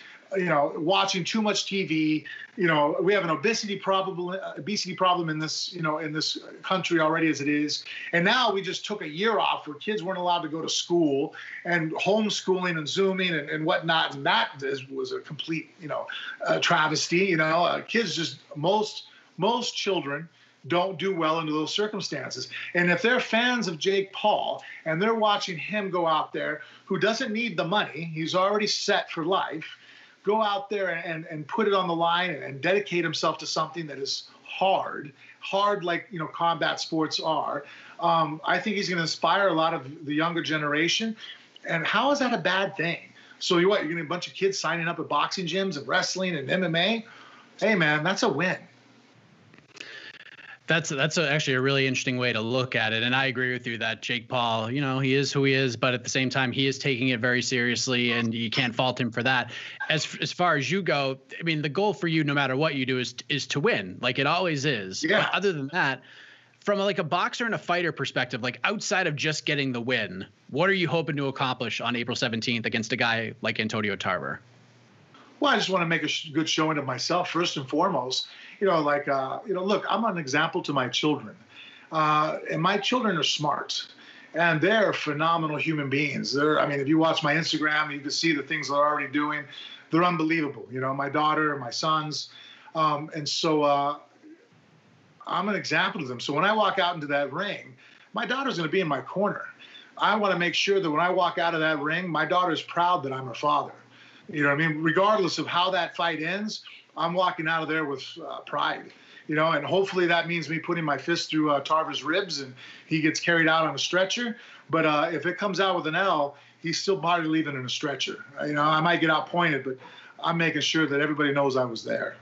watching too much TV. We have an obesity problem in this, in this country already as it is. And now we just took a year off where kids weren't allowed to go to school, and homeschooling and Zooming and whatnot. And that was a complete, travesty. Kids just, most children don't do well under those circumstances. And if they're fans of Jake Paul and they're watching him go out there, who doesn't need the money, he's already set for life, go out there and put it on the line and dedicate himself to something that is hard like, combat sports are. I think he's going to inspire a lot of the younger generation. And how is that a bad thing? So you're getting a bunch of kids signing up at boxing gyms and wrestling and MMA? Hey, man, that's a win. That's actually a really interesting way to look at it. And I agree with you that Jake Paul, he is who he is, but at the same time, he is taking it very seriously, and you can't fault him for that. As far as you go, I mean, the goal for you, no matter what you do, is to win, like it always is. Yeah. But other than that, from a boxer and a fighter perspective, like outside of just getting the win, what are you hoping to accomplish on April 17th against a guy like Antonio Tarver? Well, I just want to make a good showing of myself first and foremost. Look, I'm an example to my children, and my children are smart, and they're phenomenal human beings. If you watch my Instagram, you can see the things they're already doing. They're unbelievable. My daughter, my sons, and so I'm an example to them. So when I walk out into that ring, my daughter's going to be in my corner. I want to make sure that when I walk out of that ring, my daughter's proud that I'm her father. You know what I mean? Regardless of how that fight ends, I'm walking out of there with pride, and hopefully that means me putting my fist through Tarver's ribs and he gets carried out on a stretcher. But if it comes out with an L, he's still probably leaving in a stretcher. I might get outpointed, but I'm making sure that everybody knows I was there.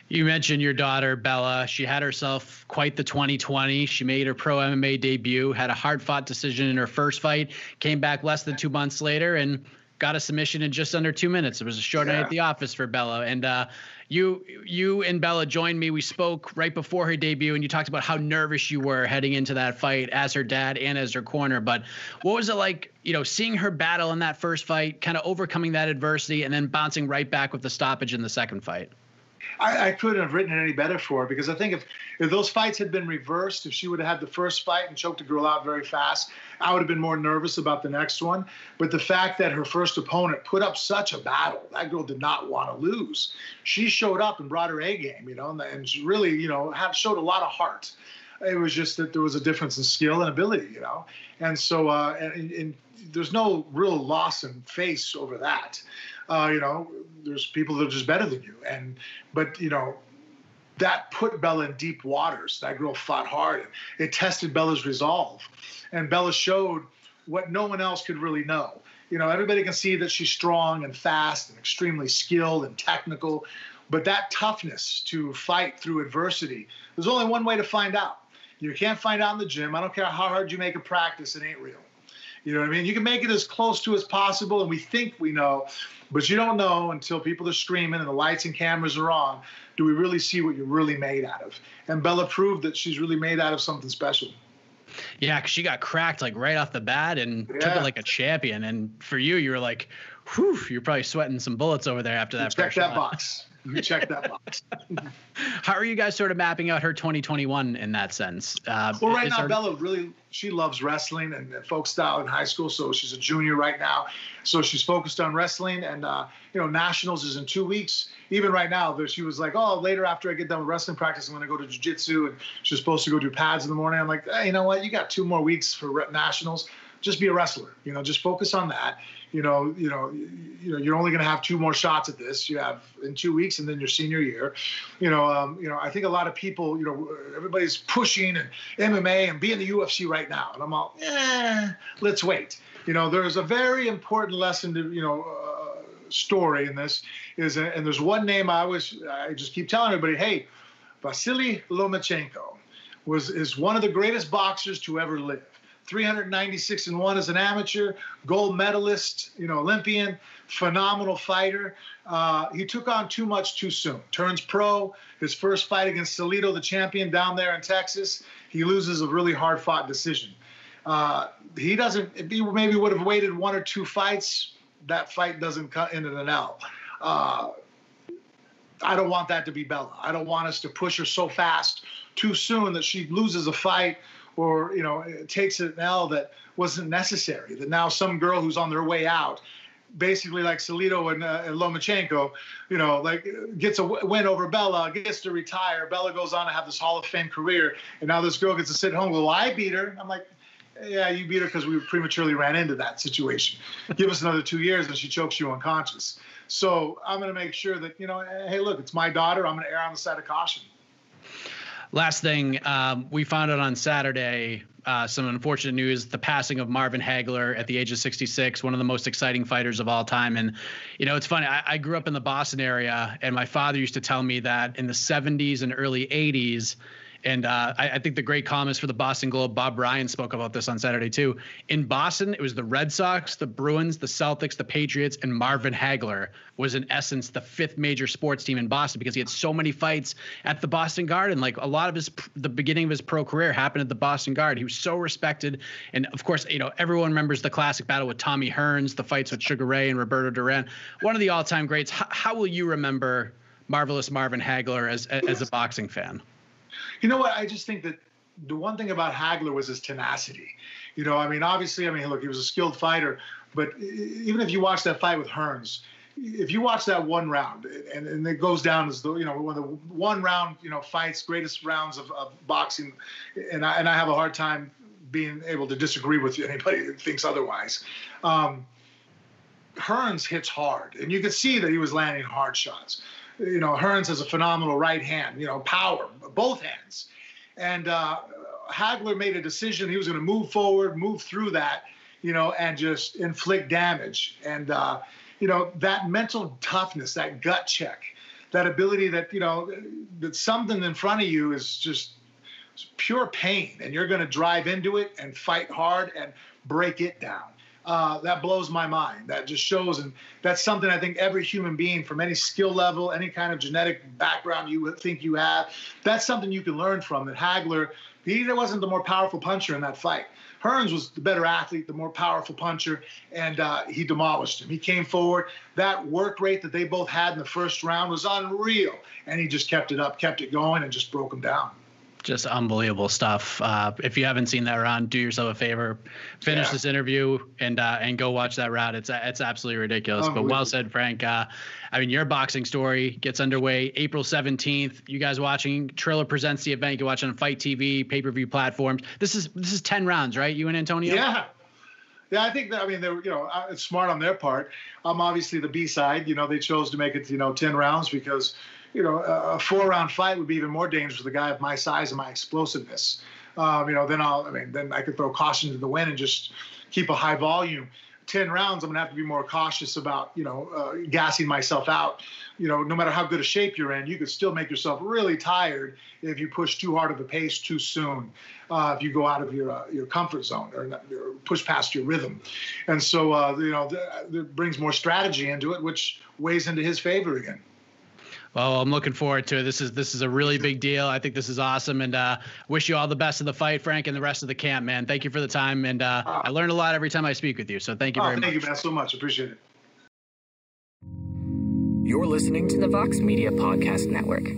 You mentioned your daughter, Bella. She had herself quite the 2020. She made her pro MMA debut, had a hard-fought decision in her first fight, came back less than 2 months later, and got a submission in just under 2 minutes. It was a short night at the office for Bella. And you and Bella joined me. We spoke right before her debut, and you talked about how nervous you were heading into that fight as her dad and as her corner. But what was it like, seeing her battle in that first fight, kind of overcoming that adversity, and then bouncing right back with the stoppage in the second fight? I couldn't have written it any better for her, because I think if those fights had been reversed, if she would have had the first fight and choked a girl out very fast, I would have been more nervous about the next one. But the fact that her first opponent put up such a battle, that girl did not want to lose. She showed up and brought her A game, and she really, showed a lot of heart. It was just that there was a difference in skill and ability, and so and there's no real loss in face over that. There's people that are just better than you. But that put Bella in deep waters. That girl fought hard. It tested Bella's resolve. And Bella showed what no one else could really know. Everybody can see that she's strong and fast and extremely skilled and technical. But that toughness to fight through adversity, there's only one way to find out. You can't find out in the gym. I don't care how hard you make a practice, it ain't real. You know what I mean? You can make it as close to as possible, and we think we know, but you don't know until people are screaming and the lights and cameras are on. Do we really see what you're really made out of? And Bella proved that she's really made out of something special. Yeah, because she got cracked right off the bat and took it like a champion. And for you, you were like, whew, you're probably sweating some bullets over there after that. Check that box. You check that box. How are you guys sort of mapping out her 2021 in that sense? Well, right now, Bella she loves wrestling and folk style in high school. So she's a junior right now. So she's focused on wrestling, and nationals is in 2 weeks. Even right now, she was like, oh, later after I get done with wrestling practice, I'm going to go to jiu-jitsu, and she's supposed to go do pads in the morning. I'm like, hey, you know what? You got 2 more weeks for nationals. Just be a wrestler. Just focus on that. You're only going to have 2 more shots at this. You have in 2 weeks, and then your senior year. I think a lot of people, everybody's pushing and MMA and be in the UFC right now, and I'm all, let's wait. There's a very important lesson to story in this and there's one name I just keep telling everybody, hey, Vasily Lomachenko is one of the greatest boxers to ever live. 396-1 as an amateur, gold medalist, Olympian, phenomenal fighter. He took on too much too soon. Turns pro, his first fight against Salido, the champion down there in Texas, he loses a really hard-fought decision. If he maybe would have waited 1 or 2 fights, that fight doesn't cut into an L. I don't want that to be Bella. I don't want us to push her so fast too soon that she loses a fight or, takes an L that wasn't necessary, that now some girl who's on their way out, basically like Salido and Lomachenko, gets a win over Bella, gets to retire. Bella goes on to have this Hall of Fame career, and now this girl gets to sit home. Well, I beat her. I'm like, yeah, you beat her because we prematurely ran into that situation. Give us another 2 years and she chokes you unconscious. So I'm going to make sure that, hey, look, it's my daughter. I'm going to err on the side of caution. Last thing, we found out on Saturday, some unfortunate news, the passing of Marvin Hagler at the age of 66, one of the most exciting fighters of all time. And, it's funny, I grew up in the Boston area, and my father used to tell me that in the 70s and early 80s, and I think the great columnist for the Boston Globe, Bob Ryan, spoke about this on Saturday too. In Boston, it was the Red Sox, the Bruins, the Celtics, the Patriots, and Marvin Hagler was in essence the 5th major sports team in Boston because he had so many fights at the Boston Garden. Like a lot of the beginning of his pro career happened at the Boston Garden. He was so respected. And of course, everyone remembers the classic battle with Tommy Hearns, the fights with Sugar Ray and Roberto Duran, one of the all-time greats. How will you remember marvelous Marvin Hagler as a boxing fan? You know what? I just think that the one thing about Hagler was his tenacity. Obviously, look, he was a skilled fighter, but even if you watch that fight with Hearns, if you watch that one round, and it goes down as one of the one round, fights, greatest rounds of boxing, and I have a hard time being able to disagree with anybody that thinks otherwise. Hearns hits hard, and you could see that he was landing hard shots. Hearns has a phenomenal right hand, power, both hands. And Hagler made a decision. He was going to move forward, move through that, and just inflict damage. And, that mental toughness, that gut check, that ability that, that something in front of you is just pure pain, and you're going to drive into it and fight hard and break it down. That blows my mind. That just shows, and that's something I think every human being from any skill level, any kind of genetic background you would think you have, that's something you can learn from. That Hagler, he wasn't the more powerful puncher in that fight. Hearns was the better athlete, the more powerful puncher, and he demolished him. He came forward. That work rate that they both had in the first round was unreal, and he just kept it up, kept it going, and just broke him down. Just unbelievable stuff. If you haven't seen that round, do yourself a favor, finish this interview and go watch that round. It's absolutely ridiculous. But well said, Frank. Your boxing story gets underway April 17th. You guys watching? Triller presents the event. You can watch it on Fight TV, pay-per-view platforms. This is 10 rounds, right? You and Antonio? Yeah. Yeah, I think that, they were, it's smart on their part. Obviously the B-side, they chose to make it, 10 rounds because, a 4-round fight would be even more dangerous for the guy of my size and my explosiveness. Then I could throw caution to the wind and just keep a high volume. 10 rounds, I'm gonna have to be more cautious about, gassing myself out. No matter how good a shape you're in, you could still make yourself really tired if you push too hard of a pace too soon. If you go out of your comfort zone or push past your rhythm. And so, that brings more strategy into it, which weighs into his favor again. Well, I'm looking forward to it. This is a really big deal. I think this is awesome, and wish you all the best of the fight, Frank, and the rest of the camp, man. Thank you for the time, and I learned a lot every time I speak with you, so thank you very much. Thank you, man, so much. Appreciate it. You're listening to the Vox Media Podcast Network.